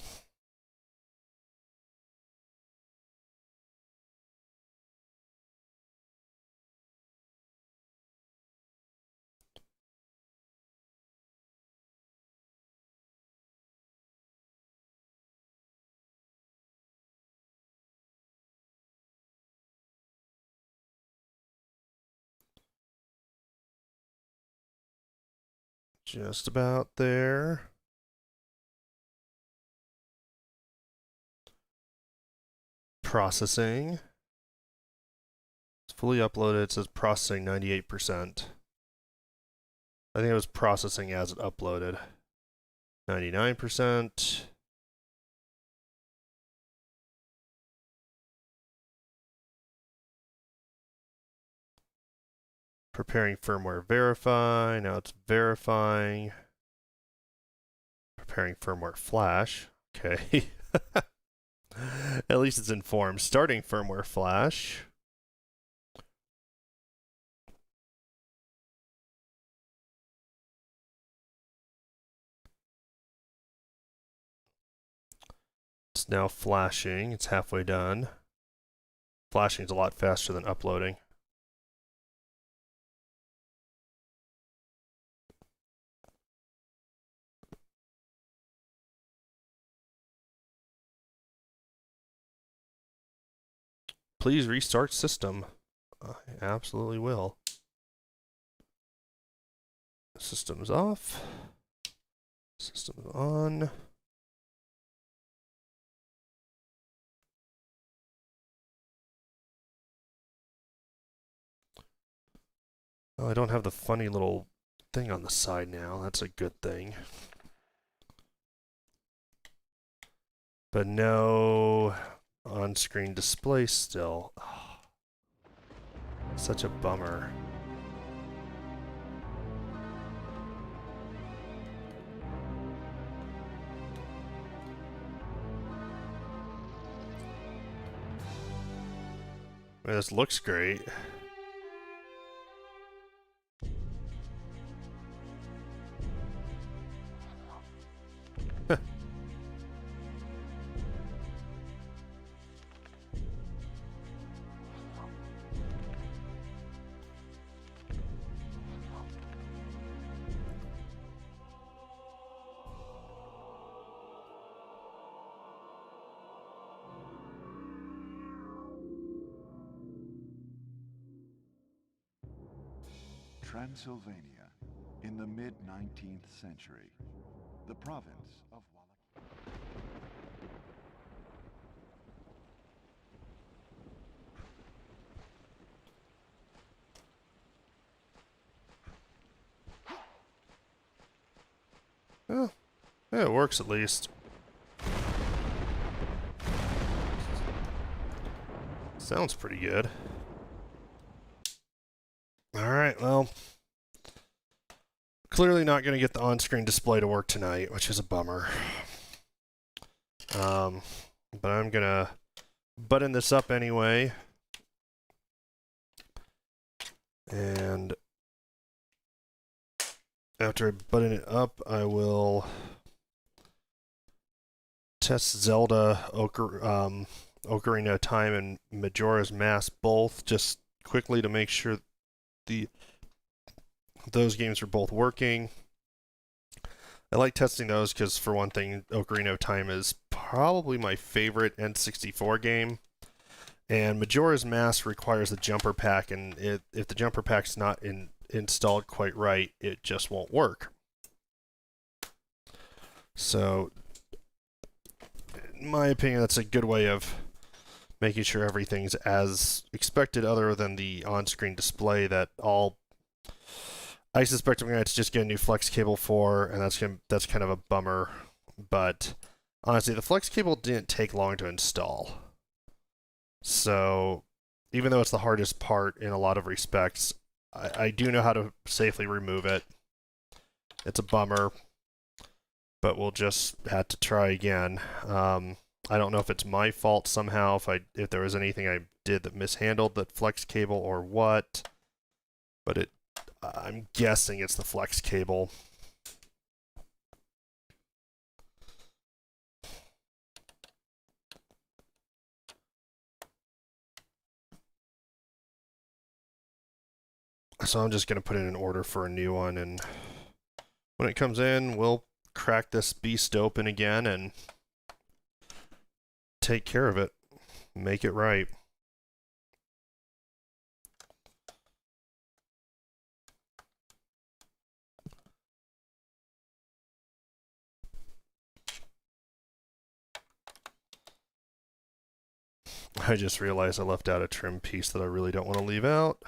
Just about there. Processing. It's fully uploaded. It says processing 98%. I think it was processing as it uploaded. 99%. Preparing firmware verify. Now it's verifying. Preparing firmware flash. Okay. At least it's informed. Starting firmware flash. It's now flashing. It's halfway done. Flashing is a lot faster than uploading. Please restart system. I absolutely will. System's off. System's on. Oh, I don't have the funny little thing on the side now. That's a good thing. But no on-screen display still. Oh, such a bummer. I mean, this looks great. Transylvania, in the mid-19th century, the province of Oh, yeah, it works at least. Sounds pretty good. Alright, well, clearly not going to get the on-screen display to work tonight, which is a bummer. But I'm going to button this up anyway. And after I button it up, I will test Zelda, Ocarina of Time, and Majora's Mask both, just quickly to make sure those games are both working. I like testing those because, for one thing, Ocarina of Time is probably my favorite N64 game. And Majora's Mask requires a jumper pack, and if the jumper pack's not installed quite right, it just won't work. So, in my opinion, that's a good way of making sure everything's as expected, other than the on-screen display that I suspect I'm going to have to just get a new flex cable for, and that's kind of a bummer. But honestly, the flex cable didn't take long to install. So even though it's the hardest part in a lot of respects, I do know how to safely remove it. It's a bummer, but we'll just have to try again. I don't know if it's my fault somehow, if there was anything I did that mishandled that flex cable or what. but I'm guessing it's the flex cable. So I'm just going to put in an order for a new one, and when it comes in, we'll crack this beast open again and take care of it. Make it right. I just realized I left out a trim piece that I really don't want to leave out.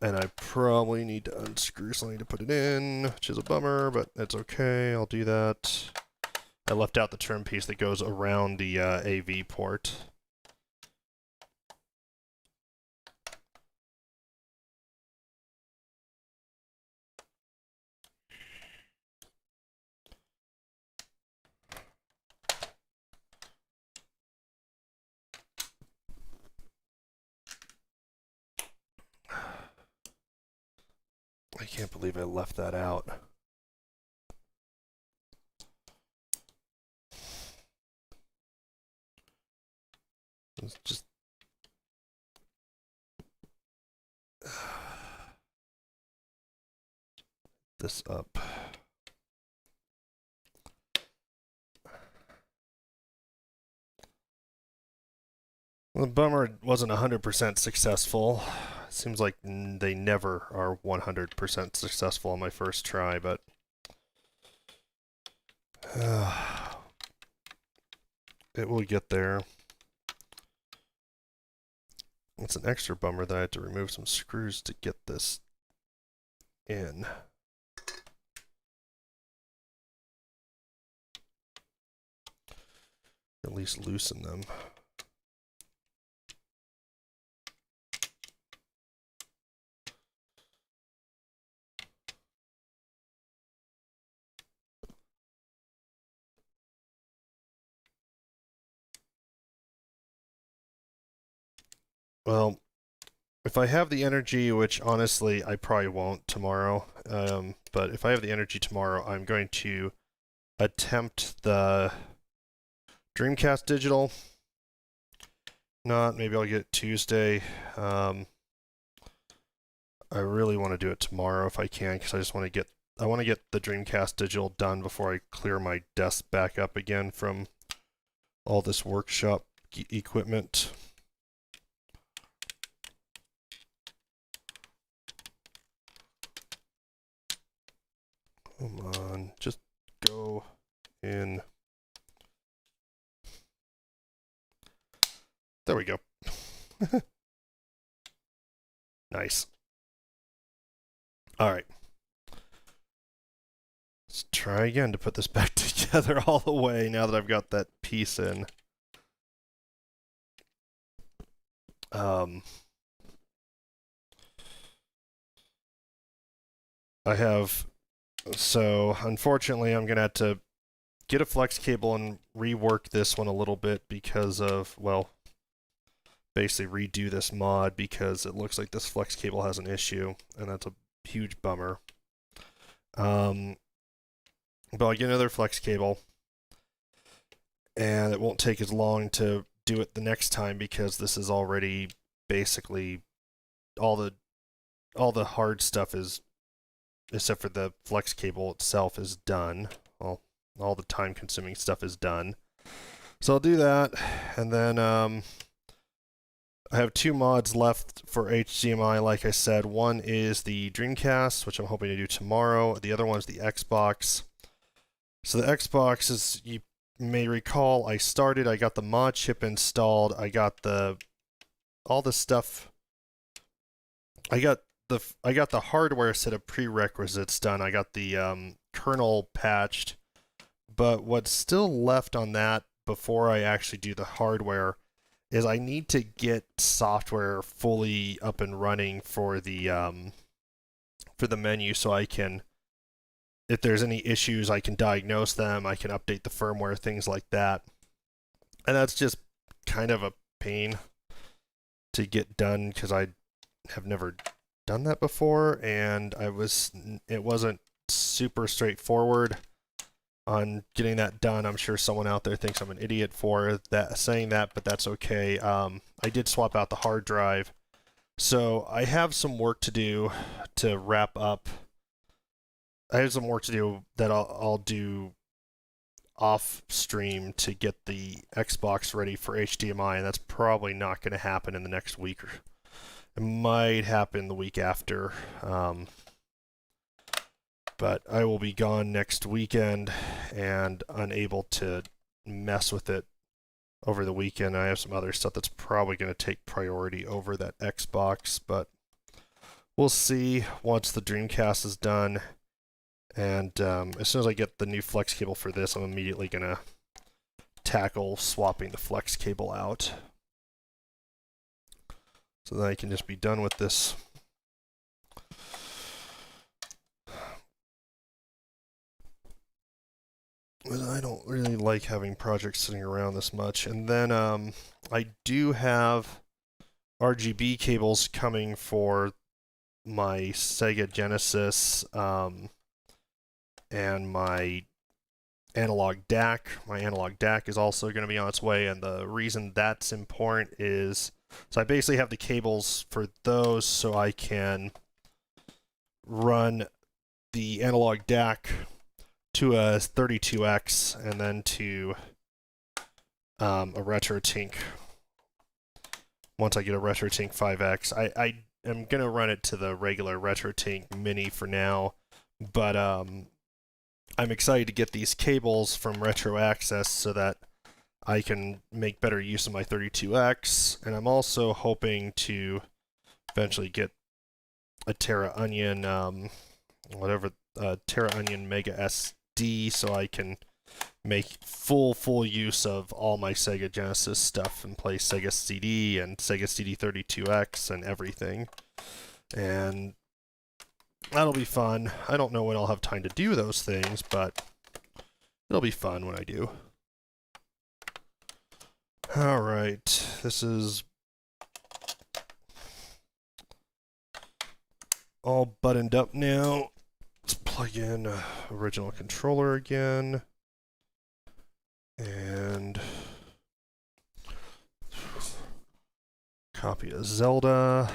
And I probably need to unscrew something to put it in, which is a bummer, but it's okay. I'll do that. I left out the trim piece that goes around the AV port. I can't believe I left that out. It's just... this up. Well, the bummer wasn't 100% successful. Seems like they never are 100% successful on my first try, but... it will get there. It's an extra bummer that I had to remove some screws to get this in. At least loosen them. Well, if I have the energy, which honestly I probably won't tomorrow, but if I have the energy tomorrow, I'm going to attempt the Dreamcast Digital. Not, maybe I'll get it Tuesday. I really want to do it tomorrow if I can, because I want to get the Dreamcast Digital done before I clear my desk back up again from all this workshop equipment. Come on, just go in. There we go. Nice. All right. Let's try again to put this back together all the way now that I've got that piece in. So unfortunately I'm going to have to get a flex cable and rework this one a little bit because of, well, basically redo this mod because it looks like this flex cable has an issue, and that's a huge bummer. But I'll get another flex cable, and it won't take as long to do it the next time because this is already basically all the hard stuff is, except for the flex cable itself, is done. All the time-consuming stuff is done. So I'll do that, and then I have two mods left for HDMI, like I said. One is the Dreamcast, which I'm hoping to do tomorrow. The other one is the Xbox. So the Xbox, as you may recall, I got the mod chip installed. I got all the stuff. I got the hardware set of prerequisites done. I got the kernel patched. But what's still left on that before I actually do the hardware is I need to get software fully up and running for the menu, so I can, if there's any issues, I can diagnose them, I can update the firmware, things like that. And that's just kind of a pain. to get done because I have never done that before, and it wasn't super straightforward on getting that done. I'm sure someone out there thinks I'm an idiot for that, saying that, but that's okay. I did swap out the hard drive, so I have some work to do to wrap up. I have some work to do that I'll do off stream to get the Xbox ready for HDMI, and that's probably not going to happen in the next week. It might happen the week after. But I will be gone next weekend and unable to mess with it over the weekend. I have some other stuff that's probably going to take priority over that Xbox, but we'll see once the Dreamcast is done. And as soon as I get the new flex cable for this, I'm immediately going to tackle swapping the flex cable out. So then I can just be done with this. I don't really like having projects sitting around this much. And then I do have RGB cables coming for my Sega Genesis and my analog DAC. My analog DAC is also going to be on its way, and the reason that's important is, so I basically have the cables for those so I can run the analog DAC to a 32X and then to a RetroTink. Once I get a RetroTink 5X, I am going to run it to the regular RetroTink Mini for now, but I'm excited to get these cables from Retro Access so that I can make better use of my 32X, and I'm also hoping to eventually get a Terra Onion, Terra Onion Mega SD, so I can make full use of all my Sega Genesis stuff and play Sega CD and Sega CD 32X and everything. And that'll be fun. I don't know when I'll have time to do those things, but it'll be fun when I do. Alright, this is all buttoned up now. Let's plug in original controller again. And copy of Zelda.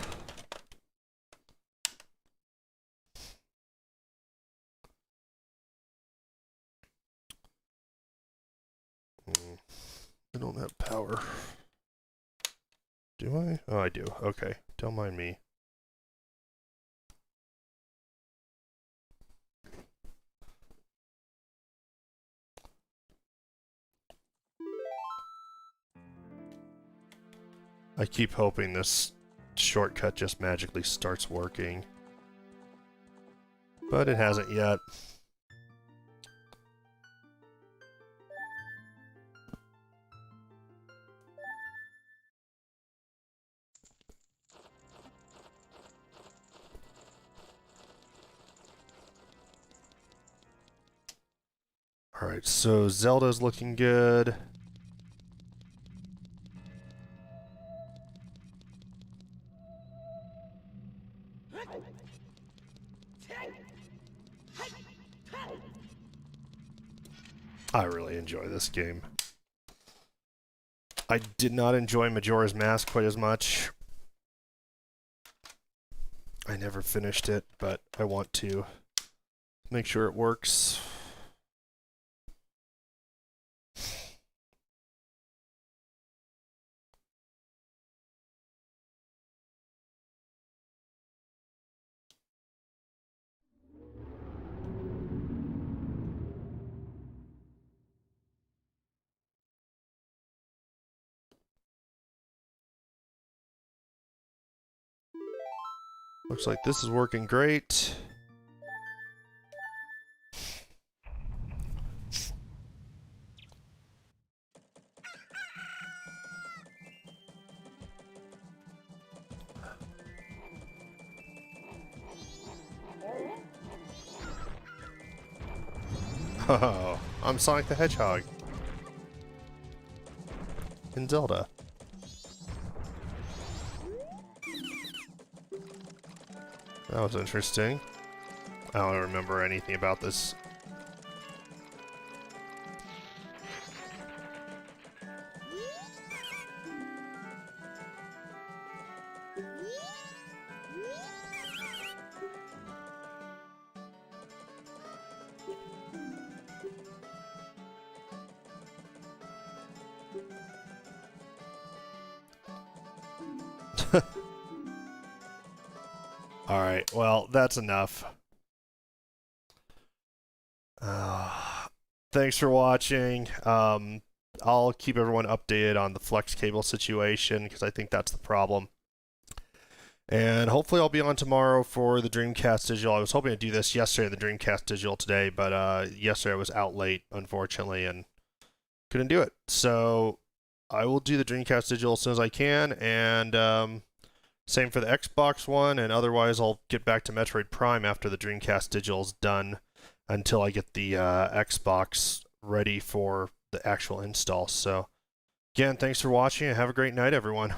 I don't have power. Do I? Oh, I do. Okay. Don't mind me. I keep hoping this shortcut just magically starts working. But it hasn't yet. Alright, so Zelda's looking good. I really enjoy this game. I did not enjoy Majora's Mask quite as much. I never finished it, but I want to make sure it works. Looks like this is working great. Oh, I'm Sonic the Hedgehog in Zelda. That was interesting. I don't remember anything about this. Alright, well, that's enough. Thanks for watching. I'll keep everyone updated on the flex cable situation because I think that's the problem. And hopefully I'll be on tomorrow for the Dreamcast Digital. I was hoping to do this yesterday, the Dreamcast Digital today, but yesterday I was out late, unfortunately, and couldn't do it. So I will do the Dreamcast Digital as soon as I can, and same for the Xbox One, and otherwise I'll get back to Metroid Prime after the Dreamcast Digital is done until I get the Xbox ready for the actual install. So again, thanks for watching, and have a great night, everyone.